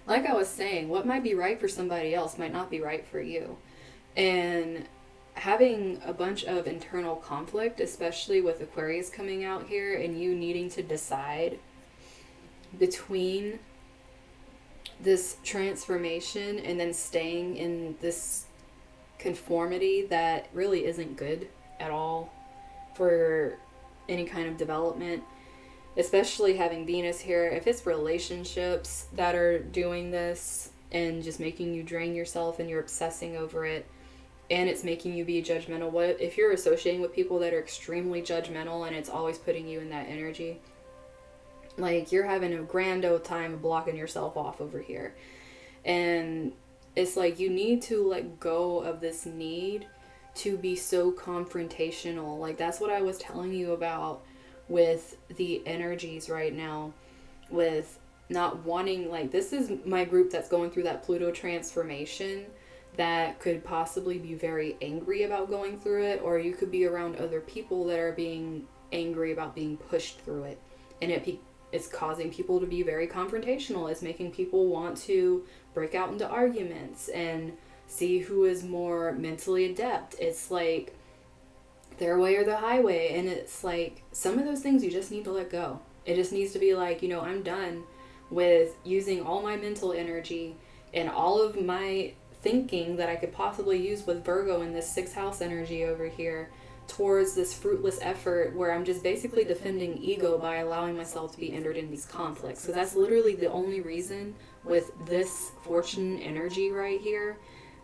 Speaker 1: like I was saying, what might be right for somebody else might not be right for you. And having a bunch of internal conflict, especially with Aquarius coming out here and you needing to decide between this transformation and then staying in this conformity that really isn't good at all for any kind of development, especially having Venus here. If it's relationships that are doing this and just making you drain yourself and you're obsessing over it, and it's making you be judgmental, what if you're associating with people that are extremely judgmental and it's always putting you in that energy? Like, you're having a grand old time blocking yourself off over here. And it's like, you need to let go of this need to be so confrontational. Like, that's what I was telling you about with the energies right now, with not wanting, like, this is my group that's going through that Pluto transformation that could possibly be very angry about going through it, or you could be around other people that are being angry about being pushed through it. And it's causing people to be very confrontational. It's making people want to break out into arguments and see who is more mentally adept. It's like their way or the highway. And it's like, some of those things you just need to let go. It just needs to be like, you know, I'm done with using all my mental energy and all of my thinking that I could possibly use with Virgo in this 6th house energy over here towards this fruitless effort where I'm just basically defending ego by allowing myself to be entered in these conflicts. So that's literally the only reason with this fortune energy right here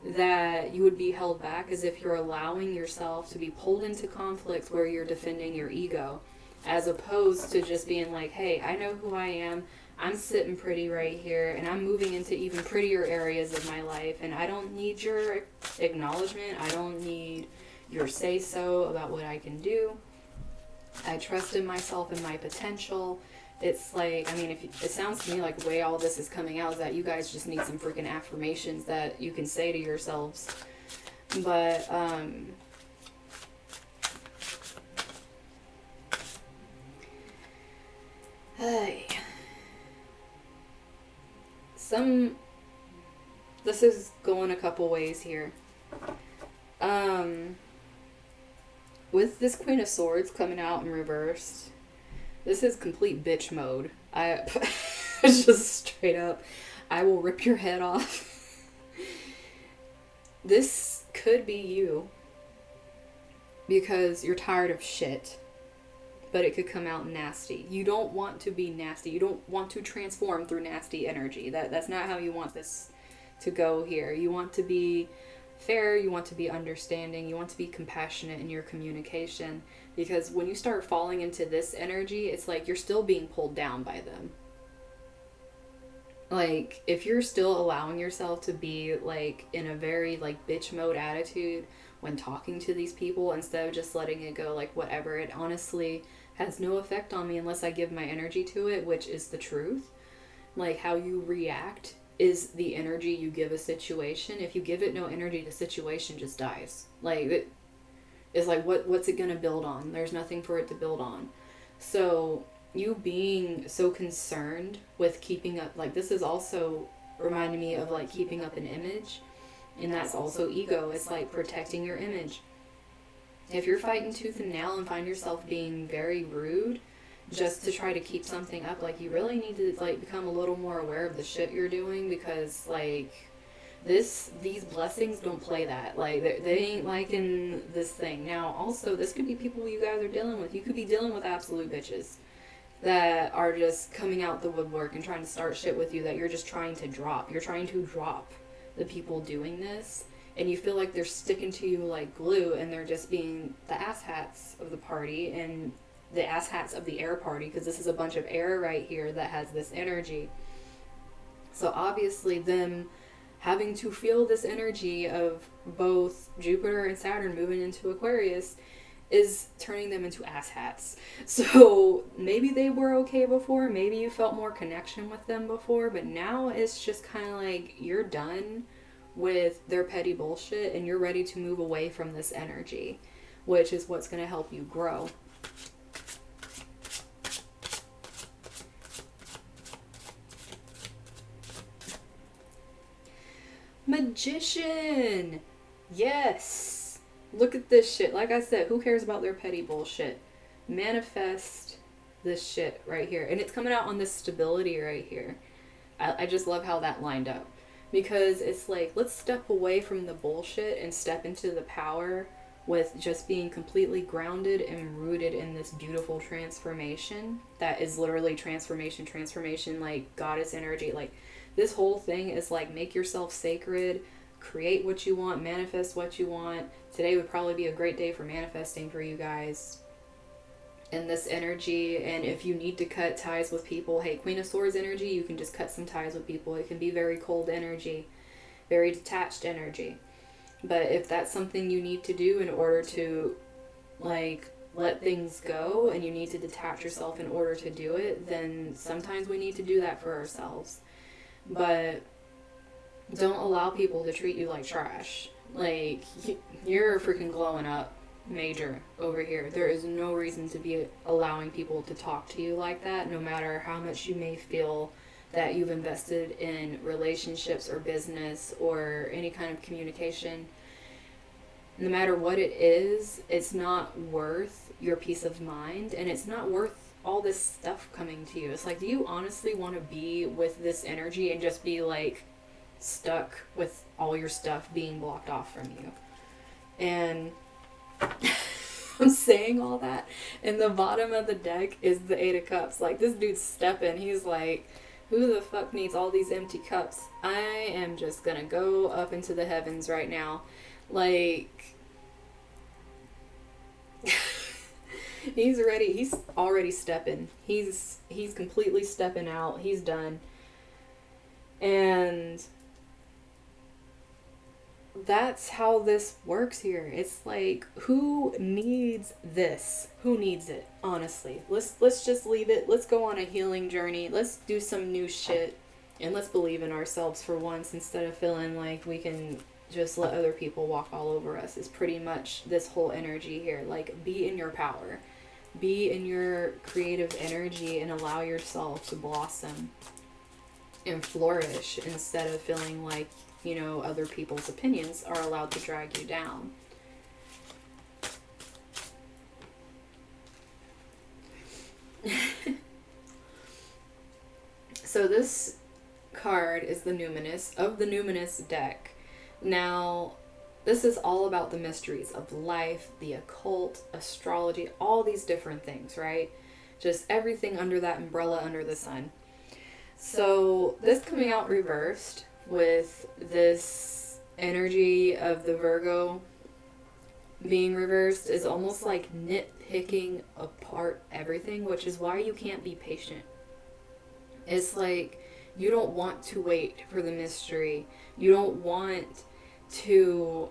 Speaker 1: that you would be held back, is if you're allowing yourself to be pulled into conflicts where you're defending your ego, as opposed to just being like, hey, I know who I am. I'm sitting pretty right here, and I'm moving into even prettier areas of my life, and I don't need your acknowledgement. I don't need your say-so about what I can do. I trust in myself and my potential. It's like, I mean, if it sounds to me like the way all this is coming out is that you guys just need some freaking affirmations that you can say to yourselves. But, hey. This is going a couple ways here. With this Queen of Swords coming out in reverse, this is complete bitch mode. It's just straight up, I will rip your head off. This could be you because you're tired of shit, but it could come out nasty. You don't want to be nasty. You don't want to transform through nasty energy. That's not how you want this to go here. You want to be fair, you want to be understanding, you want to be compassionate in your communication, because when you start falling into this energy, it's like you're still being pulled down by them. Like, if you're still allowing yourself to be like in a very like bitch mode attitude when talking to these people, instead of just letting it go like whatever, it honestly has no effect on me unless I give my energy to it, which is the truth. Like, how you react is the energy you give a situation. If you give it no energy, the situation just dies. Like, it's like, what's it gonna build on? There's nothing for it to build on. So you being so concerned with keeping up, like, this is also reminding me of like keeping up an image, and that's also ego. It's like protecting your image. If you're fighting tooth and nail and find yourself being very rude just to try to keep something up, like, you really need to like become a little more aware of the shit you're doing, because like these blessings don't play that. Like, they ain't liking this thing. Now also, this could be people you guys are dealing with. You could be dealing with absolute bitches that are just coming out the woodwork and trying to start shit with you that you're just trying to drop. You're trying to drop the people doing this, and you feel like they're sticking to you like glue, and they're just being the asshats of the party and the asshats of the air party, because this is a bunch of air right here that has this energy. So obviously them having to feel this energy of both Jupiter and Saturn moving into Aquarius is turning them into asshats. So maybe they were okay before, maybe you felt more connection with them before, but now it's just kind of like you're done with their petty bullshit and you're ready to move away from this energy, which is what's going to help you grow. Magician! Yes! Look at this shit. Like I said, who cares about their petty bullshit? Manifest this shit right here. And it's coming out on this stability right here. I just love how that lined up. Because it's like, let's step away from the bullshit and step into the power with just being completely grounded and rooted in this beautiful transformation that is literally transformation, like goddess energy. Like, this whole thing is like, make yourself sacred, create what you want, manifest what you want. Today would probably be a great day for manifesting for you guys in this energy. And if you need to cut ties with people, hey, Queen of Swords energy, you can just cut some ties with people. It can be very cold energy, very detached energy. But if that's something you need to do in order to, like, let things go, and you need to detach yourself in order to do it, then sometimes we need to do that for ourselves. But don't allow people to treat you like trash. Like, you're freaking glowing up major over here. There is no reason to be allowing people to talk to you like that, no matter how much you may feel that you've invested in relationships or business or any kind of communication. No matter what it is, it's not worth your peace of mind, and it's not worth all this stuff coming to you. It's like, do you honestly want to be with this energy and just be like stuck with all your stuff being blocked off from you? And I'm saying all that, and the bottom of the deck is the Eight of Cups. Like, this dude's stepping. He's like, who the fuck needs all these empty cups? I am just gonna go up into the heavens right now. Like, he's ready. He's already stepping. He's completely stepping out. He's done. And that's how this works here. It's like, who needs this? Who needs it? Honestly, let's just leave it. Let's go on a healing journey. Let's do some new shit, and let's believe in ourselves for once, instead of feeling like we can just let other people walk all over us. Is pretty much this whole energy here. Like, be in your power, be in your creative energy, and allow yourself to blossom and flourish, instead of feeling like, you know, other people's opinions are allowed to drag you down. So this card is the Numinous of the Numinous deck. Now, this is all about the mysteries of life, the occult, astrology, all these different things, right? Just everything under that umbrella under the sun. So this coming out reversed with this energy of the Virgo being reversed is almost like nitpicking apart everything, which is why you can't be patient. It's like, you don't want to wait for the mystery. You don't want to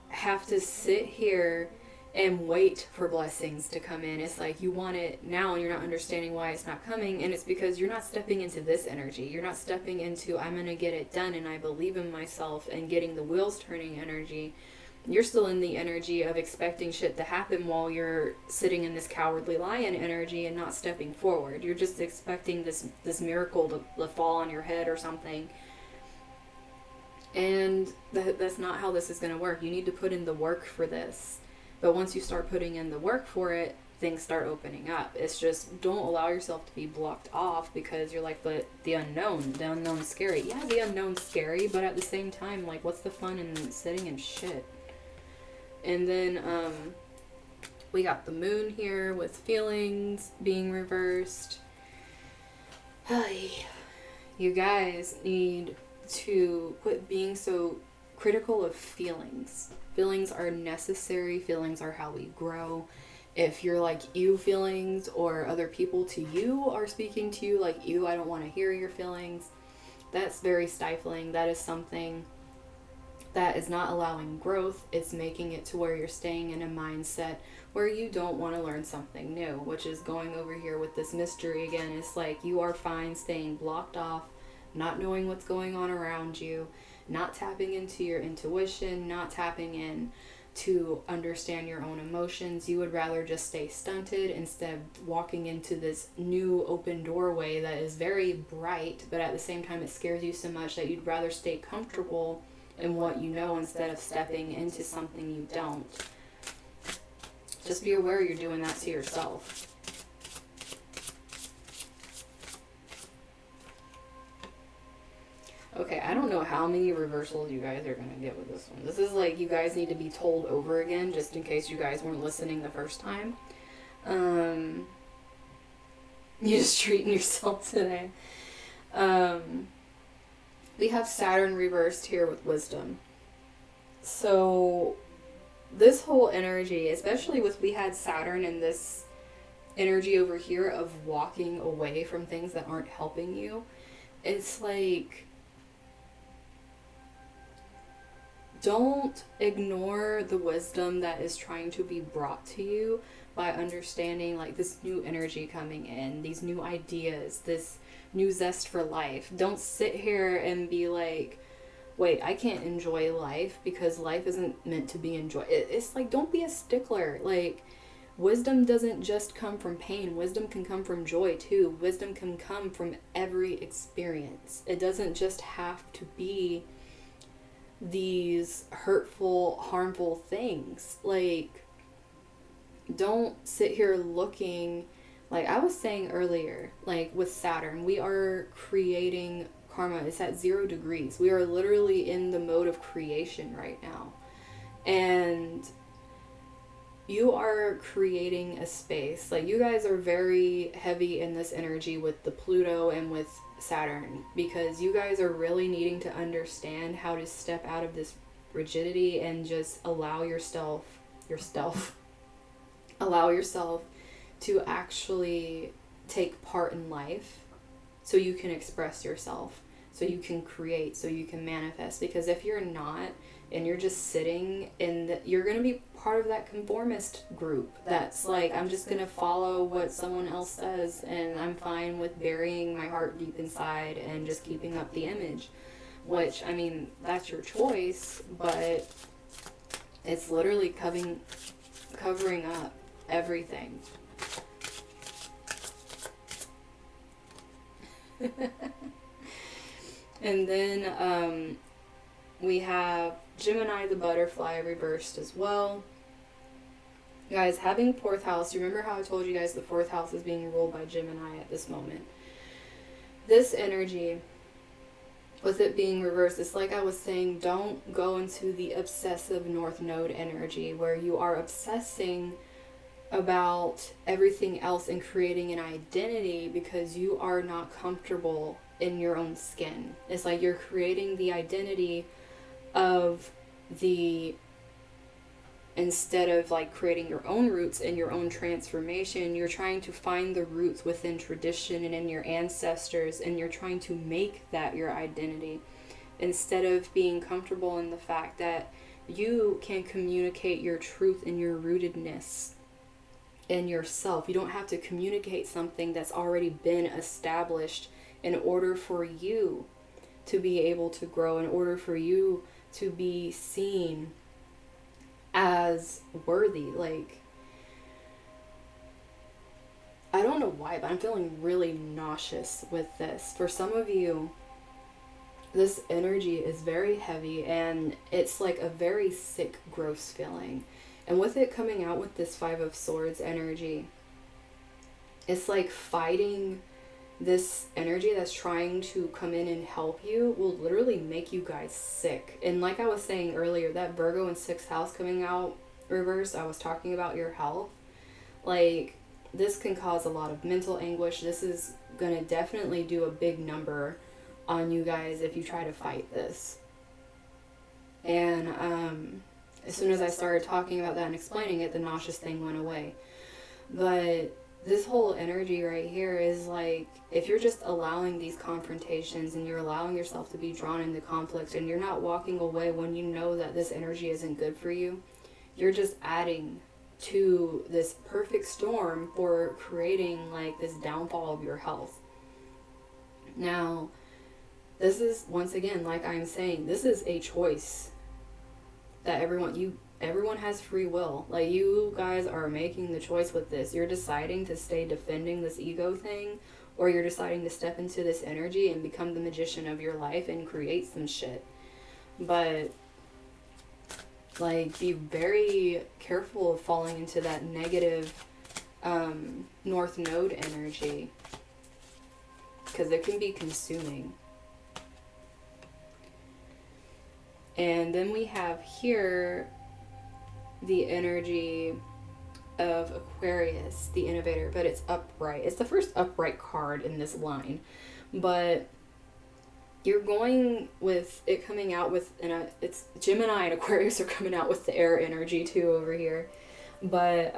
Speaker 1: have to sit here and wait for blessings to come in. It's like, you want it now and you're not understanding why it's not coming, and it's because you're not stepping into this energy. You're not stepping into, I'm gonna get it done and I believe in myself, and getting the wheels turning energy. You're still in the energy of expecting shit to happen while you're sitting in this cowardly lion energy and not stepping forward. You're just expecting this miracle to fall on your head or something. And that's not how this is going to work. You need to put in the work for this. But once you start putting in the work for it, things start opening up. It's just, don't allow yourself to be blocked off because you're like, but the unknown's scary. Yeah, the unknown's scary, but at the same time, like, what's the fun in sitting in shit? And then we got the moon here with feelings being reversed. You guys need to quit being so critical of feelings. Feelings are necessary. Feelings are how we grow. If you're like, you feelings, or other people to you are speaking to you like, you, I don't want to hear your feelings, that's very stifling. That is something that is not allowing growth. It's making it to where you're staying in a mindset where you don't want to learn something new, which is going over here with this mystery again. It's like, you are fine staying blocked off, not knowing what's going on around you, not tapping into your intuition, not tapping in to understand your own emotions. You would rather just stay stunted instead of walking into this new open doorway that is very bright, but at the same time it scares you so much that you'd rather stay comfortable in what you know instead of stepping into something you don't. Just be aware you're doing that to yourself. Okay, I don't know how many reversals you guys are gonna get with this one. This is like you guys need to be told over again, just in case you guys weren't listening the first time. You're just treating yourself today. We have Saturn reversed here with wisdom. So this whole energy, especially with we had Saturn in this energy over here of walking away from things that aren't helping you, it's like, don't ignore the wisdom that is trying to be brought to you by understanding like this new energy coming in, these new ideas, this new zest for life. Don't sit here and be like, wait, I can't enjoy life because life isn't meant to be enjoyed. It's like, don't be a stickler. Like, wisdom doesn't just come from pain. Wisdom can come from joy too. Wisdom can come from every experience. It doesn't just have to be these hurtful, harmful things. Like, don't sit here looking, like I was saying earlier, like with Saturn, we are creating karma. It's at 0 degrees. We are literally in the mode of creation right now. And you are creating a space. Like, you guys are very heavy in this energy with the Pluto and with Saturn, because you guys are really needing to understand how to step out of this rigidity and just allow yourself allow yourself to actually take part in life, so you can express yourself, so you can create, so you can manifest. Because if you're not, and you're just sitting in you're going to be part of that conformist group that's like, I'm just going to follow what someone else says, and I'm fine with burying my heart deep inside and just keeping up the image. Which, I mean, that's your choice, but it's literally covering up everything. And then we have Gemini the butterfly reversed as well. Guys, having 4th house, remember how I told you guys the 4th house is being ruled by Gemini at this moment? This energy, with it being reversed, it's like I was saying, don't go into the obsessive North Node energy where you are obsessing about everything else and creating an identity because you are not comfortable in your own skin. It's like you're creating the identity of instead of like creating your own roots and your own transformation, you're trying to find the roots within tradition and in your ancestors, and you're trying to make that your identity instead of being comfortable in the fact that you can communicate your truth and your rootedness in yourself. You don't have to communicate something that's already been established in order for you to be able to grow, in order for you to be seen as worthy. Like, I don't know why, but I'm feeling really nauseous with this. For some of you, this energy is very heavy, and it's like a very sick, gross feeling. And with it coming out with this 5 of Swords energy, it's like fighting this energy that's trying to come in and help you will literally make you guys sick. And like I was saying earlier, that Virgo in 6th house coming out reverse, I was talking about your health. Like, this can cause a lot of mental anguish. This is going to definitely do a big number on you guys if you try to fight this. And as soon as I started talking about that and explaining it, the nauseous thing went away. But this whole energy right here is like, if you're just allowing these confrontations and you're allowing yourself to be drawn into conflict and you're not walking away when you know that this energy isn't good for you, you're just adding to this perfect storm for creating like this downfall of your health. Now, this is, once again, like I'm saying, this is a choice that everyone has free will. Like, you guys are making the choice with this. You're deciding to stay defending this ego thing, or you're deciding to step into this energy and become the magician of your life and create some shit. But like, be very careful of falling into that negative North Node energy, because it can be consuming. And then we have here the energy of Aquarius, the innovator, but it's upright. It's the first upright card in this line. But you're going with it coming out with, and it's Gemini and Aquarius are coming out with the air energy too over here. But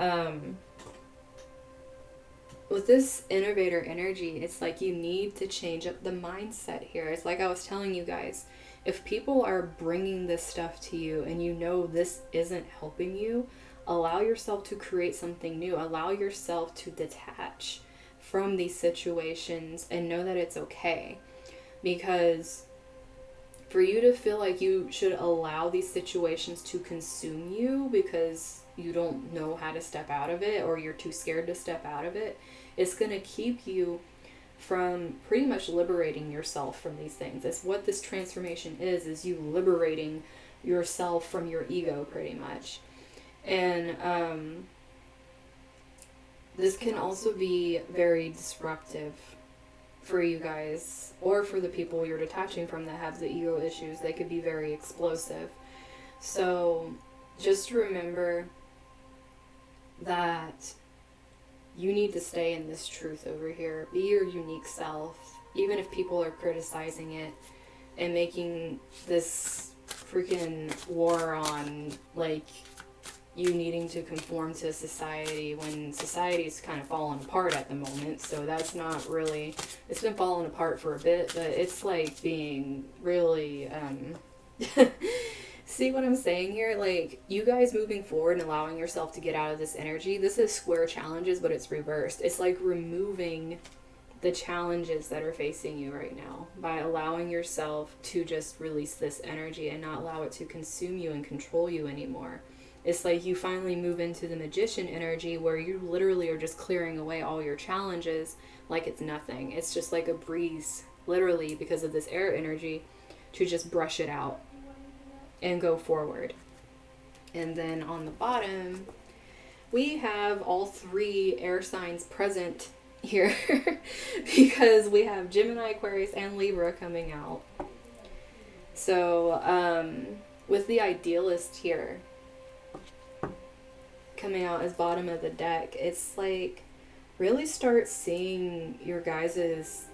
Speaker 1: with this innovator energy, it's like you need to change up the mindset here. It's like I was telling you guys, if people are bringing this stuff to you and you know this isn't helping you, allow yourself to create something new. Allow yourself to detach from these situations and know that it's okay. Because for you to feel like you should allow these situations to consume you because you don't know how to step out of it, or you're too scared to step out of it, it's going to keep you from pretty much liberating yourself from these things. That's what this transformation is you liberating yourself from your ego pretty much. And this can also be very disruptive for you guys, or for the people you're detaching from that have the ego issues. They could be very explosive. So just remember that you need to stay in this truth over here. Be your unique self, even if people are criticizing it and making this freaking war on, like, you needing to conform to society when society's kind of falling apart at the moment. So that's not really, it's been falling apart for a bit, but it's like being really, see what I'm saying here? Like, you guys moving forward and allowing yourself to get out of this energy, this is square challenges, but it's reversed. It's like removing the challenges that are facing you right now by allowing yourself to just release this energy and not allow it to consume you and control you anymore. It's like you finally move into the magician energy where you literally are just clearing away all your challenges like it's nothing. It's just like a breeze, literally, because of this air energy, to just brush it out and go forward. And then on the bottom, we have all three air signs present here because we have Gemini, Aquarius, and Libra coming out. So with the idealist here coming out as bottom of the deck, it's like really start seeing your guys's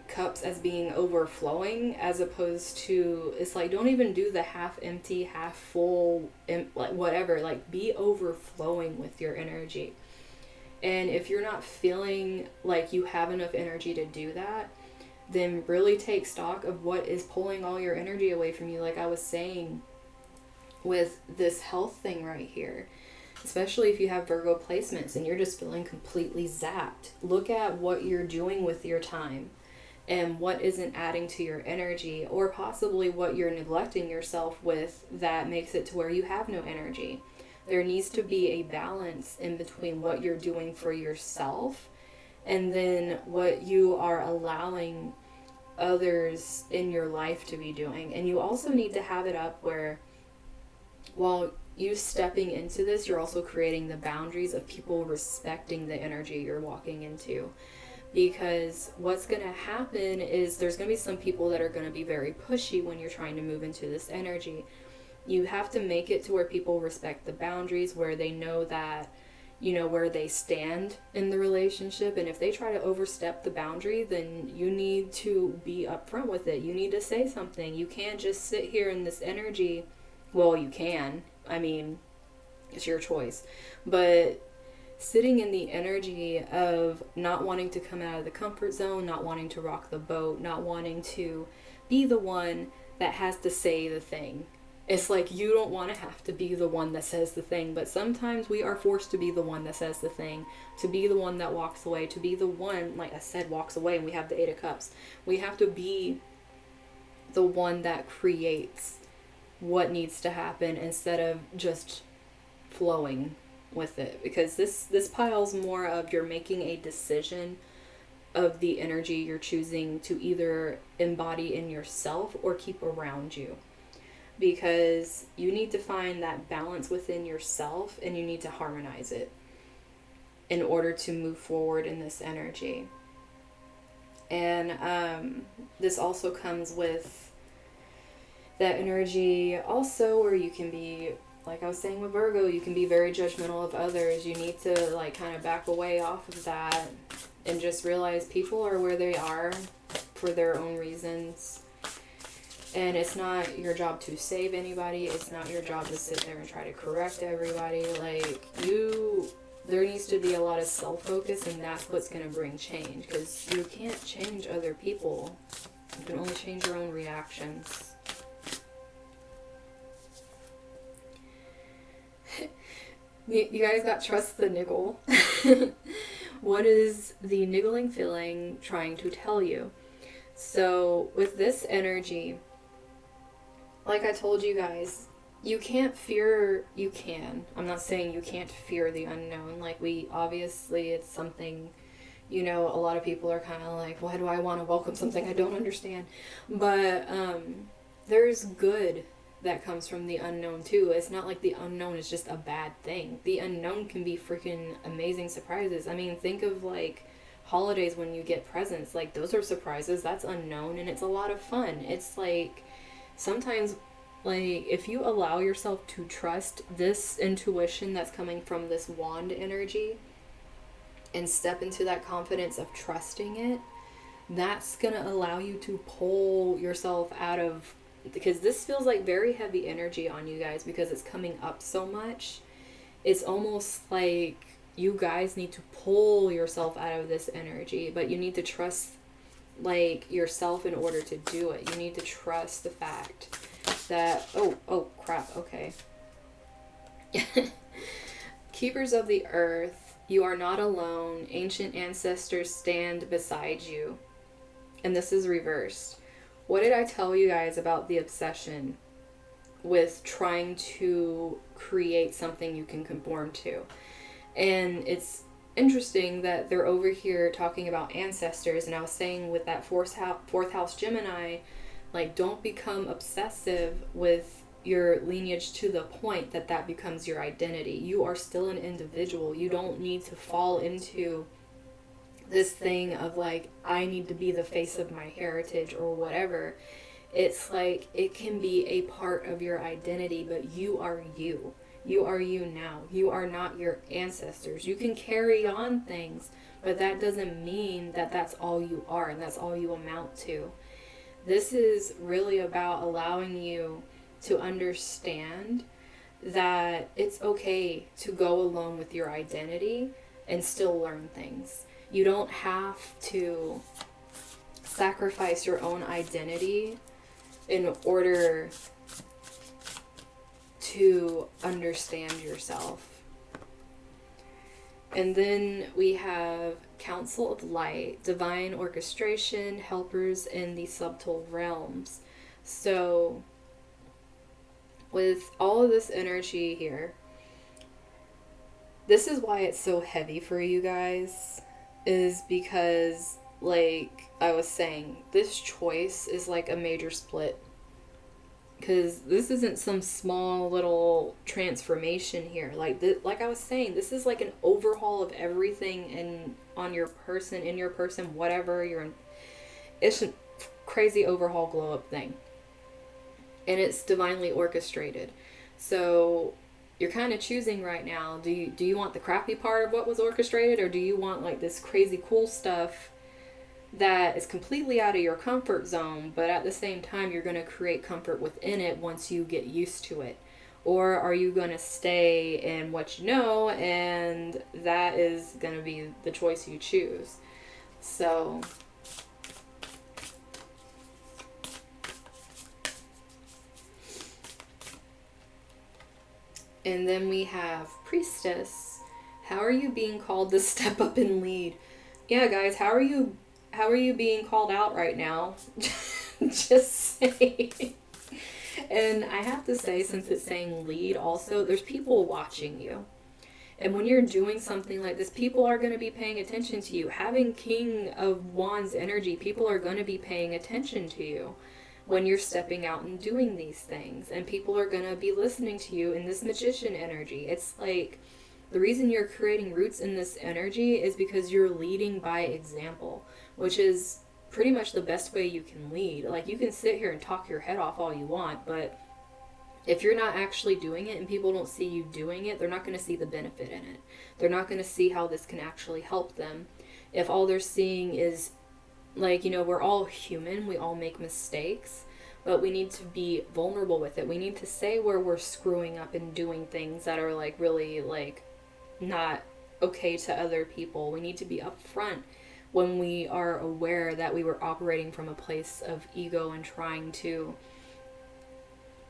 Speaker 1: cups as being overflowing, as opposed to, it's like, don't even do the half empty, half full, like whatever, like be overflowing with your energy. And if you're not feeling like you have enough energy to do that, then really take stock of what is pulling all your energy away from you. Like I was saying with this health thing right here, especially if you have Virgo placements and you're just feeling completely zapped, look at what you're doing with your time and what isn't adding to your energy, or possibly what you're neglecting yourself with that makes it to where you have no energy. There needs to be a balance in between what you're doing for yourself and then what you are allowing others in your life to be doing. And you also need to have it up where, while you stepping into this, you're also creating the boundaries of people respecting the energy you're walking into. Because what's going to happen is there's going to be some people that are going to be very pushy when you're trying to move into this energy. You have to make it to where people respect the boundaries, where they know that, you know, where they stand in the relationship. And if they try to overstep the boundary, then you need to be upfront with it. You need to say something. You can't just sit here in this energy. Well, you can. I mean, it's your choice. But sitting in the energy of not wanting to come out of the comfort zone, not wanting to rock the boat, not wanting to be the one that has to say the thing. It's like you don't want to have to be the one that says the thing, but sometimes we are forced to be the one that says the thing, to be the one that walks away, to be the one, like I said, walks away, and we have the Eight of Cups. We have to be the one that creates what needs to happen instead of just flowing with it, because this pile's more of you're making a decision of the energy you're choosing to either embody in yourself or keep around you, because you need to find that balance within yourself and you need to harmonize it in order to move forward in this energy. And this also comes with that energy also where you can be, like I was saying with Virgo, you can be very judgmental of others. You need to like kind of back away off of that and just realize people are where they are for their own reasons. And it's not your job to save anybody. It's not your job to sit there and try to correct everybody. Like, there needs to be a lot of self-focus, and that's what's going to bring change. Because you can't change other people. You can only change your own reactions. You guys got trust the niggle. What is the niggling feeling trying to tell you? So, with this energy, like I told you guys, you can't fear, you can. I'm not saying you can't fear the unknown. Like, obviously, it's something, you know, a lot of people are kind of like, why do I want to welcome something I don't understand? But there's good that comes from the unknown, too. It's not like the unknown is just a bad thing. The unknown can be freaking amazing surprises. I mean, think of, like, holidays when you get presents. Like, those are surprises. That's unknown, and it's a lot of fun. It's like, sometimes, like, if you allow yourself to trust this intuition that's coming from this wand energy and step into that confidence of trusting it, that's going to allow you to pull yourself out of, because this feels like very heavy energy on you guys because it's coming up so much. It's almost like you guys need to pull yourself out of this energy, but you need to trust, like, yourself in order to do it. You need to trust the fact that, oh crap, okay. Keepers of the earth, you are not alone. Ancient ancestors stand beside you. And this is reversed. What did I tell you guys about the obsession with trying to create something you can conform to? And it's interesting that they're over here talking about ancestors, and I was saying with that fourth house Gemini, like, don't become obsessive with your lineage to the point that that becomes your identity. You are still an individual. You don't need to fall into this thing of like, I need to be the face of my heritage or whatever. It's like, it can be a part of your identity, but you are you. You are you now. You are not your ancestors. You can carry on things, but that doesn't mean that that's all you are and that's all you amount to. This is really about allowing you to understand that it's okay to go along with your identity and still learn things. You don't have to sacrifice your own identity in order to understand yourself. And then we have Council of Light, divine orchestration, helpers in the subtle realms. So with all of this energy here, this is why it's so heavy for you guys, is because, like I was saying, this choice is like a major split. Because this isn't some small little transformation here. Like I was saying, this is like an overhaul of everything in your person, whatever you're in. It's a crazy overhaul glow up thing. And it's divinely orchestrated. So you're kind of choosing right now. Do you want the crappy part of what was orchestrated, or do you want like this crazy cool stuff that is completely out of your comfort zone, but at the same time you're going to create comfort within it once you get used to it? Or are you going to stay in what you know, and that is going to be the choice you choose? So and then we have Priestess. How are you being called to step up and lead? Yeah, guys, how are you being called out right now? Just saying. And I have to say, since it's saying lead also, there's people watching you. And when you're doing something like this, people are going to be paying attention to you. Having King of Wands energy, people are going to be paying attention to you when you're stepping out and doing these things. And people are going to be listening to you in this Magician energy. It's like, the reason you're creating roots in this energy is because you're leading by example, which is pretty much the best way you can lead. Like, you can sit here and talk your head off all you want, but if you're not actually doing it and people don't see you doing it, they're not going to see the benefit in it. They're not going to see how this can actually help them. If all they're seeing is, like, you know, we're all human, we all make mistakes, but we need to be vulnerable with it. We need to say where we're screwing up and doing things that are, like, really, like, not okay to other people. We need to be upfront when we are aware that we were operating from a place of ego and trying to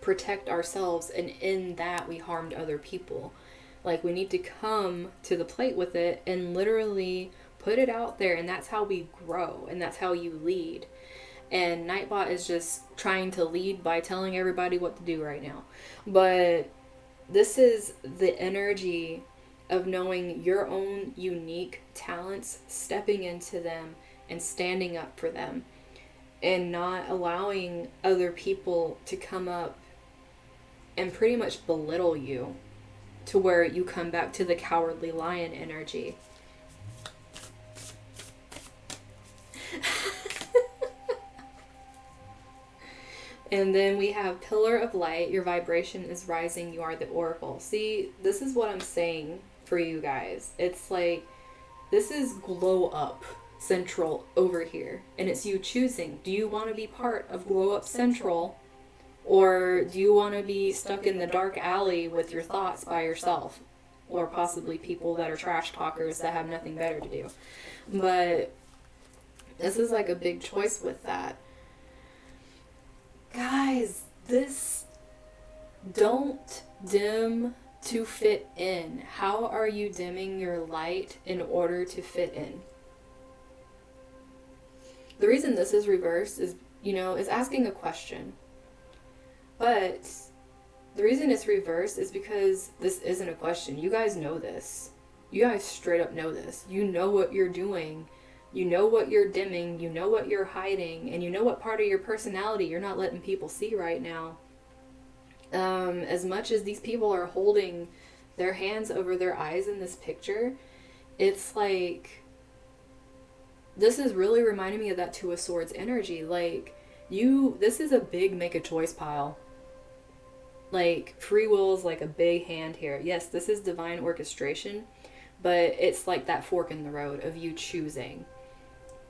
Speaker 1: protect ourselves, and in that we harmed other people. Like, we need to come to the plate with it and literally put it out there, and that's how we grow, and that's how you lead. And Nightbot is just trying to lead by telling everybody what to do right now. But this is the energy of knowing your own unique talents, stepping into them and standing up for them, and not allowing other people to come up and pretty much belittle you to where you come back to the cowardly lion energy. And then we have Pillar of Light. Your vibration is rising. You are the Oracle. See, this is what I'm saying for you guys. It's like, this is glow up central over here. And it's you choosing. Do you want to be part of glow up central? Or do you want to be stuck in the dark alley with your thoughts by yourself? Or possibly people that are trash talkers that have nothing better to do. But this is like a big choice with that. Guys, this, don't dim to fit in. How are you dimming your light in order to fit in? The reason this is reversed is, you know, is asking a question. But the reason it's reversed is because this isn't a question. You guys know this. You guys straight up know this. You know what you're doing. You know what you're dimming, you know what you're hiding, and you know what part of your personality you're not letting people see right now. As much as these people are holding their hands over their eyes in this picture, it's like, this is really reminding me of that Two of Swords energy. Like, this is a big make a choice pile. Like, free will is like a big hand here. Yes, this is divine orchestration, but it's like that fork in the road of you choosing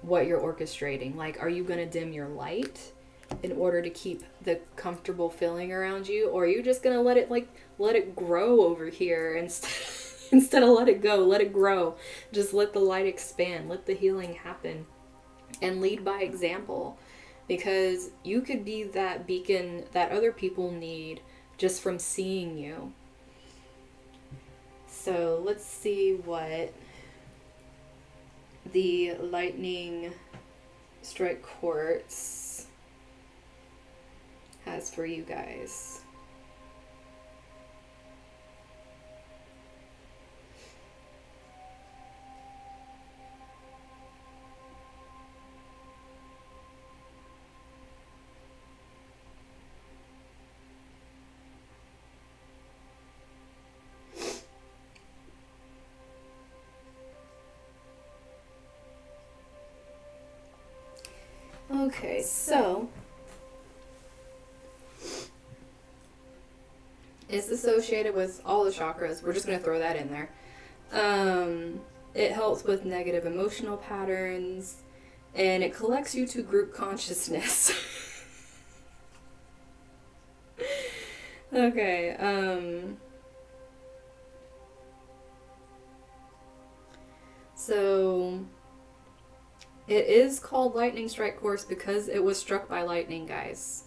Speaker 1: what you're orchestrating. Like, are you going to dim your light in order to keep the comfortable feeling around you? Or are you just going to let it grow over here instead of let it go, let it grow. Just let the light expand, let the healing happen, and lead by example. Because you could be that beacon that other people need just from seeing you. So let's see what the lightning strike quartz has for you guys. Okay, so it's associated with all the chakras. We're just going to throw that in there. It helps with negative emotional patterns, and it collects you to group consciousness. Okay, so it is called lightning strike course because it was struck by lightning, guys.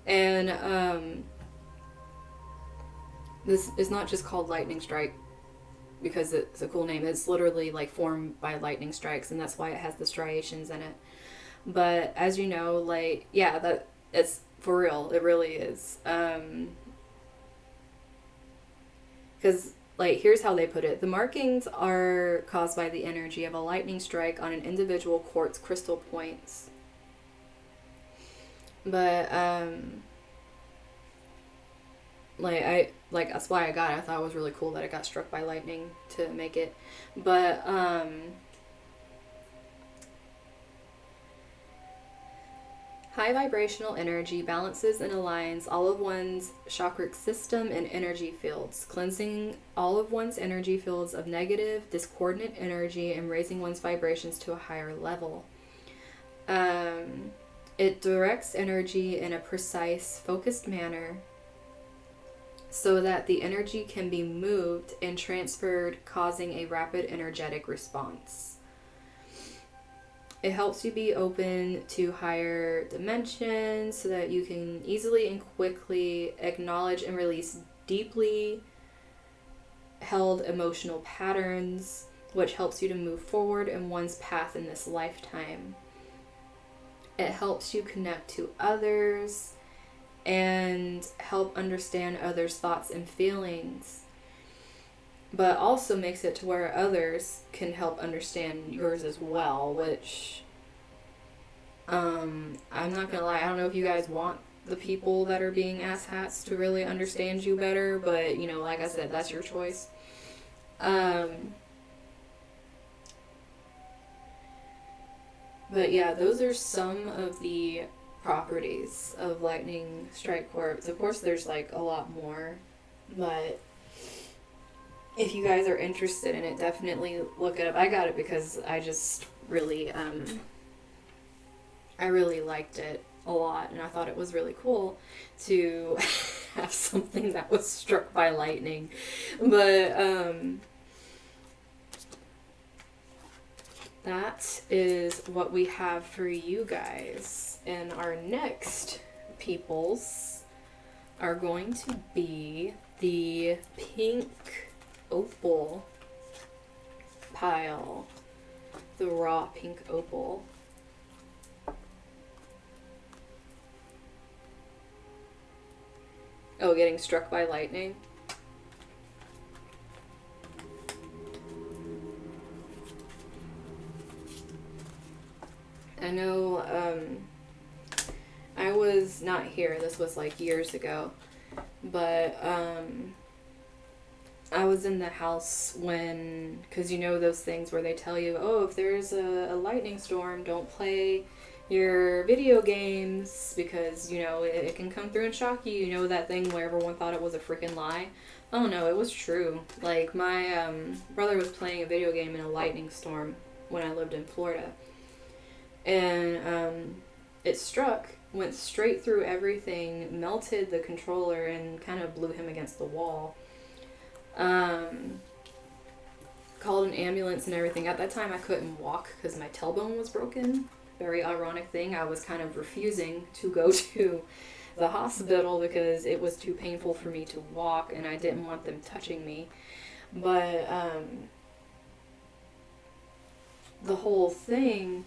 Speaker 1: And this is not just called lightning strike because it's a cool name. It's literally like formed by lightning strikes, and that's why it has the striations in it. But as you know, like, yeah, that it's for real. It really is. Because, like, here's how they put it. The markings are caused by the energy of a lightning strike on an individual quartz crystal points. But, that's why I got it. I thought it was really cool that it got struck by lightning to make it. But, High vibrational energy balances and aligns all of one's chakra system and energy fields, cleansing all of one's energy fields of negative, discordant energy and raising one's vibrations to a higher level. It directs energy in a precise, focused manner so that the energy can be moved and transferred, causing a rapid energetic response. It helps you be open to higher dimensions so that you can easily and quickly acknowledge and release deeply held emotional patterns, which helps you to move forward in one's path in this lifetime. It helps you connect to others and help understand others' thoughts and feelings, but also makes it to where others can help understand yours as well, which I'm not gonna lie, I don't know if you guys want the people that are being asshats to really understand you better, but you know, like I said, that's your choice. But yeah, those are some of the properties of lightning strike quartz. Of course there's like a lot more, but if you guys are interested in it, definitely look it up. I got it because I just really I really liked it a lot, and I thought it was really cool to have something that was struck by lightning. But that is what we have for you guys. And our next peoples are going to be the pink opal pile. The raw pink opal. Oh, getting struck by lightning. I know, I was not here, this was like years ago, but, I was in the house when, because you know those things where they tell you, oh, if there's a lightning storm, don't play your video games, because, you know, it can come through and shock you. You know that thing where everyone thought it was a freaking lie? Oh no, it was true. Like, my brother was playing a video game in a lightning storm when I lived in Florida. And it struck, went straight through everything, melted the controller, and kind of blew him against the wall. Called an ambulance and everything. At that time I couldn't walk because my tailbone was broken. Very ironic thing. I was kind of refusing to go to the hospital because it was too painful for me to walk and I didn't want them touching me. But the whole thing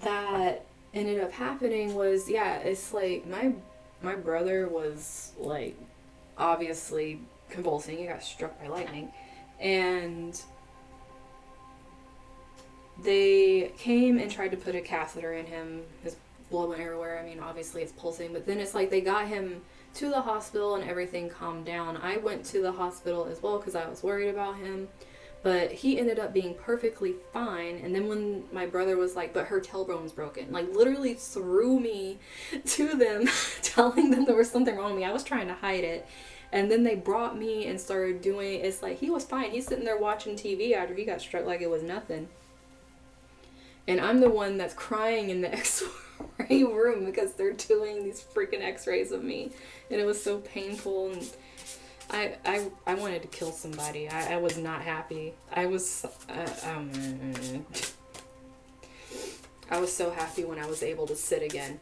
Speaker 1: that ended up happening was, yeah, it's like my brother was like obviously convulsing. He got struck by lightning, and they came and tried to put a catheter in him. His blood went everywhere. I mean, obviously it's pulsing, but then it's like they got him to the hospital and everything calmed down. I went to the hospital as well because I was worried about him, but he ended up being perfectly fine. And then when my brother was like, but her tailbone's broken, like literally threw me to them telling them there was something wrong with me. I was trying to hide it. And then they brought me and started doing, it's like, he was fine. He's sitting there watching TV after he got struck like it was nothing. And I'm the one that's crying in the x-ray room because they're doing these freaking x-rays of me. And it was so painful. And I wanted to kill somebody. I was not happy. I was so happy when I was able to sit again.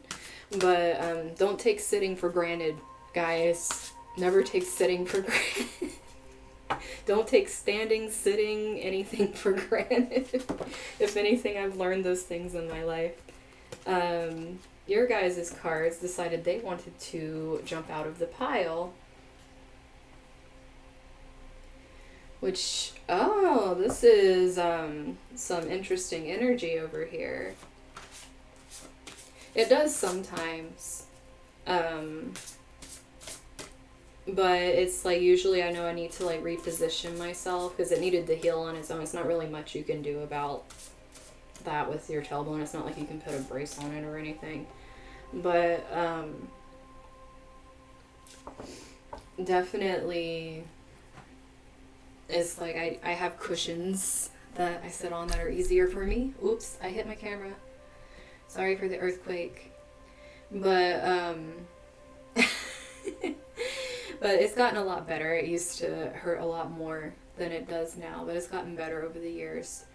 Speaker 1: But don't take sitting for granted, guys. Never take sitting for granted. Don't take standing, sitting, anything for granted. If anything, I've learned those things in my life. Your guys' cards decided they wanted to jump out of the pile. Which, oh, this is some interesting energy over here. It does sometimes. But it's like usually I know I need to like reposition myself because it needed to heal on its own. It's not really much you can do about that with your tailbone. It's not like you can put a brace on it or anything. But definitely, it's like I have cushions that I sit on that are easier for me. Oops, I hit my camera. Sorry for the earthquake. But but it's gotten a lot better. It used to hurt a lot more than it does now, but it's gotten better over the years.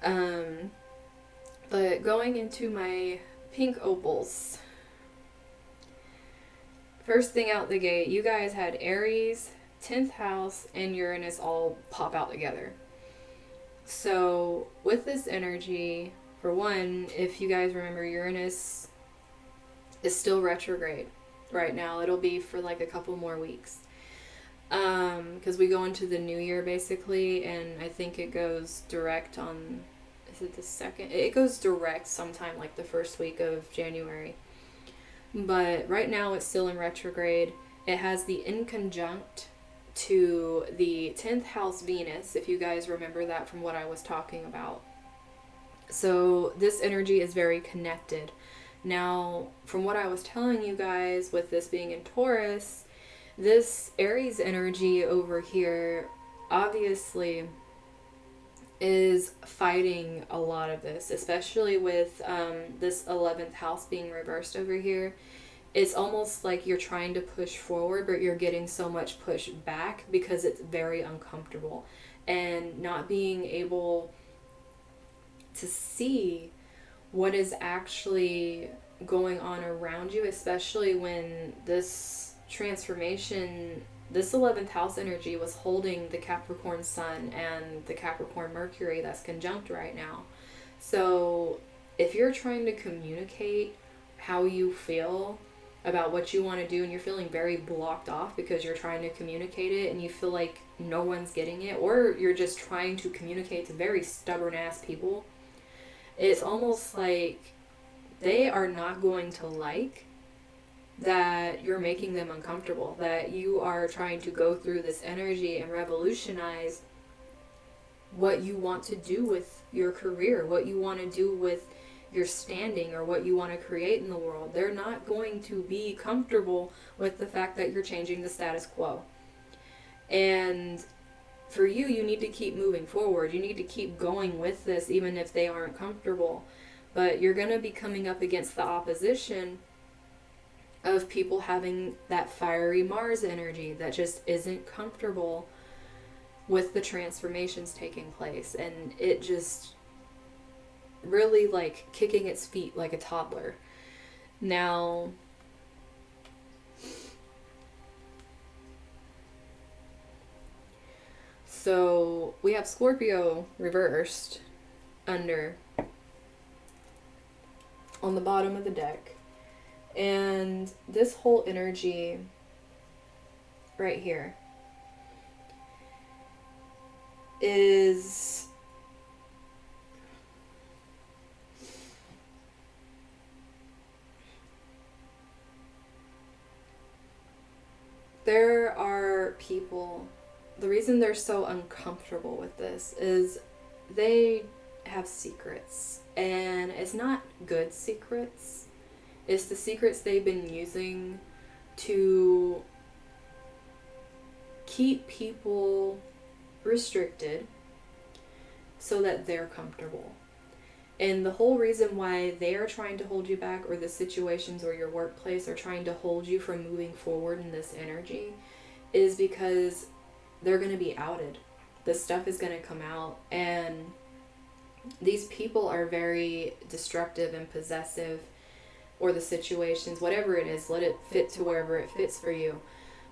Speaker 1: But going into my pink opals. First thing out the gate, you guys had Aries, 10th house, and Uranus all pop out together. So with this energy, for one, if you guys remember, Uranus is still retrograde right now. It'll be for like a couple more weeks. Because we go into the new year basically, and I think it goes direct on, is it the 2nd? It goes direct sometime like the first week of January. But right now it's still in retrograde. It has the inconjunct to the 10th house Venus, if you guys remember that from what I was talking about. So this energy is very connected. Now, from what I was telling you guys with this being in Taurus, this Aries energy over here obviously is fighting a lot of this, especially with this 11th house being reversed over here. It's almost like you're trying to push forward, but you're getting so much push back because it's very uncomfortable. And not being able to see what is actually going on around you, especially when this transformation, this 11th house energy was holding the Capricorn Sun and the Capricorn Mercury that's conjunct right now. So if you're trying to communicate how you feel about what you want to do and you're feeling very blocked off because you're trying to communicate it and you feel like no one's getting it, or you're just trying to communicate to very stubborn ass people, it's almost like they are not going to like that you're making them uncomfortable, that you are trying to go through this energy and revolutionize what you want to do with your career, what you want to do with your standing, or what you want to create in the world. They're not going to be comfortable with the fact that you're changing the status quo. And for you, you need to keep moving forward. You need to keep going with this, even if they aren't comfortable. But you're going to be coming up against the opposition of people having that fiery Mars energy that just isn't comfortable with the transformations taking place. And it just really like kicking its feet like a toddler. Now, so we have Scorpio reversed under on the bottom of the deck. And this whole energy right here is there are people, the reason they're so uncomfortable with this is they have secrets, and it's not good secrets. It's the secrets they've been using to keep people restricted so that they're comfortable. And the whole reason why they are trying to hold you back, or the situations or your workplace are trying to hold you from moving forward in this energy, is because they're going to be outed. This stuff is going to come out, and these people are very destructive and possessive, or the situations, whatever it is, let it fit to wherever it fits for you.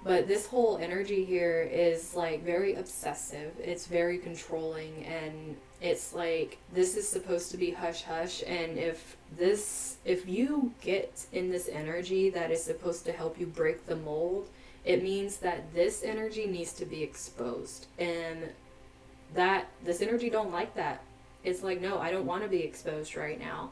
Speaker 1: But this whole energy here is like very obsessive. It's very controlling, and it's like this is supposed to be hush hush, and if you get in this energy that is supposed to help you break the mold, it means that this energy needs to be exposed, and that this energy don't like that. It's like, no, I don't want to be exposed right now.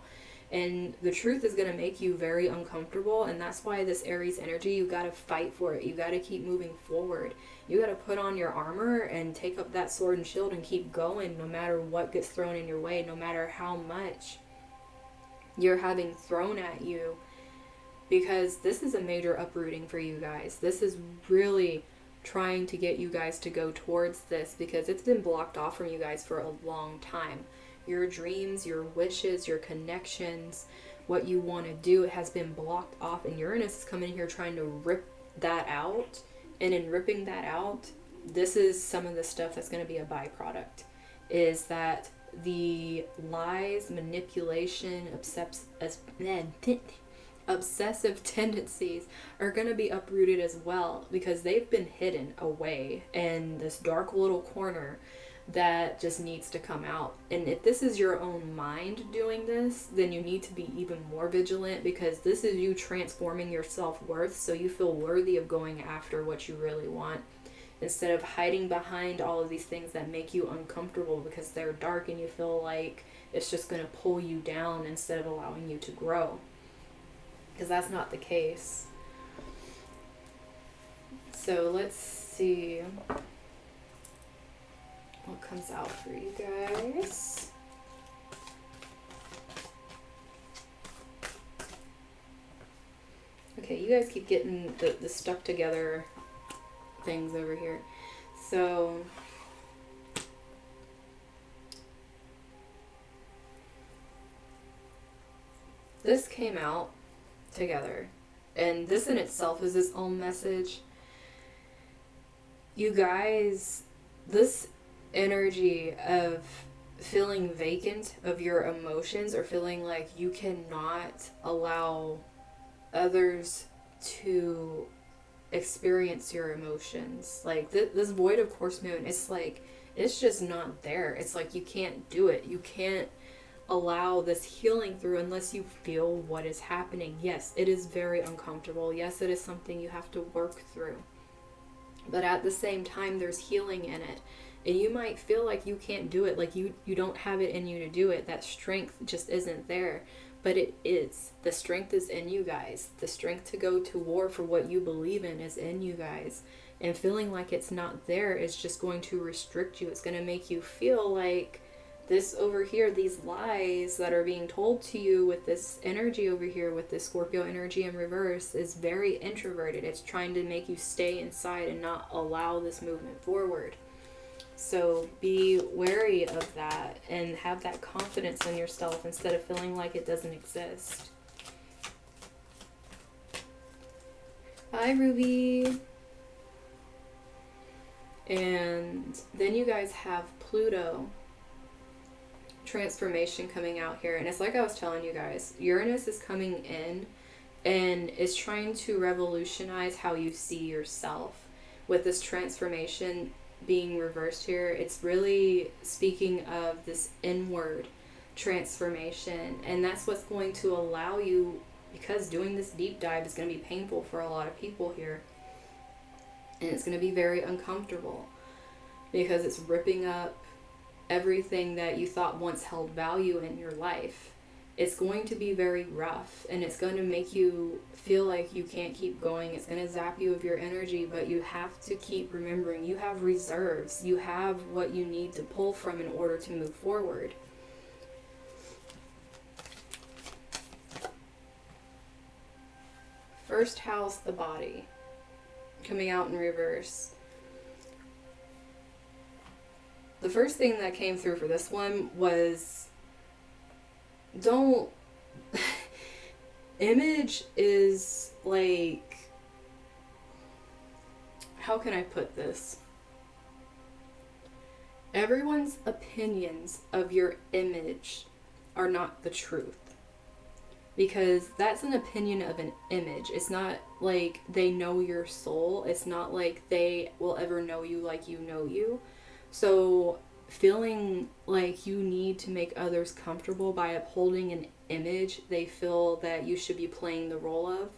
Speaker 1: And the truth is going to make you very uncomfortable, and that's why this Aries energy, you got to fight for it. You got to keep moving forward. You got to put on your armor and take up that sword and shield and keep going, no matter what gets thrown in your way, no matter how much you're having thrown at you because this is a major uprooting for you guys. This is really trying to get you guys to go towards this, because it's been blocked off from you guys for a long time. Your dreams, your wishes, your connections, what you want to do has been blocked off, and Uranus is coming here trying to rip that out. And in ripping that out, this is some of the stuff that's going to be a byproduct, is that the lies, manipulation, obsessive tendencies are going to be uprooted as well, because they've been hidden away in this dark little corner that just needs to come out. And if this is your own mind doing this, then you need to be even more vigilant, because this is you transforming your self-worth so you feel worthy of going after what you really want, instead of hiding behind all of these things that make you uncomfortable because they're dark and you feel like it's just going to pull you down instead of allowing you to grow, because that's not the case. So let's see what comes out for you guys. Okay, you guys keep getting the stuck together things over here. So this came out together, and this in itself is its own message. You guys, this energy of feeling vacant of your emotions, or feeling like you cannot allow others to experience your emotions, like this void of course moon, it's like it's just not there. It's like you can't do it. You can't allow this healing through unless you feel what is happening. Yes, it is very uncomfortable. Yes, it is something you have to work through, but at the same time there's healing in it. And you might feel like you can't do it, like you don't have it in you to do it. That strength just isn't there. But it is. The strength is in you guys. The strength to go to war for what you believe in is in you guys. And feeling like it's not there is just going to restrict you. It's going to make you feel like this over here, these lies that are being told to you with this energy over here, with this Scorpio energy in reverse, is very introverted. It's trying to make you stay inside and not allow this movement forward. So be wary of that and have that confidence in yourself instead of feeling like it doesn't exist. Hi, Ruby. And then you guys have Pluto transformation coming out here. And it's like I was telling you guys, Uranus is coming in and is trying to revolutionize how you see yourself. With this transformation being reversed here, it's really speaking of this inward transformation, and that's what's going to allow you, because doing this deep dive is going to be painful for a lot of people here, and it's going to be very uncomfortable because it's ripping up everything that you thought once held value in your life. It's going to be very rough, and it's going to make you feel like you can't keep going. It's going to zap you of your energy, but you have to keep remembering you have reserves. You have what you need to pull from in order to move forward. First house, the body, coming out in reverse. The first thing that came through for this one was don't image is like, how can I put this? Everyone's opinions of your image are not the truth, because that's an opinion of an image. It's not like they know your soul. It's not like they will ever know you like you know you. So feeling like you need to make others comfortable by upholding an image they feel that you should be playing the role of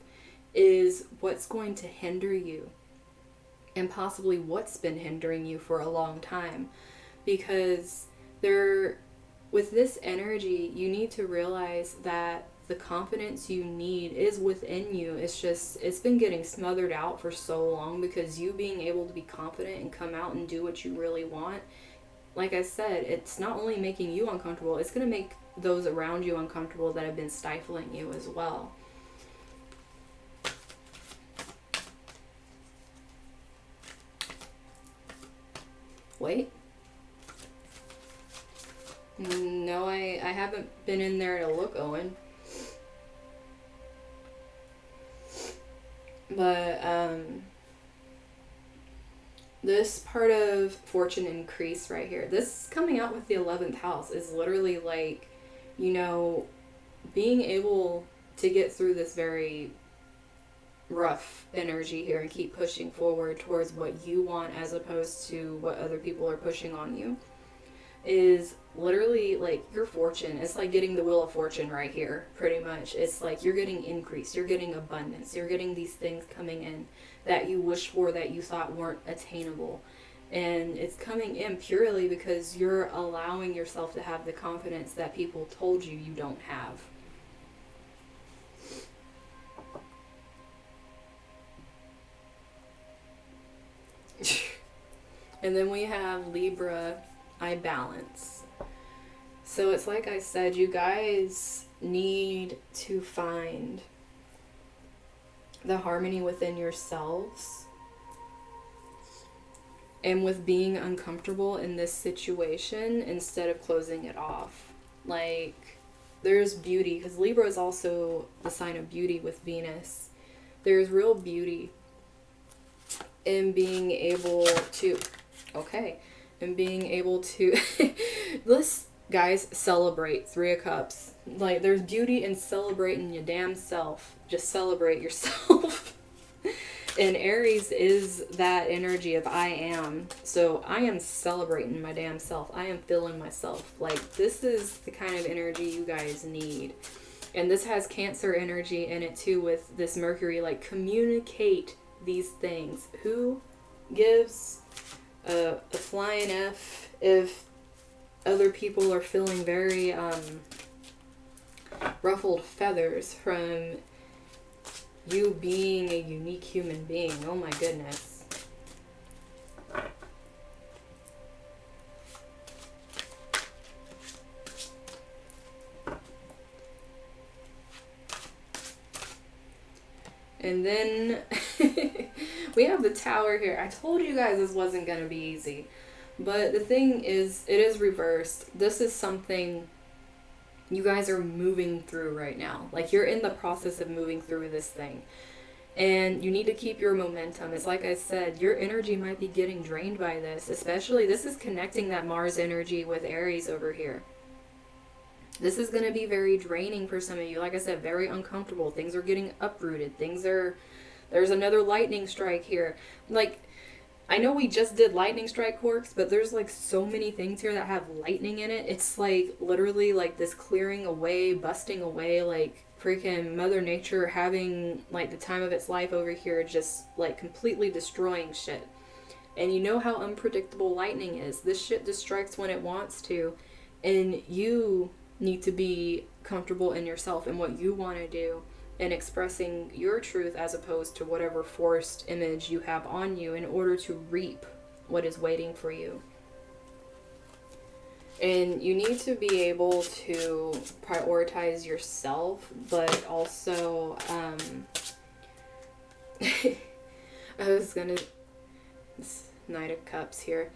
Speaker 1: is what's going to hinder you, and possibly what's been hindering you for a long time. Because with this energy, you need to realize that the confidence you need is within you. It's been getting smothered out for so long, because you being able to be confident and come out and do what you really want, like I said, it's not only making you uncomfortable, it's going to make those around you uncomfortable that have been stifling you as well. Wait. No, I haven't been in there to look, Owen. But, this part of fortune increase right here, this coming out with the 11th house is literally like, you know, being able to get through this very rough energy here and keep pushing forward towards what you want as opposed to what other people are pushing on you is literally like your fortune. It's like getting the wheel of fortune right here, pretty much. It's like you're getting increase, you're getting abundance, you're getting these things coming in that you wished for that you thought weren't attainable. And it's coming in purely because you're allowing yourself to have the confidence that people told you you don't have. And then we have Libra, I balance. So it's like I said, you guys need to find the harmony within yourselves and with being uncomfortable in this situation instead of closing it off. Like, there's beauty, because Libra is also the sign of beauty with Venus. There's real beauty in being able to, let's, guys, celebrate 3 of Cups. Like, there's beauty in celebrating your damn self. Just celebrate yourself. And Aries is that energy of I am. So I am celebrating my damn self. I am feeling myself. Like, this is the kind of energy you guys need. And this has Cancer energy in it too with this Mercury. Like, communicate these things. Who gives a flying F if other people are feeling very ruffled feathers from you being a unique human being? Oh my goodness. And then we have the Tower here. I told you guys this wasn't going to be easy. But the thing is, it is reversed. This is something you guys are moving through right now. Like, you're in the process of moving through this thing. And you need to keep your momentum. It's like I said, your energy might be getting drained by this. Especially, this is connecting that Mars energy with Aries over here. This is going to be very draining for some of you. Like I said, very uncomfortable. Things are getting uprooted. There's another lightning strike here. Like, I know we just did lightning strike quirks, but there's like so many things here that have lightning in it. It's like literally like this clearing away, busting away, like freaking Mother Nature having like the time of its life over here, just like completely destroying shit. And you know how unpredictable lightning is. This shit just strikes when it wants to, and you need to be comfortable in yourself and what you want to do, and expressing your truth as opposed to whatever forced image you have on you in order to reap what is waiting for you. And you need to be able to prioritize yourself, but also, this Knight of Cups here.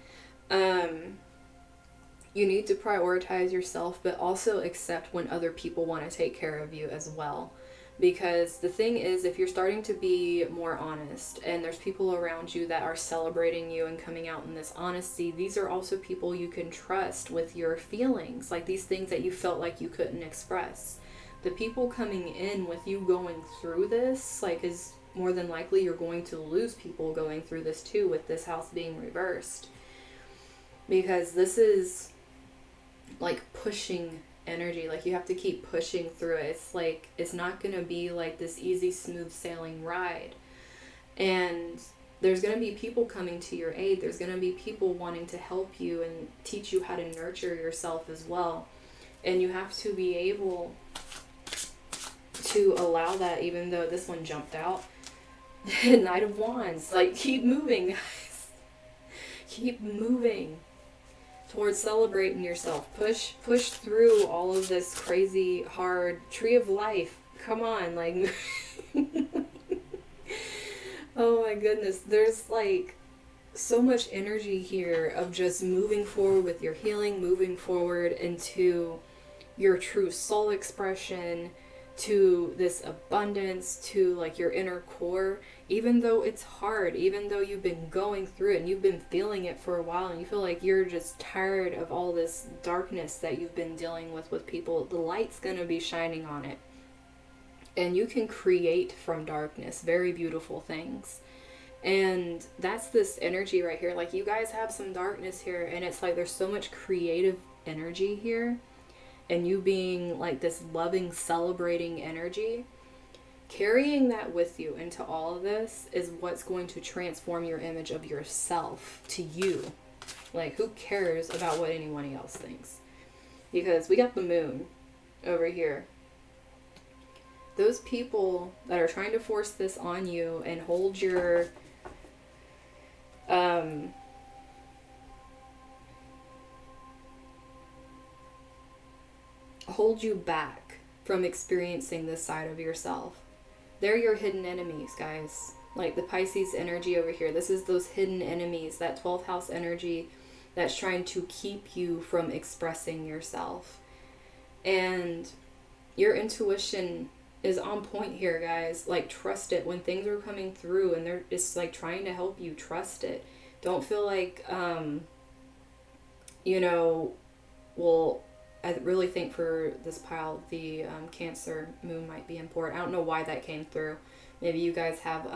Speaker 1: You need to prioritize yourself, but also accept when other people want to take care of you as well. Because the thing is, if you're starting to be more honest and there's people around you that are celebrating you and coming out in this honesty, these are also people you can trust with your feelings, like these things that you felt like you couldn't express. The people coming in with you going through this, like, is more than likely you're going to lose people going through this too, with this house being reversed. Because this is like pushing energy. Like, you have to keep pushing through it. It's like, it's not going to be like this easy, smooth sailing ride. And there's going to be people coming to your aid. There's going to be people wanting to help you and teach you how to nurture yourself as well. And you have to be able to allow that, even though this one jumped out. Knight of Wands. Like, keep moving, guys. Keep moving towards celebrating yourself. Push through all of this crazy, hard tree of life. Come on, like, oh my goodness. There's like so much energy here of just moving forward with your healing, moving forward into your true soul expression, to this abundance, to like your inner core, even though it's hard, even though you've been going through it and you've been feeling it for a while and you feel like you're just tired of all this darkness that you've been dealing with people, the light's going to be shining on it. And you can create from darkness very beautiful things. And that's this energy right here. Like, you guys have some darkness here, and it's like there's so much creative energy here. And you being like this loving, celebrating energy, carrying that with you into all of this is what's going to transform your image of yourself to you. Like, who cares about what anyone else thinks? Because we got the moon over here. Those people that are trying to force this on you and hold your hold you back from experiencing this side of yourself. They're your hidden enemies, guys. Like the Pisces energy over here. This is those hidden enemies, that 12th house energy that's trying to keep you from expressing yourself. And your intuition is on point here, guys. Like, trust it when things are coming through and they're just like trying to help you. Trust it. Don't feel like, well, I really think for this pile, the Cancer moon might be important. I don't know why that came through. Maybe you guys have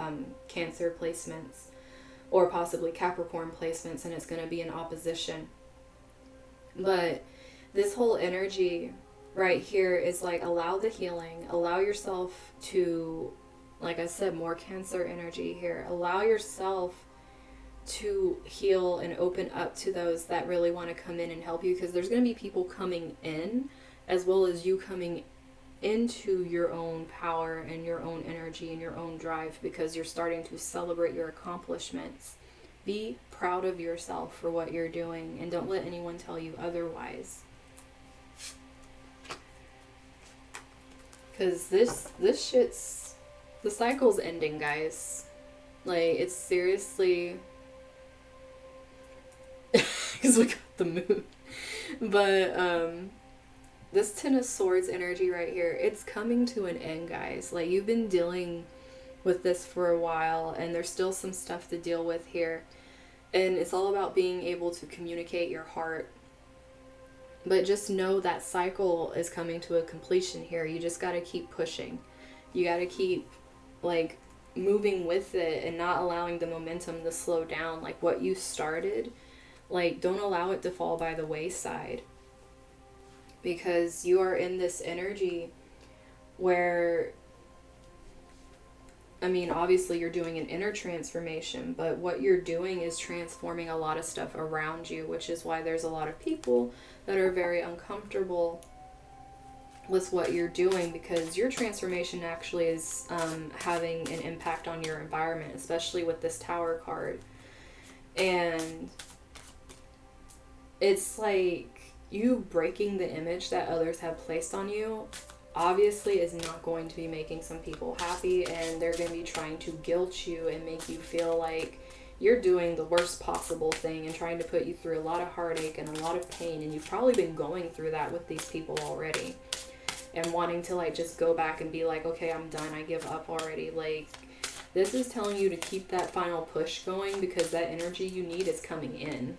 Speaker 1: Cancer placements or possibly Capricorn placements and it's going to be in opposition. But this whole energy right here is like, allow the healing. Allow yourself to, like I said, more Cancer energy here. Allow yourself to heal and open up to those that really want to come in and help you, because there's going to be people coming in as well as you coming into your own power and your own energy and your own drive, because you're starting to celebrate your accomplishments. Be proud of yourself for what you're doing and don't let anyone tell you otherwise. Because this shit's, the cycle's ending, guys. Like, it's seriously, because we got the moon. But this Ten of Swords energy right here, it's coming to an end, guys. Like, you've been dealing with this for a while and there's still some stuff to deal with here. And it's all about being able to communicate your heart. But just know that cycle is coming to a completion here. You just got to keep pushing. You got to keep, like, moving with it and not allowing the momentum to slow down. Like, what you started, like, don't allow it to fall by the wayside. Because you are in this energy where, I mean, obviously you're doing an inner transformation, but what you're doing is transforming a lot of stuff around you, which is why there's a lot of people that are very uncomfortable with what you're doing, because your transformation actually is having an impact on your environment, especially with this Tower card. And it's like you breaking the image that others have placed on you obviously is not going to be making some people happy, and they're going to be trying to guilt you and make you feel like you're doing the worst possible thing and trying to put you through a lot of heartache and a lot of pain. And you've probably been going through that with these people already and wanting to, like, just go back and be like, okay, I'm done, I give up already. Like, this is telling you to keep that final push going, because that energy you need is coming in.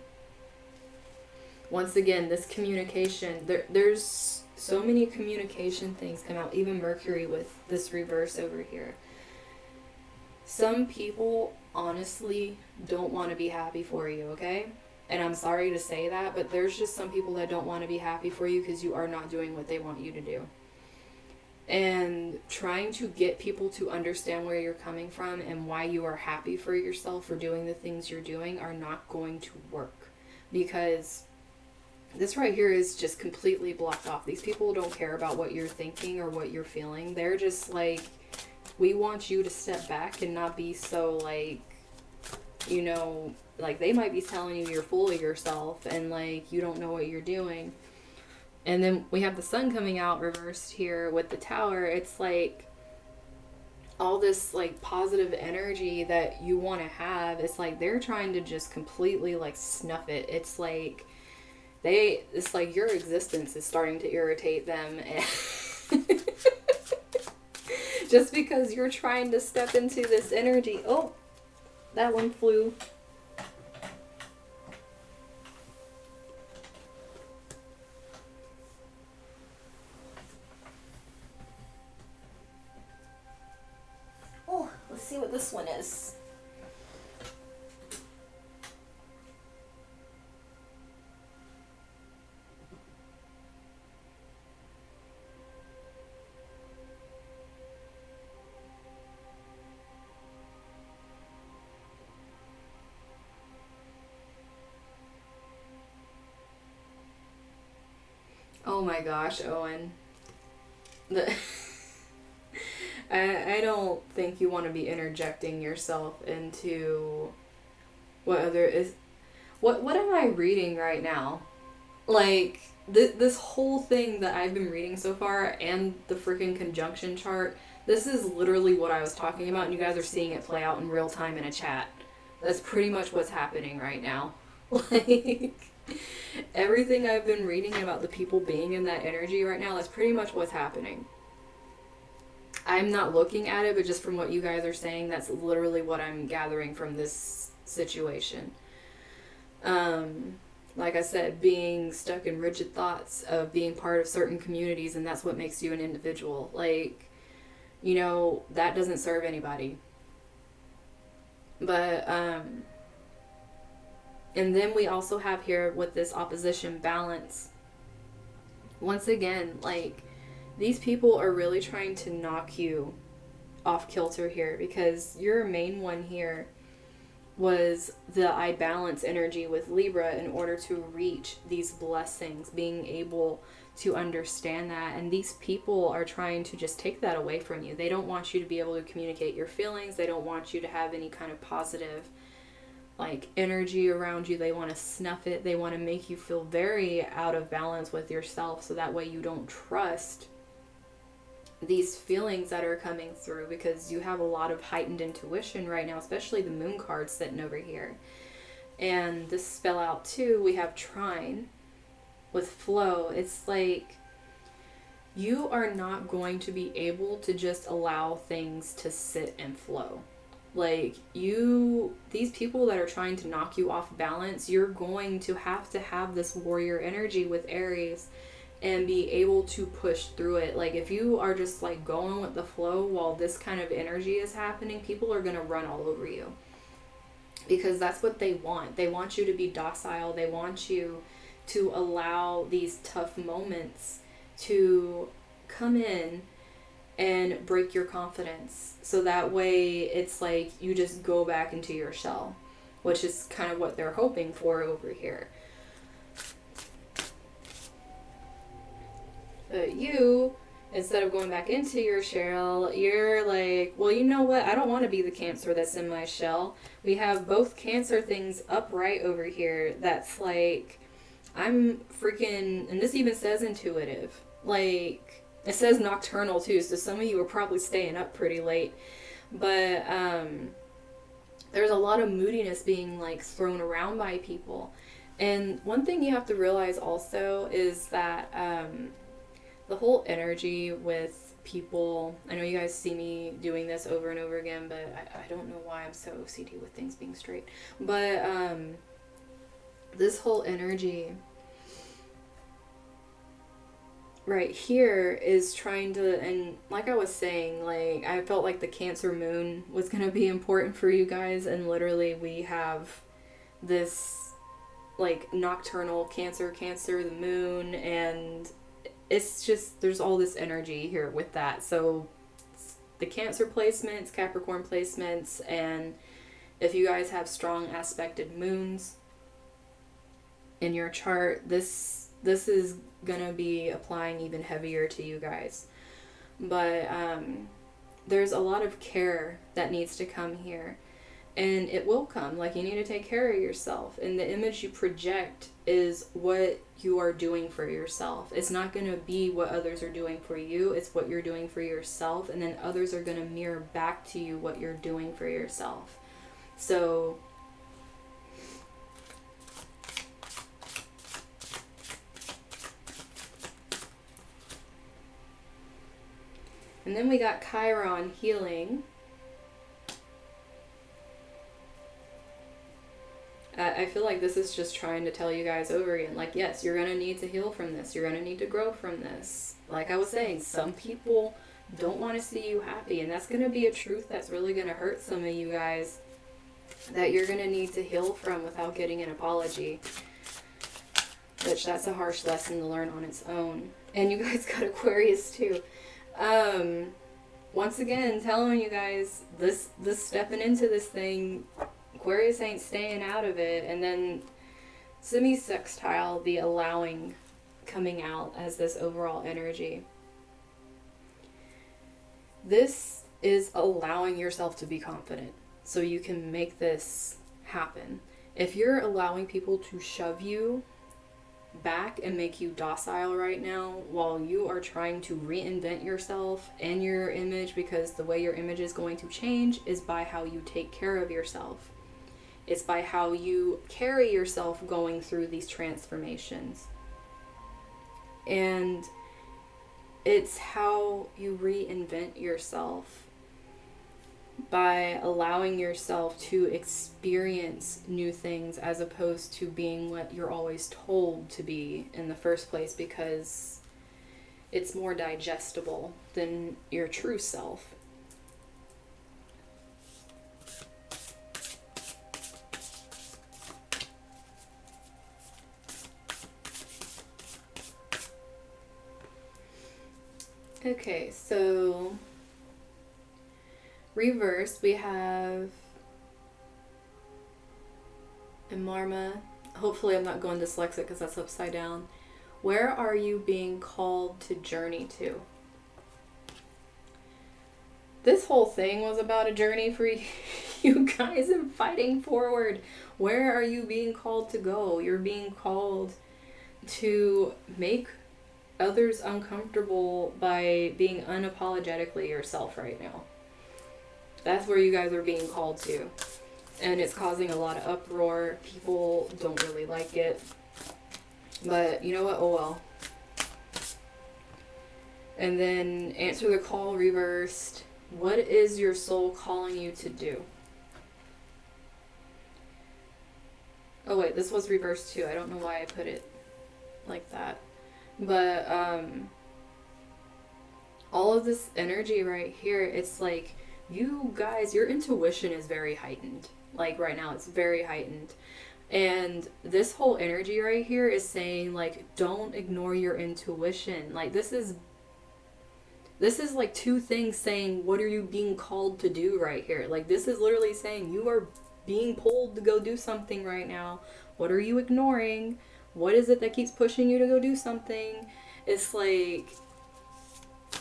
Speaker 1: Once again, this communication, there's so many communication things come out, even Mercury with this reverse over here. Some people honestly don't want to be happy for you, okay? And I'm sorry to say that, but there's just some people that don't want to be happy for you because you are not doing what they want you to do. And trying to get people to understand where you're coming from and why you are happy for yourself for doing the things you're doing are not going to work, because this right here is just completely blocked off. These people don't care about what you're thinking or what you're feeling. They're just like, we want you to step back and not be so, like, you know, like, they might be telling you you're full of yourself and, like, you don't know what you're doing. And then we have the sun coming out reversed here with the Tower. It's like, all this like positive energy that you want to have, it's like they're trying to just completely like snuff it. It's like it's like your existence is starting to irritate them, and just because you're trying to step into this energy. Oh, that one flew. Oh, let's see what this one is. Oh my gosh, Owen. The I don't think you want to be interjecting yourself into what other is. What am I reading right now? Like this whole thing that I've been reading so far, and the freaking conjunction chart. This is literally what I was talking about, and you guys are seeing it play out in real time in a chat. That's pretty much what's happening right now. Like everything I've been reading about the people being in that energy right now, that's pretty much what's happening. I'm not looking at it, but just from what you guys are saying, that's literally what I'm gathering from this situation. Like I said, being stuck in rigid thoughts of being part of certain communities, and that's what makes you an individual. Like, you know, that doesn't serve anybody. But, and then we also have here with this opposition balance. Once again, like, these people are really trying to knock you off kilter here, because your main one here was the I balance energy with Libra in order to reach these blessings, being able to understand that. And these people are trying to just take that away from you. They don't want you to be able to communicate your feelings. They don't want you to have any kind of positive like energy around you. They want to snuff it. They want to make you feel very out of balance with yourself, so that way you don't trust these feelings that are coming through, because you have a lot of heightened intuition right now, especially the moon card sitting over here. And this spell out too, we have trine with flow. It's like you are not going to be able to just allow things to sit and flow. Like these people that are trying to knock you off balance, you're going to have this warrior energy with Aries and be able to push through it. Like if you are just like going with the flow while this kind of energy is happening, people are going to run all over you, because that's what they want. They want you to be docile. They want you to allow these tough moments to come in and break your confidence, so that way it's like you just go back into your shell, which is kind of what they're hoping for over here. But you, instead of going back into your shell, you're like, well, you know what? I don't want to be the Cancer that's in my shell. We have both Cancer things upright over here. That's like, I'm freaking, and this even says intuitive. Like, it says nocturnal too, so some of you are probably staying up pretty late. But there's a lot of moodiness being like thrown around by people. And one thing you have to realize also is that the whole energy with people, I know you guys see me doing this over and over again, but I don't know why I'm so OCD with things being straight. But this whole energy right here is trying to, and like I was saying, like I felt like the Cancer moon was going to be important for you guys, and literally we have this like nocturnal Cancer, the moon, and it's just, there's all this energy here with that. So the Cancer placements, Capricorn placements, and if you guys have strong aspected moons in your chart, this is gonna be applying even heavier to you guys. But there's a lot of care that needs to come here. And it will come. Like, you need to take care of yourself. And the image you project is what you are doing for yourself. It's not going to be what others are doing for you. It's what you're doing for yourself. And then others are going to mirror back to you what you're doing for yourself. So and then we got Chiron healing. I feel like this is just trying to tell you guys over again, like, yes, you're going to need to heal from this. You're going to need to grow from this. Like I was saying, some people don't want to see you happy, and that's going to be a truth that's really going to hurt some of you guys, that you're going to need to heal from without getting an apology. Which, that's a harsh lesson to learn on its own. And you guys got Aquarius too. Once again, telling you guys, this stepping into this thing, Aquarius ain't staying out of it. And then semi-sextile, the allowing, coming out as this overall energy. This is allowing yourself to be confident so you can make this happen. If you're allowing people to shove you back and make you docile right now while you are trying to reinvent yourself and your image, because the way your image is going to change is by how you take care of yourself. It's by how you carry yourself going through these transformations. And it's how you reinvent yourself by allowing yourself to experience new things as opposed to being what you're always told to be in the first place, because it's more digestible than your true self. Okay, so reverse, we have Imarma. Hopefully I'm not going dyslexic because that's upside down. Where are you being called to journey to? This whole thing was about a journey for you guys and fighting forward. Where are you being called to go? You're being called to make others uncomfortable by being unapologetically yourself right now. That's where you guys are being called to. And it's causing a lot of uproar. People don't really like it. But you know what? Oh well. And then answer the call reversed. What is your soul calling you to do? Oh wait, this was reversed too. I don't know why I put it like that. But all of this energy right here, it's like you guys, your intuition is very heightened. Like right now, it's very heightened. And this whole energy right here is saying, like, don't ignore your intuition. Like, this is like two things saying, what are you being called to do right here? Like, this is literally saying you are being pulled to go do something right now. What are you ignoring? What is it that keeps pushing you to go do something? It's like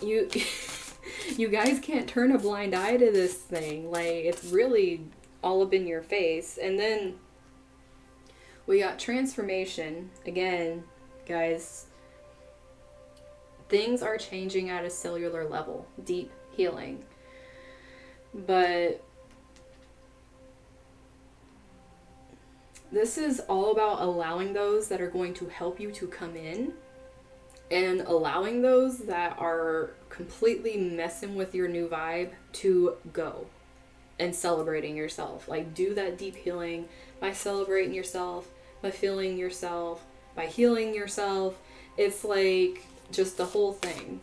Speaker 1: you you guys can't turn a blind eye to this thing. Like, it's really all up in your face. And then we got transformation. Again, guys, things are changing at a cellular level. Deep healing. But this is all about allowing those that are going to help you to come in and allowing those that are completely messing with your new vibe to go, and celebrating yourself. Like, do that deep healing by celebrating yourself, by feeling yourself, by healing yourself. It's like just the whole thing.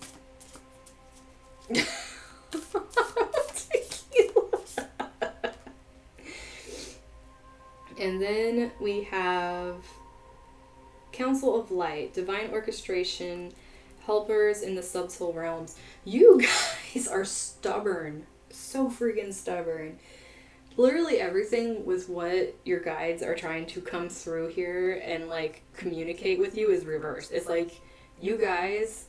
Speaker 1: And then we have Council of Light, Divine Orchestration, Helpers in the Subtle Realms. You guys are stubborn. So freaking stubborn. Literally everything with what your guides are trying to come through here and, like, communicate with you is reversed. It's like you guys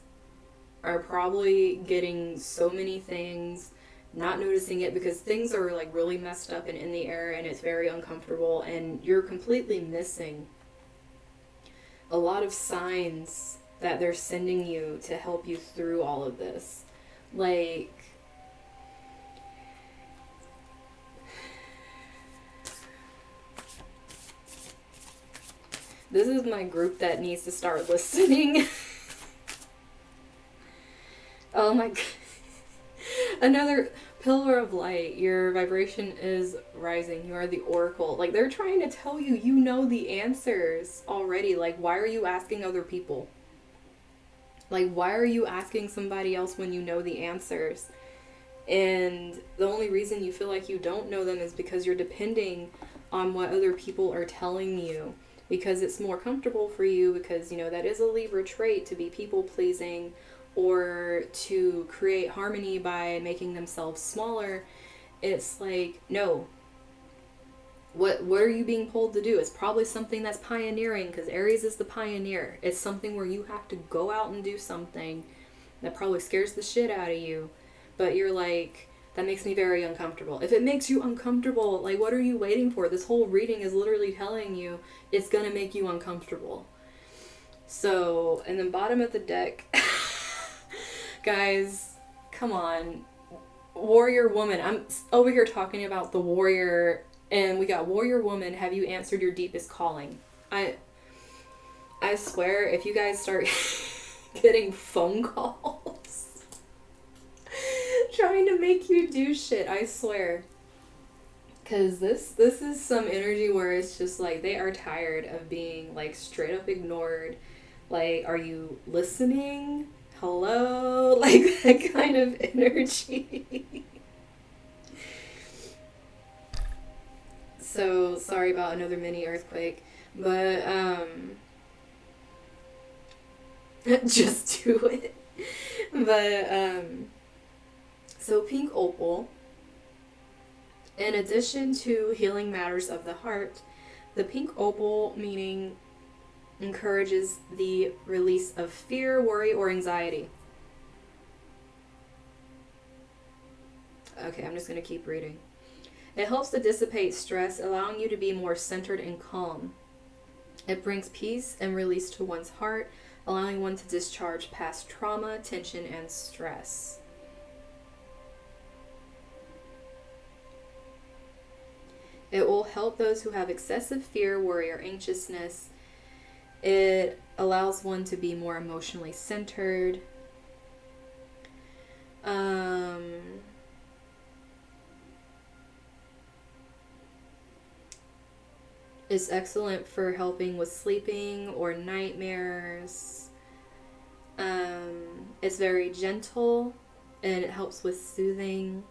Speaker 1: are probably getting so many things not noticing it because things are like really messed up and in the air and it's very uncomfortable, and you're completely missing a lot of signs that they're sending you to help you through all of this. Like, this is my group that needs to start listening. Oh my god. Another pillar of light. Your vibration is rising. You are the oracle. Like, they're trying to tell you, you know the answers already. Like, why are you asking other people? Like, why are you asking somebody else when you know the answers? And the only reason you feel like you don't know them is because you're depending on what other people are telling you. Because it's more comfortable for you, because, you know, that is a Libra trait, to be people-pleasing or to create harmony by making themselves smaller. It's like, no. What are you being pulled to do? It's probably something that's pioneering, because Aries is the pioneer. It's something where you have to go out and do something that probably scares the shit out of you. But you're like, that makes me very uncomfortable. If it makes you uncomfortable, like, what are you waiting for? This whole reading is literally telling you it's gonna make you uncomfortable. So, in the bottom of the deck, guys, come on. Warrior woman. I'm over here talking about the warrior, and we got warrior woman. Have you answered your deepest calling? I swear, if you guys start getting phone calls trying to make you do shit, I swear. Because this is some energy where it's just like they are tired of being like straight up ignored. Like, are you listening? Hello? Like, that kind of energy. So, sorry about another mini earthquake. But, just do it. But, so pink opal, in addition to healing matters of the heart, the pink opal meaning encourages the release of fear, worry, or anxiety. Okay, I'm just going to keep reading. It helps to dissipate stress, allowing you to be more centered and calm. It brings peace and release to one's heart, allowing one to discharge past trauma, tension, and stress. It will help those who have excessive fear, worry, or anxiousness. It allows one to be more emotionally centered. It's excellent for helping with sleeping or nightmares. It's very gentle, and it helps with soothing,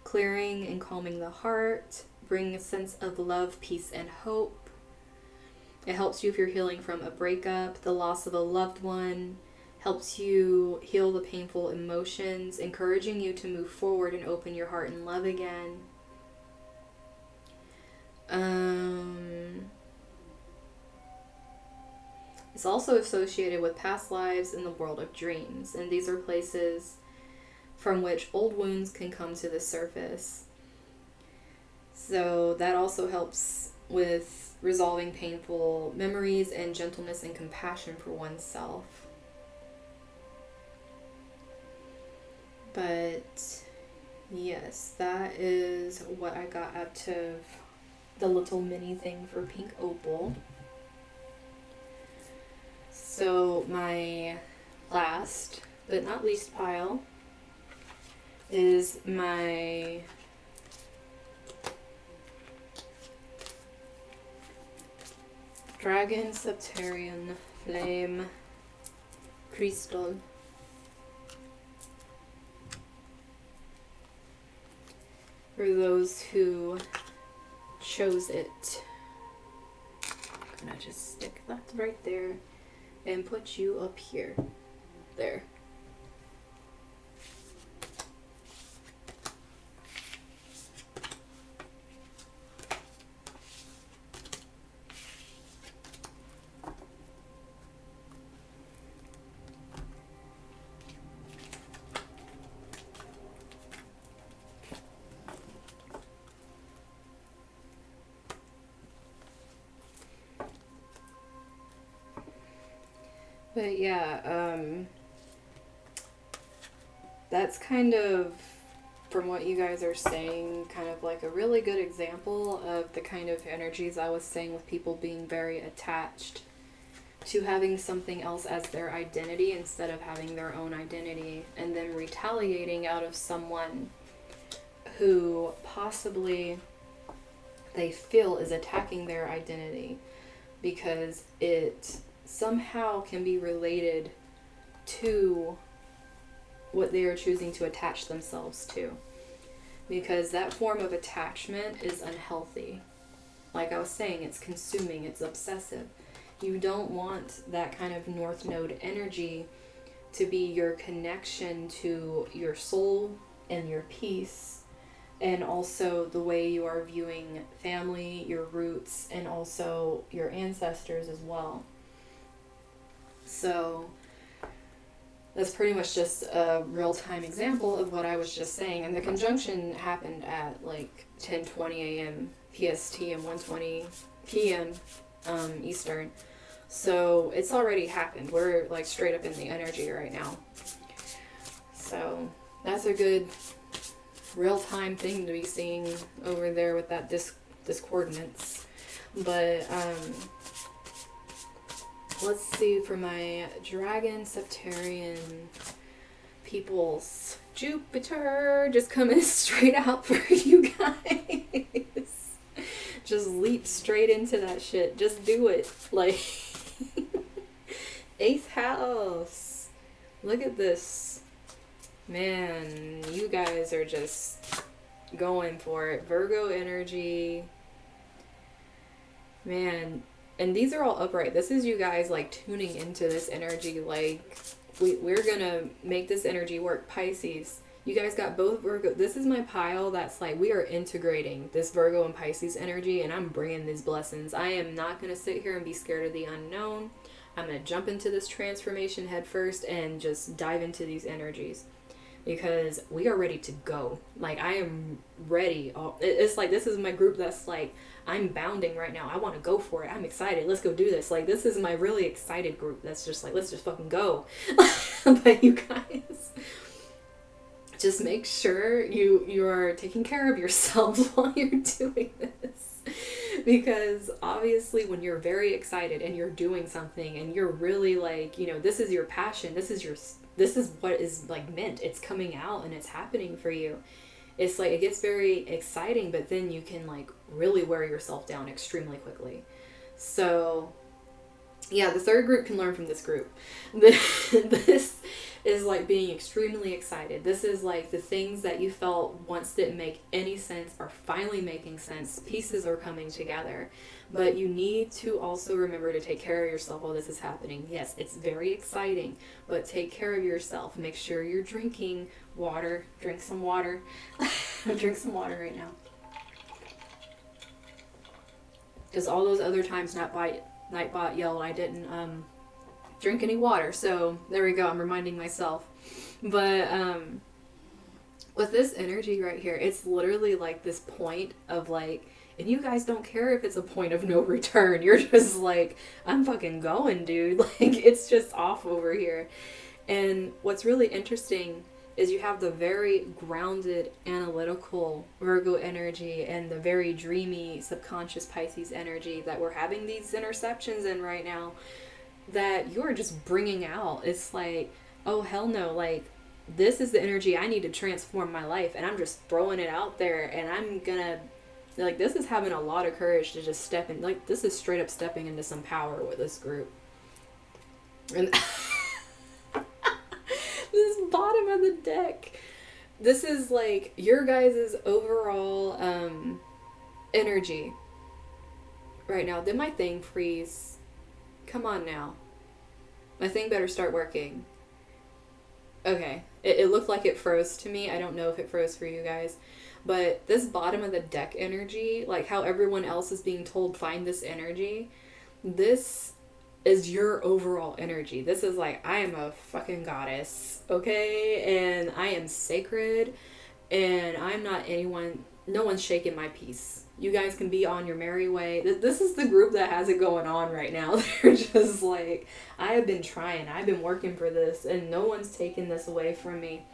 Speaker 1: clearing, and calming the heart, bringing a sense of love, peace, and hope. It helps you if you're healing from a breakup, the loss of a loved one, helps you heal the painful emotions, encouraging you to move forward and open your heart and love again. It's also associated with past lives in the world of dreams, and these are places from which old wounds can come to the surface. So that also helps with resolving painful memories and gentleness and compassion for oneself. But yes, that is what I got out of the little mini thing for pink opal. So my last but not least pile is my Dragon Septarian Flame Crystal. For those who chose it, I'm gonna just stick that right there and put you up here. There. But yeah, that's kind of, from what you guys are saying, kind of like a really good example of the kind of energies I was saying with people being very attached to having something else as their identity instead of having their own identity, and then retaliating out of someone who possibly they feel is attacking their identity because it somehow can be related to what they are choosing to attach themselves to, because that form of attachment is unhealthy. Like I was saying, it's consuming, it's obsessive. You don't want that kind of North Node energy to be your connection to your soul and your peace, and also the way you are viewing family, your roots, and also your ancestors as well. So that's pretty much just a real-time example of what I was just saying. And the conjunction happened at like 10:20 a.m. PST and 1:20 p.m. Eastern. So it's already happened. We're like straight up in the energy right now. So that's a good real-time thing to be seeing over there with that discordance. But let's see, for my Dragon Septarian peoples, Jupiter just coming straight out for you guys. Just leap straight into that shit. Just do it. Like, 8th house. Look at this. Man, you guys are just going for it. Virgo energy. Man, and these are all upright. This is you guys like tuning into this energy. Like, we're gonna make this energy work. Pisces, you guys got both Virgo. This is my pile that's like, we are integrating this Virgo and Pisces energy, and I'm bringing these blessings. I am not gonna sit here and be scared of the unknown. I'm gonna jump into this transformation head first and just dive into these energies, because we are ready to go. Like, I am ready. It's like, this is my group that's like, I'm bounding right now. I want to go for it. I'm excited. Let's go do this. Like, this is my really excited group that's just like, let's just fucking go. But you guys, just make sure you are taking care of yourselves while you're doing this. Because obviously when you're very excited and you're doing something and you're really like, you know, this is your passion, this is what is like meant, it's coming out and it's happening for you. It's like, it gets very exciting, but then you can like really wear yourself down extremely quickly. So yeah, the third group can learn from this group. This is like being extremely excited. This is like the things that you felt once didn't make any sense are finally making sense. Pieces are coming together. But you need to also remember to take care of yourself while this is happening. Yes, it's very exciting, but take care of yourself. Make sure you're drinking water. Drink some water. Drink some water right now. Because all those other times Nightbot yelled, I didn't drink any water. So there we go. I'm reminding myself. But with this energy right here, it's literally like this point of like, and you guys don't care if it's a point of no return. You're just like, I'm fucking going, dude. Like, it's just off over here. And what's really interesting is you have the very grounded, analytical Virgo energy and the very dreamy, subconscious Pisces energy that we're having these interceptions in right now that you're just bringing out. It's like, oh, hell no. Like, this is the energy I need to transform my life. And I'm just throwing it out there. And I'm gonna, like, this is having a lot of courage to just step in. Like, this is straight up stepping into some power with this group. And this bottom of the deck, this is like your guys' overall energy right now. Did my thing freeze? Come on now. My thing better start working. Okay. It looked like it froze to me. I don't know if it froze for you guys. But this bottom of the deck energy, like how everyone else is being told find this energy, this is your overall energy. This is like, I am a fucking goddess, okay? And I am sacred, and I'm not anyone, no one's shaking my peace. you guys can be on your merry way. This is the group that has it going on right now. They're just like, I have been trying. I've been working for this, and no one's taken this away from me.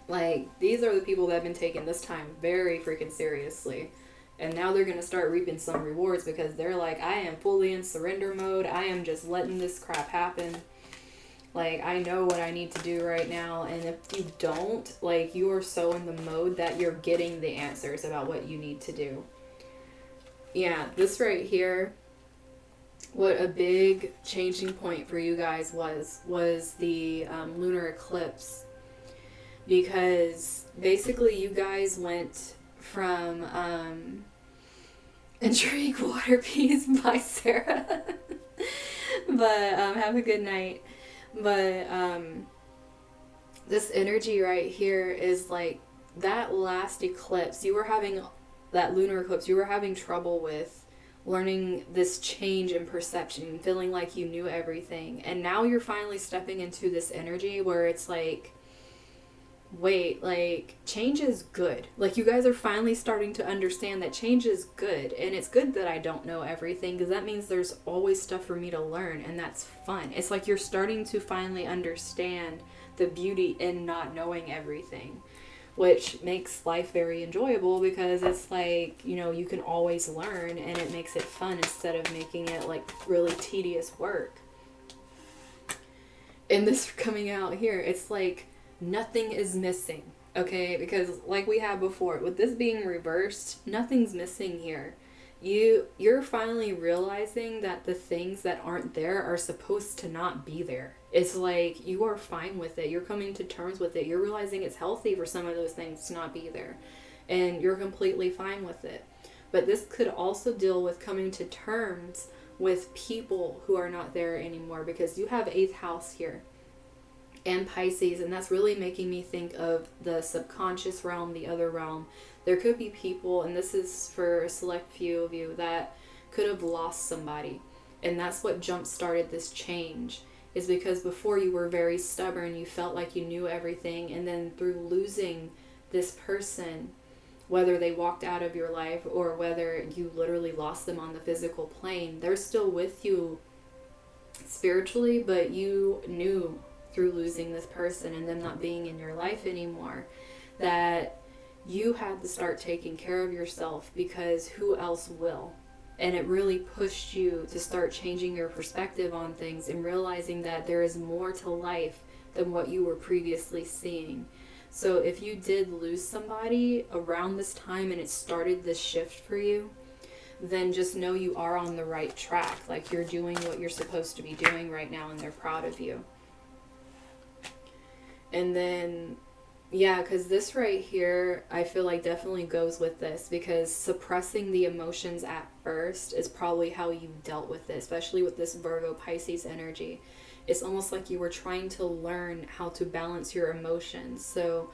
Speaker 1: Like, these are the people that have been taking this time very freaking seriously. And now they're going to start reaping some rewards because they're like, I am fully in surrender mode. I am just letting this crap happen. Like, I know what I need to do right now. And if you don't, like, you are so in the mode that you're getting the answers about what you need to do. Yeah, this right here, what a big changing point for you guys was the lunar eclipse. Because basically you guys went from Intrigue Water Peas by Sarah. But have a good night. But this energy right here is like that last eclipse. You were having that lunar eclipse. You were having trouble with learning this change in perception, feeling like you knew everything. And now you're finally stepping into this energy where it's like, wait, like, change is good. Like, you guys are finally starting to understand that change is good. And it's good that I don't know everything, because that means there's always stuff for me to learn, and that's fun. It's like you're starting to finally understand the beauty in not knowing everything, which makes life very enjoyable, because it's like, you know, you can always learn, and it makes it fun instead of making it like really tedious work. And this coming out here, it's like nothing is missing, okay? Because like we had before, with this being reversed, nothing's missing here. You're finally realizing that the things that aren't there are supposed to not be there. It's like you are fine with it. You're coming to terms with it. You're realizing it's healthy for some of those things to not be there. And you're completely fine with it. But this could also deal with coming to terms with people who are not there anymore, because you have 8th house here and Pisces, and that's really making me think of the subconscious realm, the other realm. There could be people, and this is for a select few of you, that could have lost somebody, and that's what jump-started this change, is because before you were very stubborn, you felt like you knew everything, and then through losing this person, whether they walked out of your life or whether you literally lost them on the physical plane, they're still with you spiritually, but you knew through losing this person and them not being in your life anymore that you had to start taking care of yourself, because who else will? And it really pushed you to start changing your perspective on things and realizing that there is more to life than what you were previously seeing. So if you did lose somebody around this time and it started this shift for you, then just know you are on the right track. Like, you're doing what you're supposed to be doing right now, and they're proud of you. And then, yeah, because this right here, I feel like definitely goes with this, because suppressing the emotions at first is probably how you dealt with it, especially with this Virgo Pisces energy. It's almost like you were trying to learn how to balance your emotions. So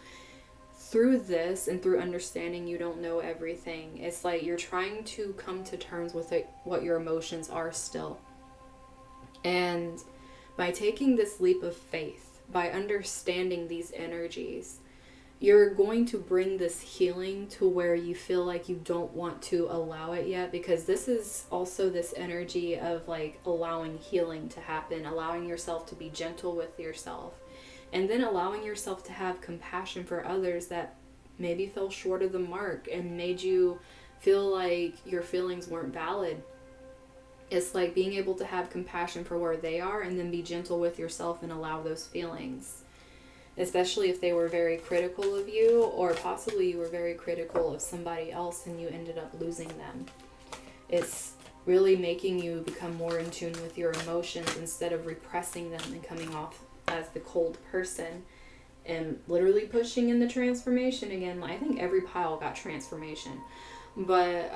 Speaker 1: through this and through understanding you don't know everything, it's like you're trying to come to terms with it, what your emotions are still. And by taking this leap of faith, by understanding these energies, you're going to bring this healing to where you feel like you don't want to allow it yet, because this is also this energy of like allowing healing to happen, allowing yourself to be gentle with yourself, and then allowing yourself to have compassion for others that maybe fell short of the mark and made you feel like your feelings weren't valid. It's like being able to have compassion for where they are and then be gentle with yourself and allow those feelings. Especially if they were very critical of you, or possibly you were very critical of somebody else and you ended up losing them. It's really making you become more in tune with your emotions instead of repressing them and coming off as the cold person and literally pushing in the transformation again. I think every pile got transformation. But,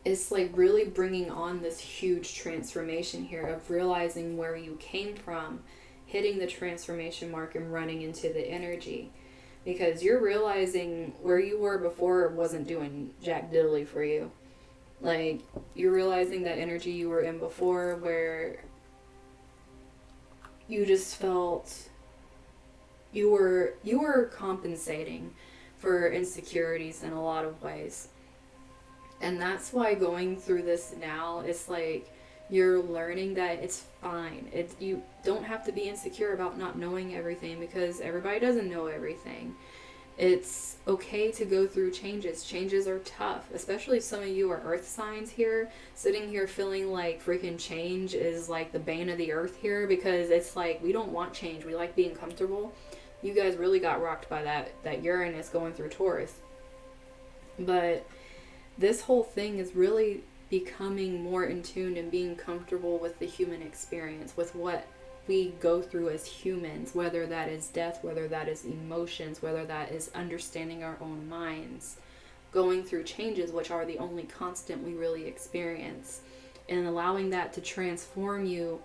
Speaker 1: it's like really bringing on this huge transformation here of realizing where you came from, hitting the transformation mark and running into the energy, because you're realizing where you were before wasn't doing jack diddly for you. Like, you're realizing that energy you were in before where you just felt you were compensating for insecurities in a lot of ways. And that's why going through this now, it's like you're learning that it's fine. You don't have to be insecure about not knowing everything, because everybody doesn't know everything. It's okay to go through changes. Changes are tough, especially if some of you are earth signs here, sitting here feeling like freaking change is like the bane of the earth here, because it's like we don't want change. We like being comfortable. You guys really got rocked by that Uranus going through Taurus. But this whole thing is really becoming more in tune and being comfortable with the human experience, with what we go through as humans, whether that is death, whether that is emotions, whether that is understanding our own minds, going through changes, which are the only constant we really experience, and allowing that to transform you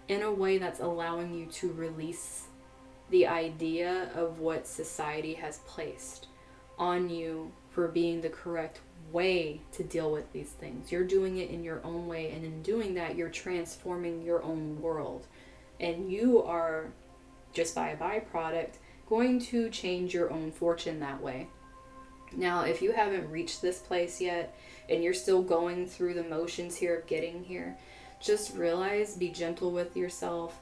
Speaker 1: in a way that's allowing you to release the idea of what society has placed on you for being the correct way to deal with these things. You're doing it in your own way, and in doing that, you're transforming your own world. And you are, just by a byproduct, going to change your own fortune that way. Now, if you haven't reached this place yet, and you're still going through the motions here of getting here, just realize, be gentle with yourself.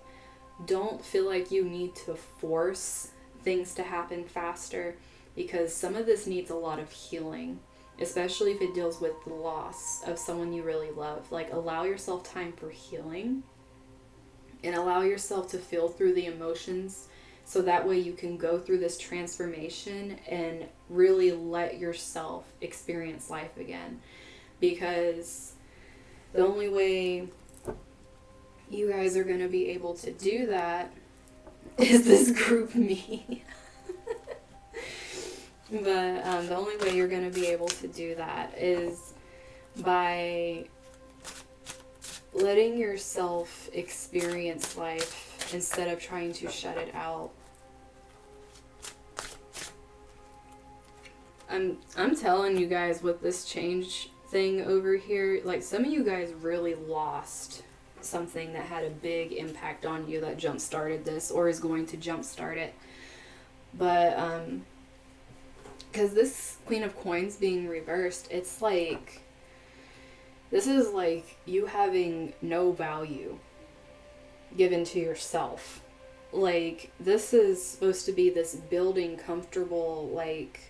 Speaker 1: Don't feel like you need to force things to happen faster, because some of this needs a lot of healing, especially if it deals with the loss of someone you really love. Like, allow yourself time for healing, and allow yourself to feel through the emotions, so that way you can go through this transformation and really let yourself experience life again. Because the only way you guys are going to be able to do that is this group me. But the only way you're going to be able to do that is by letting yourself experience life instead of trying to shut it out. I'm telling you guys, with this change thing over here, like, some of you guys really lost something that had a big impact on you that jump started this, or is going to jump start it. But because this Queen of Coins being reversed, it's like, this is like you having no value given to yourself. Like, this is supposed to be this building comfortable, like,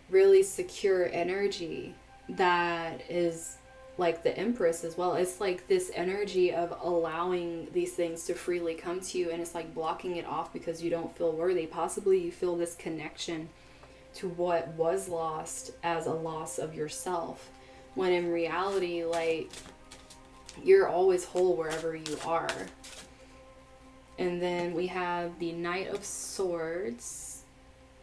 Speaker 1: really secure energy that is like the Empress as well. It's like this energy of allowing these things to freely come to you, and it's like blocking it off because you don't feel worthy. Possibly you feel this connection to what was lost as a loss of yourself, when in reality, like, you're always whole wherever you are. And then we have the Knight of Swords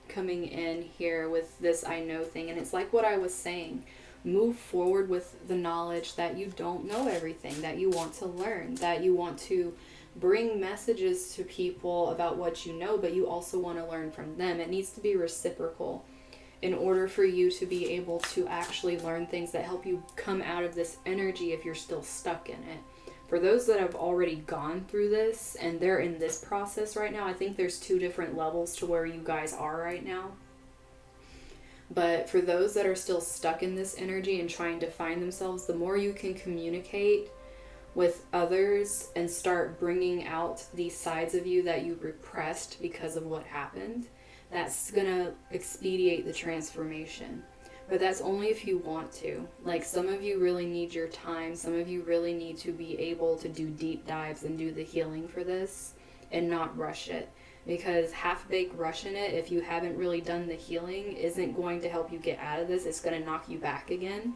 Speaker 1: coming in here with this I know thing, and it's like what I was saying. Move forward with the knowledge that you don't know everything, that you want to learn, that you want to bring messages to people about what you know, but you also want to learn from them. It needs to be reciprocal in order for you to be able to actually learn things that help you come out of this energy if you're still stuck in it. For those that have already gone through this and they're in this process right now, I think there's 2 different levels to where you guys are right now. But for those that are still stuck in this energy and trying to find themselves, the more you can communicate with others and start bringing out these sides of you that you repressed because of what happened, that's going to expedite the transformation. But that's only if you want to. Like, some of you really need your time. Some of you really need to be able to do deep dives and do the healing for this and not rush it. Because half-baked rushing it, if you haven't really done the healing, isn't going to help you get out of this. It's going to knock you back again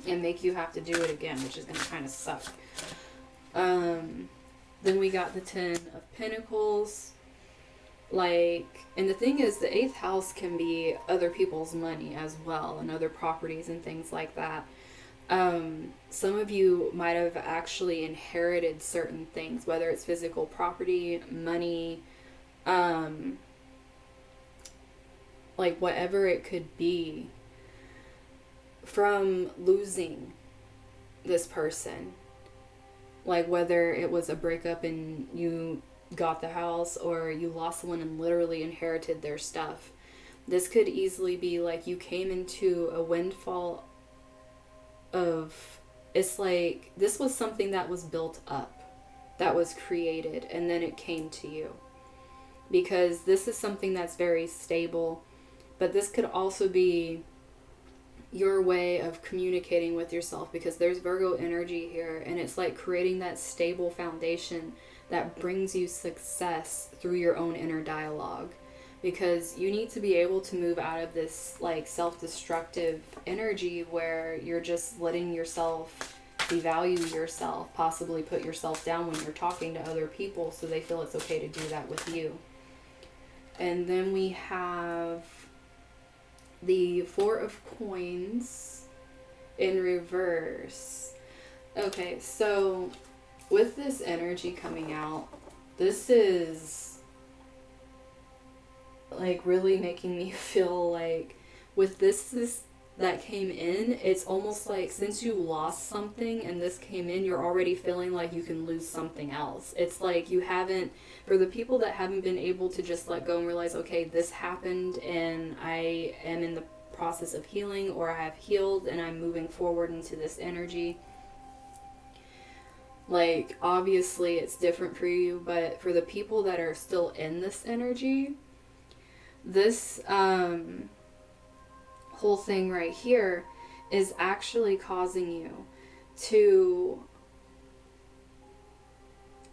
Speaker 1: and make you have to do it again, which is going to kind of suck. Then we got the 10 of Pentacles. Like, and the thing is, the 8th house can be other people's money as well, and other properties and things like that. Some of you might have actually inherited certain things, whether it's physical property, money, like whatever it could be, from losing this person. Like, whether it was a breakup and you got the house, or you lost someone and literally inherited their stuff. This could easily be like you came into a windfall of, it's like this was something that was built up, that was created, and then it came to you. Because this is something that's very stable, but this could also be your way of communicating with yourself, because there's Virgo energy here, and it's like creating that stable foundation that brings you success through your own inner dialogue. Because you need to be able to move out of this like self-destructive energy where you're just letting yourself devalue yourself, possibly put yourself down when you're talking to other people, so they feel it's okay to do that with you. And then we have the Four of Coins in reverse. Okay, so with this energy coming out, this is like really making me feel like with this that came in, it's almost like since you lost something and this came in, you're already feeling like you can lose something else. It's like you haven't, for the people that haven't been able to just let go and realize, okay, this happened and I am in the process of healing, or I have healed and I'm moving forward into this energy. Like, obviously it's different for you, but for the people that are still in this energy, this whole thing right here is actually causing you to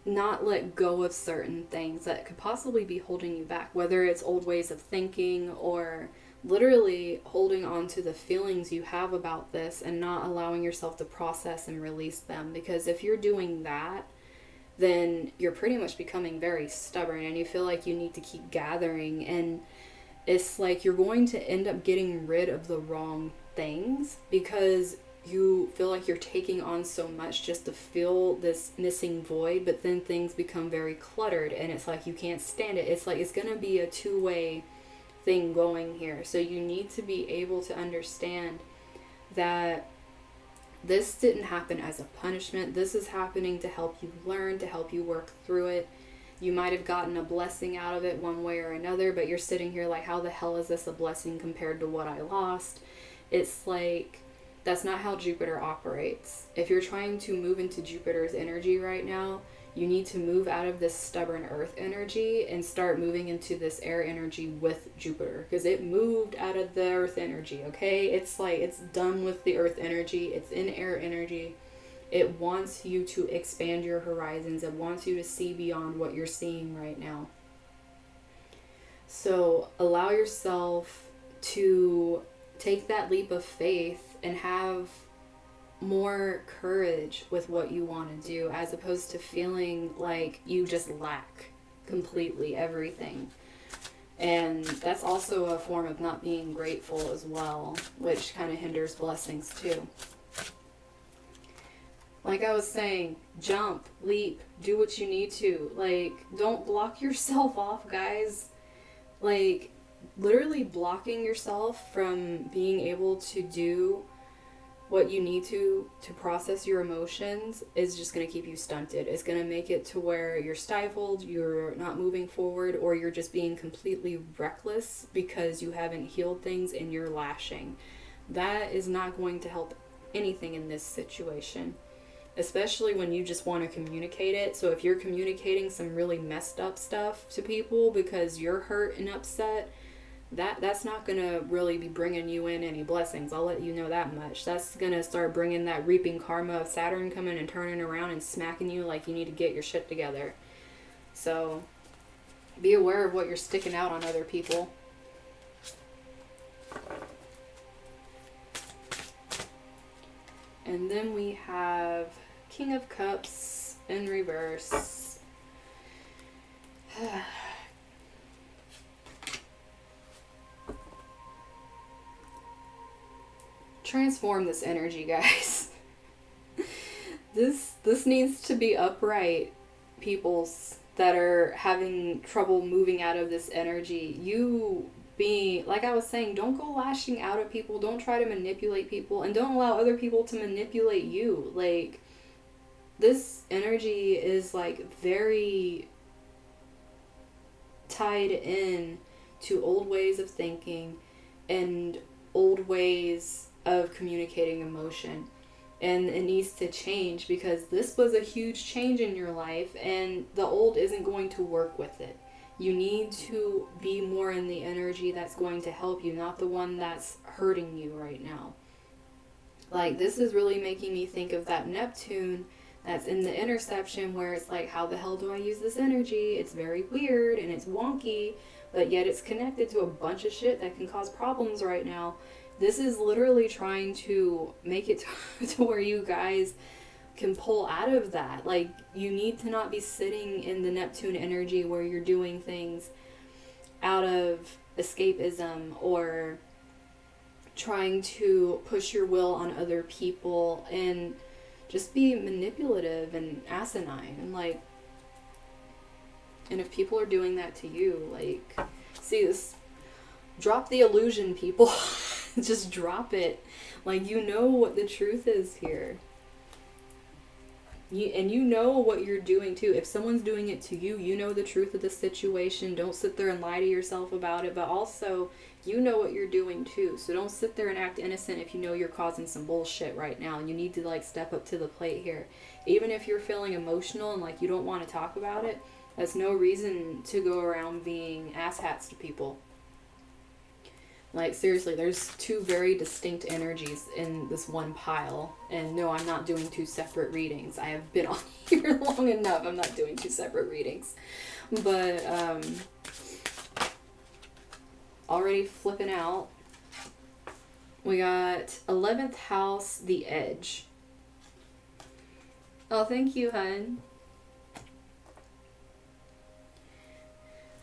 Speaker 1: not let go of certain things that could possibly be holding you back, whether it's old ways of thinking or literally holding on to the feelings you have about this and not allowing yourself to process and release them. Because if you're doing that, then you're pretty much becoming very stubborn and you feel like you need to keep gathering, and it's like you're going to end up getting rid of the wrong things because you feel like you're taking on so much just to fill this missing void, but then things become very cluttered and it's like you can't stand it. It's like it's going to be a two-way thing going here. So you need to be able to understand that this didn't happen as a punishment. This is happening to help you learn, to help you work through it. You might have gotten a blessing out of it one way or another, but you're sitting here like, how the hell is this a blessing compared to what I lost? It's like, that's not how Jupiter operates. If you're trying to move into Jupiter's energy right now, you need to move out of this stubborn earth energy and start moving into this air energy with Jupiter, because it moved out of the earth energy, okay? It's like it's done with the earth energy. It's in air energy. It wants you to expand your horizons. It wants you to see beyond what you're seeing right now. So allow yourself to take that leap of faith and have more courage with what you want to do, as opposed to feeling like you just lack completely everything. And that's also a form of not being grateful as well, which kind of hinders blessings too. Like I was saying, jump, leap, do what you need to. Like, don't block yourself off, guys. Like, literally blocking yourself from being able to do what you need to process your emotions is just going to keep you stunted. It's going to make it to where you're stifled, you're not moving forward, or you're just being completely reckless because you haven't healed things and you're lashing. That is not going to help anything in this situation, especially when you just want to communicate it. So if you're communicating some really messed up stuff to people because you're hurt and upset, that's not going to really be bringing you in any blessings. I'll let you know that much. That's going to start bringing that reaping karma of Saturn coming and turning around and smacking you like you need to get your shit together. So be aware of what you're sticking out on other people. And then we have King of Cups in reverse. Transform this energy, guys. This needs to be upright, peoples that are having trouble moving out of this energy. You being, like I was saying, don't go lashing out at people. Don't try to manipulate people, and don't allow other people to manipulate you. Like, this energy is like very tied in to old ways of thinking and old ways of communicating emotion. And it needs to change because this was a huge change in your life and the old isn't going to work with it. You need to be more in the energy that's going to help you, not the one that's hurting you right now. Like, this is really making me think of that Neptune that's in the interception where it's like, how the hell do I use this energy? It's very weird and it's wonky, but yet it's connected to a bunch of shit that can cause problems right now. This is literally trying to make it to where you guys can pull out of that. Like, you need to not be sitting in the Neptune energy where you're doing things out of escapism or trying to push your will on other people and just be manipulative and asinine. And like, and if people are doing that to you, like, see this, drop the illusion, people. Just drop it. Like, you know what the truth is here. You know what you're doing too. If someone's doing it to you, you know the truth of the situation. Don't sit there and lie to yourself about it. But also, you know what you're doing too. So don't sit there and act innocent if you know you're causing some bullshit right now. And you need to like step up to the plate here. Even if you're feeling emotional and like you don't want to talk about it, that's no reason to go around being asshats to people. Like, seriously, there's two very distinct energies in this one pile. And no, I'm not doing two separate readings. I have been on here long enough. I'm not doing two separate readings. But, already flipping out. We got 11th house, the edge. Oh, thank you, hun.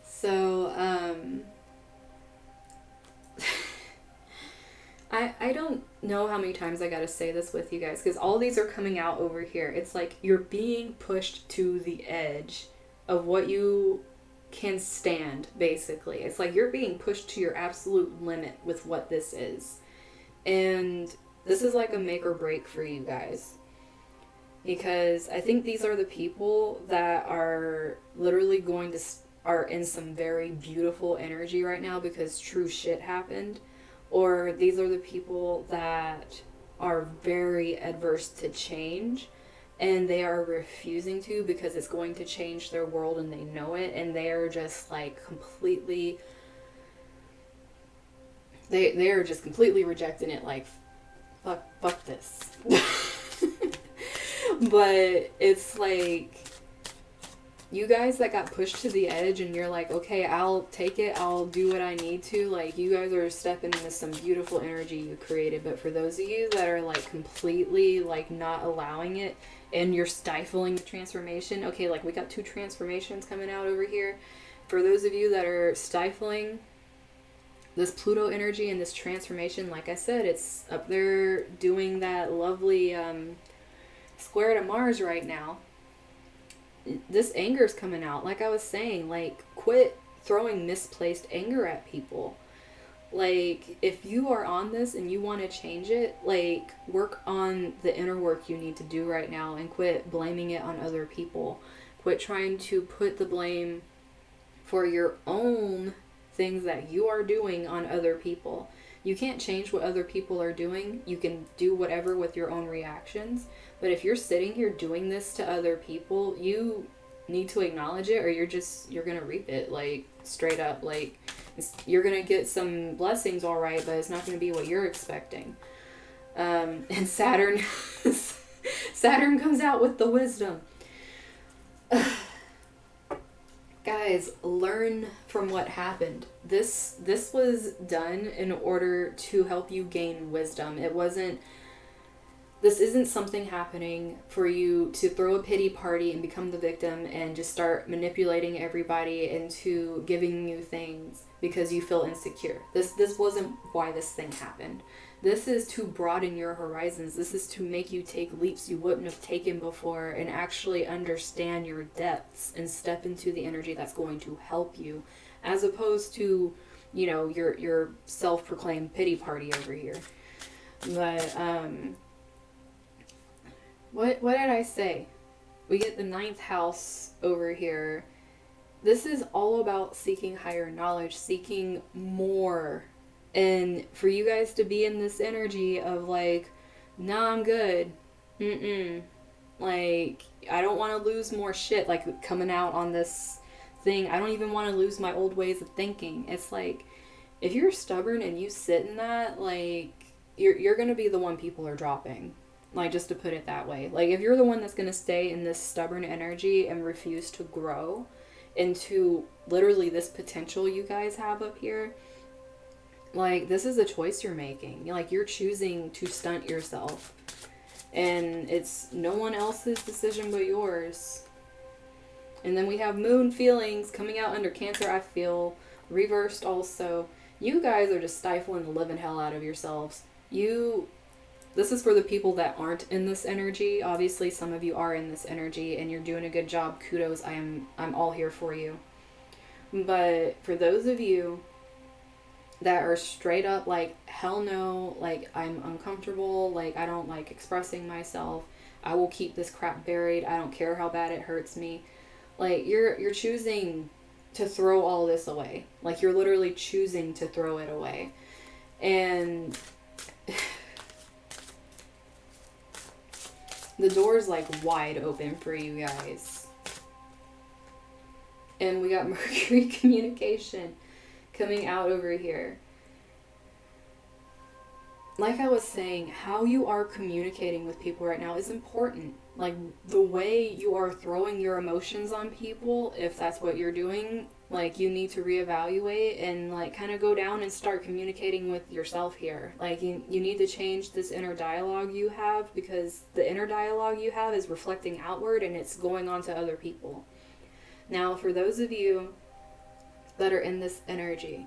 Speaker 1: So, I don't know how many times I gotta say this with you guys, because all these are coming out over here. It's like you're being pushed to the edge of what you can stand, basically. It's like you're being pushed to your absolute limit with what this is. And this is like a make or break for you guys. Because I think these are the people that are literally going to, are in some very beautiful energy right now because true shit happened. Or these are the people that are very adverse to change and they are refusing to because it's going to change their world and they know it, and they are just like completely, they are just completely rejecting it, like fuck this. But it's like, you guys that got pushed to the edge and you're like, okay, I'll take it, I'll do what I need to, like, you guys are stepping into some beautiful energy you created. But for those of you that are like completely like not allowing it and you're stifling the transformation, okay, like we got two transformations coming out over here. For those of you that are stifling this Pluto energy and this transformation, like I said, it's up there doing that lovely square to Mars right now. This anger's coming out. Like I was saying, like, quit throwing misplaced anger at people. Like, if you are on this and you want to change it, like, work on the inner work you need to do right now and quit blaming it on other people. Quit trying to put the blame for your own things that you are doing on other people. You can't change what other people are doing. You can do whatever with your own reactions. But if you're sitting here doing this to other people, you need to acknowledge it, or you're going to reap it, like, straight up. Like, you're going to get some blessings, all right, but it's not going to be what you're expecting. And Saturn, Saturn comes out with the wisdom. Guys, learn from what happened. This was done in order to help you gain wisdom. This isn't something happening for you to throw a pity party and become the victim and just start manipulating everybody into giving you things because you feel insecure. This wasn't why this thing happened. This is to broaden your horizons. This is to make you take leaps you wouldn't have taken before and actually understand your depths and step into the energy that's going to help you, as opposed to, you know, your self-proclaimed pity party over here. But what did I say? We get the 9th house over here, this is all about seeking higher knowledge, seeking more. And for you guys to be in this energy of like, nah, I'm good. Like, I don't want to lose more shit. Like, coming out on this thing, I don't even want to lose my old ways of thinking. It's like, if you're stubborn and you sit in that, like, you're going to be the one people are dropping. Like, just to put it that way. Like, if you're the one that's going to stay in this stubborn energy and refuse to grow into literally this potential you guys have up here, like, this is a choice you're making. Like, you're choosing to stunt yourself. And it's no one else's decision but yours. And then we have moon feelings coming out under Cancer, I feel. Reversed also. You guys are just stifling the living hell out of yourselves. This is for the people that aren't in this energy. Obviously, some of you are in this energy and you're doing a good job. Kudos. I'm all here for you. But for those of you that are straight up like, hell no, like, I'm uncomfortable, like, I don't like expressing myself, I will keep this crap buried, I don't care how bad it hurts me. Like, you're choosing to throw all this away. Like, you're literally choosing to throw it away. And the door's like wide open for you guys. And we got Mercury communication coming out over here. Like I was saying, how you are communicating with people right now is important. Like, the way you are throwing your emotions on people, if that's what you're doing, like, you need to reevaluate and, like, kind of go down and start communicating with yourself here. Like, you need to change this inner dialogue you have, because the inner dialogue you have is reflecting outward and it's going on to other people. Now, for those of you that are in this energy,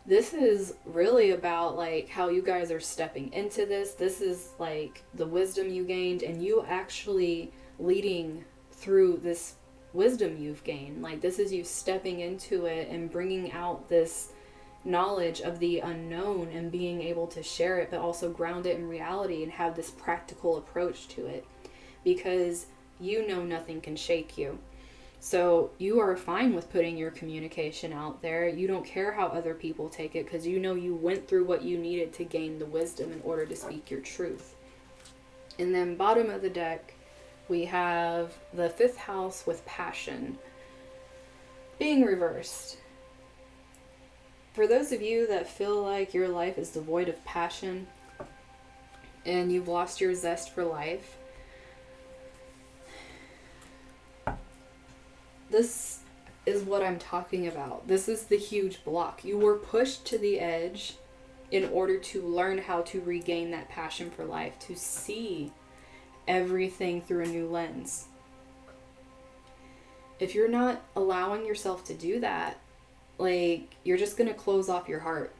Speaker 1: this is really about, like, how you guys are stepping into this. This is like the wisdom you gained and you actually leading through this wisdom you've gained. Like, this is you stepping into it and bringing out this knowledge of the unknown and being able to share it, but also ground it in reality and have this practical approach to it, because you know nothing can shake you. So you are fine with putting your communication out there. You don't care how other people take it, because you know you went through what you needed to gain the wisdom in order to speak your truth. And then bottom of the deck, we have the 5th house with passion being reversed. For those of you that feel like your life is devoid of passion and you've lost your zest for life, this is what I'm talking about. This is the huge block. You were pushed to the edge in order to learn how to regain that passion for life, to see everything through a new lens. If you're not allowing yourself to do that, like, you're just going to close off your heart.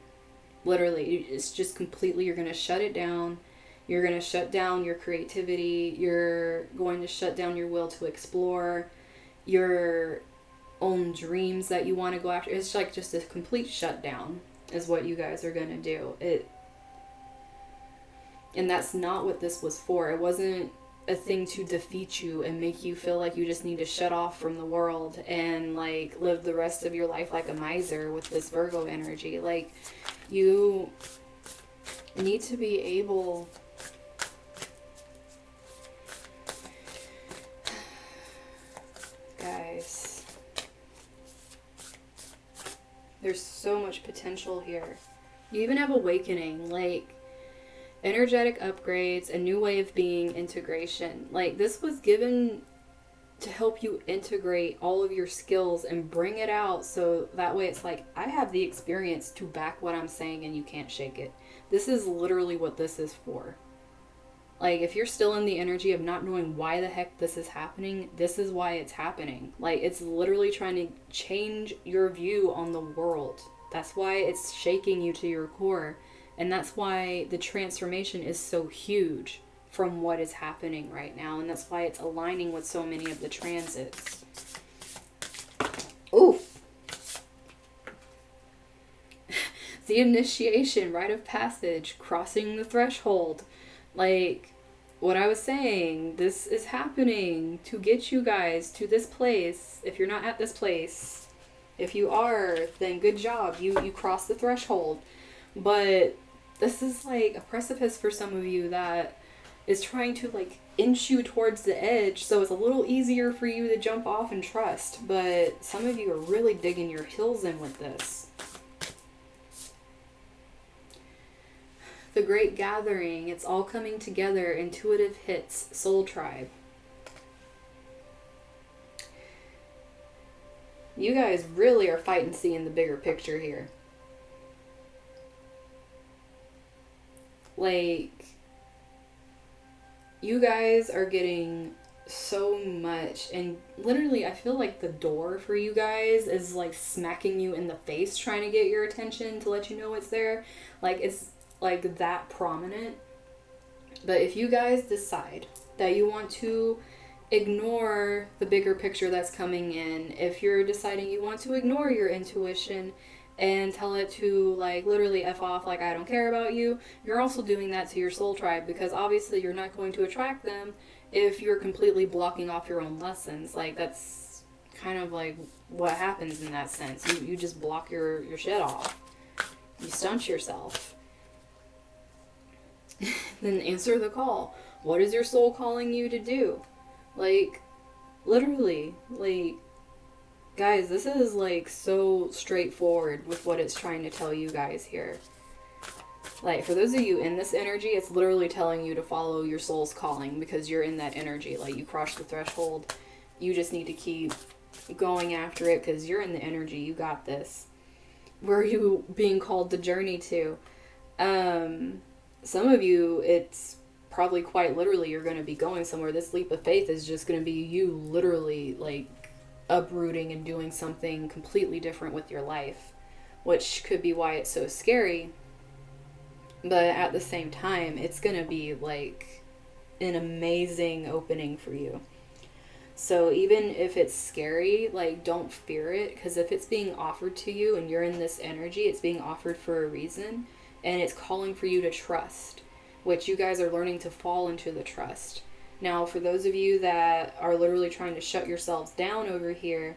Speaker 1: Literally, it's just completely, you're going to shut it down. You're going to shut down your creativity. You're going to shut down your will to explore your own dreams that you want to go after. It's like just a complete shutdown is what you guys are going to do. And that's not what this was for. It wasn't a thing to defeat you and make you feel like you just need to shut off from the world and, like, live the rest of your life like a miser with this Virgo energy. Like, you need to be able guys, there's so much potential here. You even have awakening, like energetic upgrades, a new way of being, integration. Like, this was given to help you integrate all of your skills and bring it out, so that way it's like, I have the experience to back what I'm saying and you can't shake it. This is literally what this is for. Like, if you're still in the energy of not knowing why the heck this is happening, this is why it's happening. Like, it's literally trying to change your view on the world. That's why it's shaking you to your core. And that's why the transformation is so huge from what is happening right now. And that's why it's aligning with so many of the transits. Ooh. The initiation, rite of passage, crossing the threshold. Like, what I was saying, this is happening to get you guys to this place. If you're not at this place, If you are, then good job. You crossed the threshold. But this is like a precipice for some of you that is trying to like inch you towards the edge, so it's a little easier for you to jump off and trust. But some of you are really digging your heels in with this. The Great Gathering, it's all coming together. Intuitive hits, Soul Tribe. You guys really are fighting seeing the bigger picture here. Like, you guys are getting so much, and literally I feel like the door for you guys is like smacking you in the face, trying to get your attention to let you know it's there. Like, it's like that prominent. But if you guys decide that you want to ignore the bigger picture that's coming in, if you're deciding you want to ignore your intuition and tell it to like literally F off, like I don't care about you, you're also doing that to your soul tribe, because obviously you're not going to attract them if you're completely blocking off your own lessons. Like, that's kind of like what happens in that sense. You just block your shit off. You stunt yourself. Then answer the call. What is your soul calling you to do? Like, literally, like, guys, this is like so straightforward with what it's trying to tell you guys here. Like, for those of you in this energy, it's literally telling you to follow your soul's calling, because you're in that energy. Like, you crossed the threshold. You just need to keep going after it because you're in the energy. You got this. Where are you being called to journey to? Some of you, it's probably quite literally you're going to be going somewhere. This leap of faith is just going to be you literally like uprooting and doing something completely different with your life, which could be why it's so scary. But at the same time, it's going to be like an amazing opening for you. So even if it's scary, like, don't fear it, because if it's being offered to you and you're in this energy, it's being offered for a reason, and it's calling for you to trust, which you guys are learning to fall into the trust. Now, for those of you that are literally trying to shut yourselves down over here,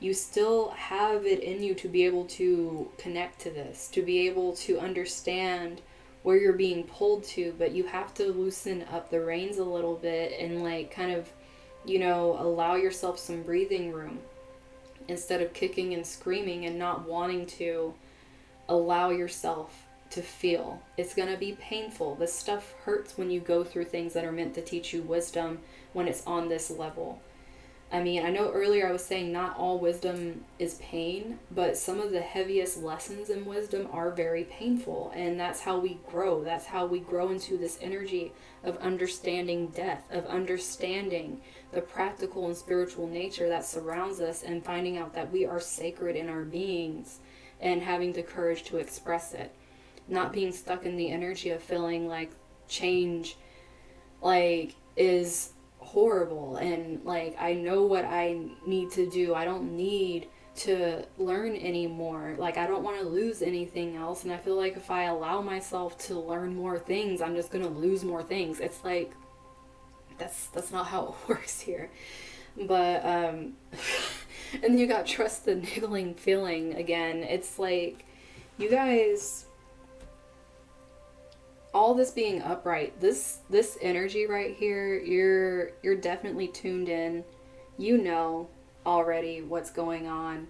Speaker 1: you still have it in you to be able to connect to this, to be able to understand where you're being pulled to, but you have to loosen up the reins a little bit and like kind of, you know, allow yourself some breathing room instead of kicking and screaming and not wanting to allow yourself to feel. It's going to be painful. This stuff hurts when you go through things that are meant to teach you wisdom when it's on this level. I mean, I know earlier I was saying not all wisdom is pain, but some of the heaviest lessons in wisdom are very painful, and that's how we grow. That's how we grow into this energy of understanding death, of understanding the practical and spiritual nature that surrounds us, and finding out that we are sacred in our beings and having the courage to express it. Not being stuck in the energy of feeling like change like is horrible and like I know what I need to do. I don't need to learn anymore. Like, I don't want to lose anything else, and I feel like if I allow myself to learn more things, I'm just gonna lose more things. It's like that's not how it works here. But and then you got trust the niggling feeling again. It's like, you guys, all this being upright, this energy right here, you're definitely tuned in. You know already what's going on.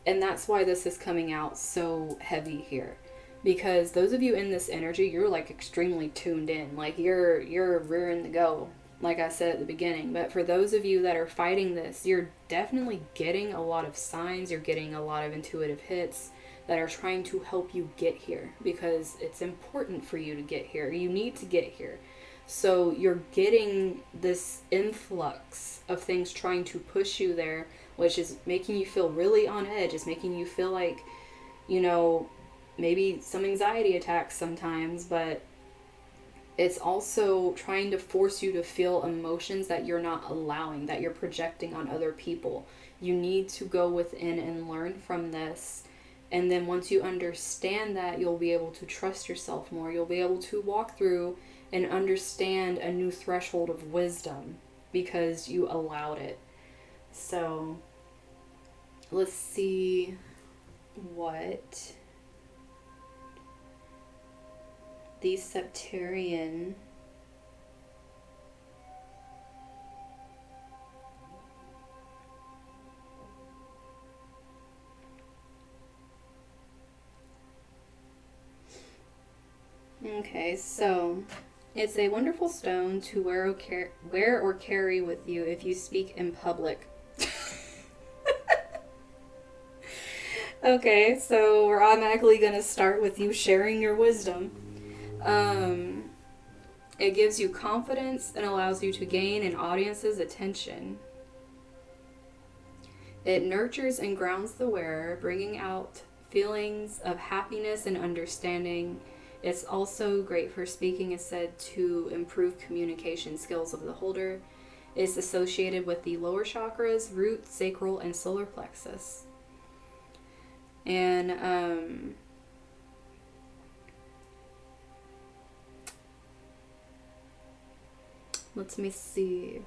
Speaker 1: And that's why this is coming out so heavy here. Because those of you in this energy, you're like extremely tuned in. Like, you're rearing to go, like I said at the beginning. But for those of you that are fighting this, you're definitely getting a lot of signs. You're getting a lot of intuitive hits that are trying to help you get here, because it's important for you to get here. You need to get here. So you're getting this influx of things trying to push you there, which is making you feel really on edge. It's making you feel like, you know, maybe some anxiety attacks sometimes, but it's also trying to force you to feel emotions that you're not allowing, that you're projecting on other people. You need to go within and learn from this. And then once you understand that, you'll be able to trust yourself more. You'll be able to walk through and understand a new threshold of wisdom because you allowed it. So let's see what the Septarian okay, so it's a wonderful stone to wear or carry with you if you speak in public. Okay, so we're automatically going to start with you sharing your wisdom. It gives you confidence and allows you to gain an audience's attention. It nurtures and grounds the wearer, bringing out feelings of happiness and understanding. It's also great for speaking. It's said to improve communication skills of the holder. It's associated with the lower chakras, root, sacral, and solar plexus. And let me see.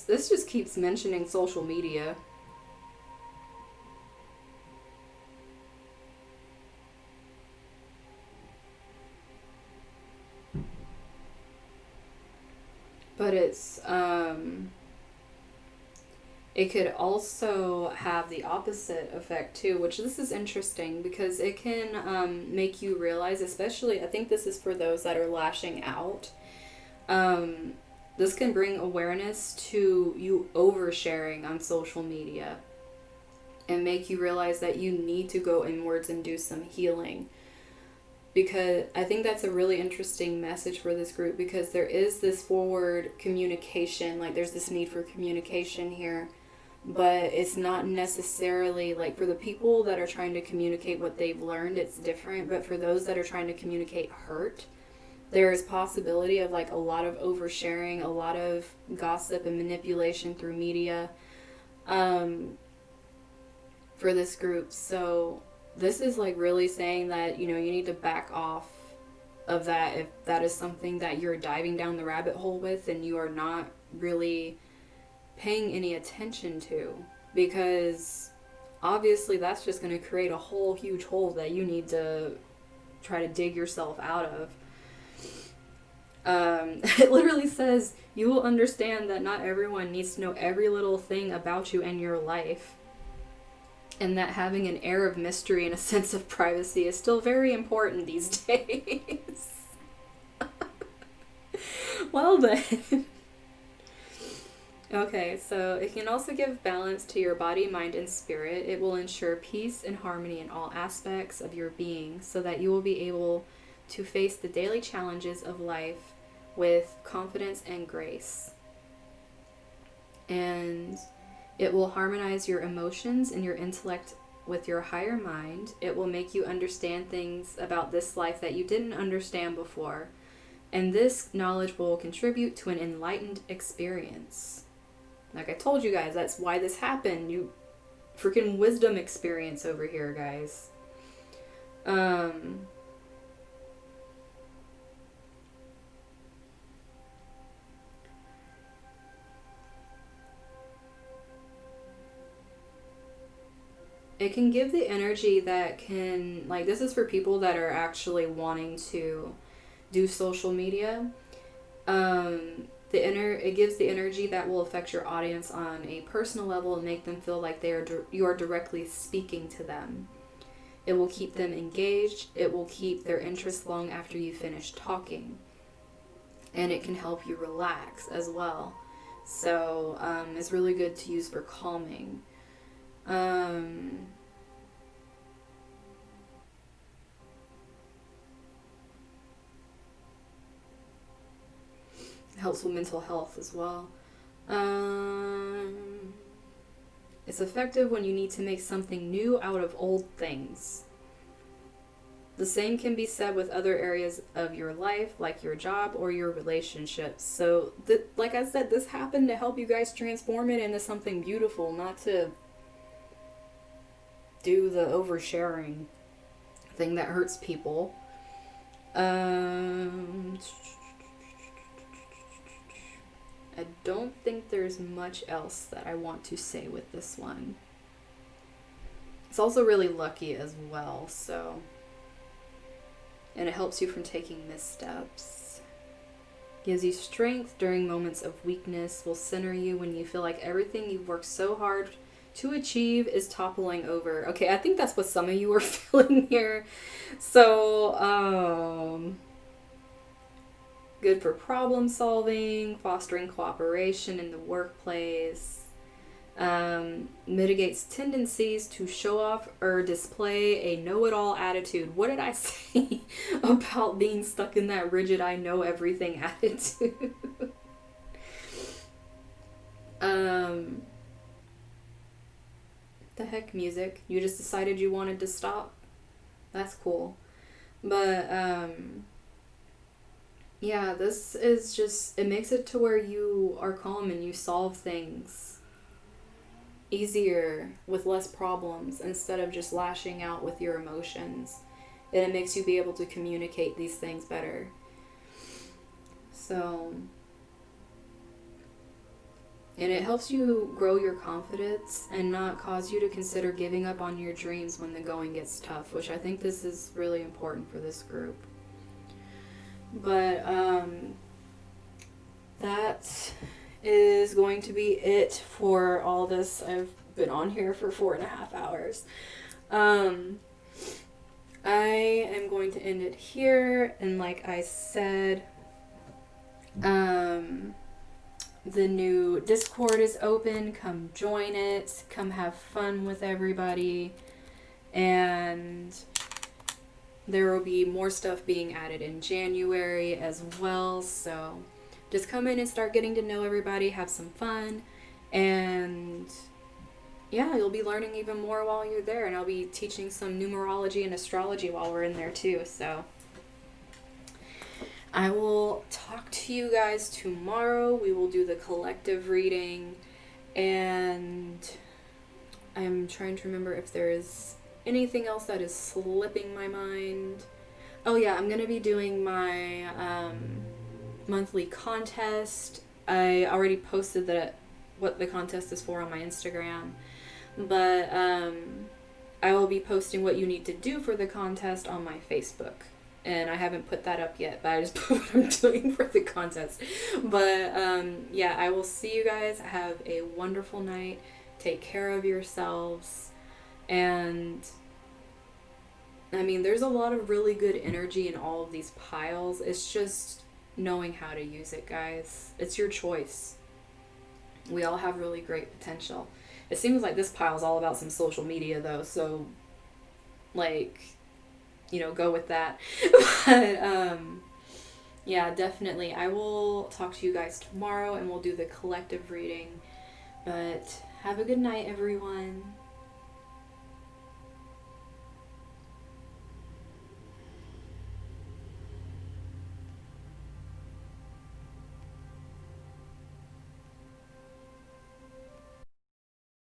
Speaker 1: This just keeps mentioning social media. But it could also have the opposite effect too, which this is interesting because it can make you realize, especially, I think this is for those that are lashing out. This can bring awareness to you oversharing on social media and make you realize that you need to go inwards and do some healing. Because I think that's a really interesting message for this group, because there is this forward communication, like there's this need for communication here, but it's not necessarily like for the people that are trying to communicate what they've learned, it's different. But for those that are trying to communicate hurt, there is possibility of like a lot of oversharing, a lot of gossip and manipulation through media for this group. So this is like really saying that, you know, you need to back off of that if that is something that you're diving down the rabbit hole with and you are not really paying any attention to, because obviously that's just going to create a whole huge hole that you need to try to dig yourself out of. It literally says you will understand that not everyone needs to know every little thing about you and your life, and that having an air of mystery and a sense of privacy is still very important these days. Well then. Okay, so it can also give balance to your body, mind, and spirit. It will ensure peace and harmony in all aspects of your being so that you will be able to face the daily challenges of life with confidence and grace. And it will harmonize your emotions and your intellect with your higher mind. It will make you understand things about this life that you didn't understand before. And this knowledge will contribute to an enlightened experience. Like I told you guys, that's why this happened. You freaking wisdom experience over here, guys. It can give the energy that can, like, this is for people that are actually wanting to do social media. It gives the energy that will affect your audience on a personal level and make them feel like you are directly speaking to them. It will keep them engaged. It will keep their interest long after you finish talking. And it can help you relax as well. So it's really good to use for calming. Helps with mental health as well. It's effective when you need to make something new out of old things. The same can be said with other areas of your life, like your job or your relationships. So, like I said, this happened to help you guys transform it into something beautiful, not to do the oversharing thing that hurts people. I don't think there's much else that I want to say with this one. It's also really lucky as well, so... And it helps you from taking missteps. Gives you strength during moments of weakness. Will center you when you feel like everything you've worked so hard to achieve is toppling over. Okay, I think that's what some of you are feeling here. So, good for problem solving, fostering cooperation in the workplace. Mitigates tendencies to show off or display a know-it-all attitude. What did I say about being stuck in that rigid I know everything attitude? The heck, music? You just decided you wanted to stop? That's cool. But yeah, this is just, it makes it to where you are calm and you solve things easier with less problems instead of just lashing out with your emotions. And it makes you be able to communicate these things better. So, and it helps you grow your confidence and not cause you to consider giving up on your dreams when the going gets tough, which I think this is really important for this group. But that is going to be it for all this. I've been on here for 4.5 hours. I am going to end it here, and like I said, the new Discord is open. Come join it. Come have fun with everybody. And there will be more stuff being added in January as well, so just come in and start getting to know everybody, have some fun, and yeah, you'll be learning even more while you're there, and I'll be teaching some numerology and astrology while we're in there too, so I will talk to you guys tomorrow. We will do the collective reading, and I'm trying to remember if there is anything else that is slipping my mind. Oh yeah, I'm going to be doing my monthly contest. I already posted what the contest is for on my Instagram, but I will be posting what you need to do for the contest on my Facebook, and I haven't put that up yet, but I just put what I'm doing for the contest. But yeah, I will see you guys. Have a wonderful night. Take care of yourselves, and I mean, there's a lot of really good energy in all of these piles. It's just knowing how to use it, guys. It's your choice. We all have really great potential. It seems like this pile is all about some social media though, so like, you know, go with that. But yeah, definitely I will talk to you guys tomorrow and we'll do the collective reading. But have a good night, everyone.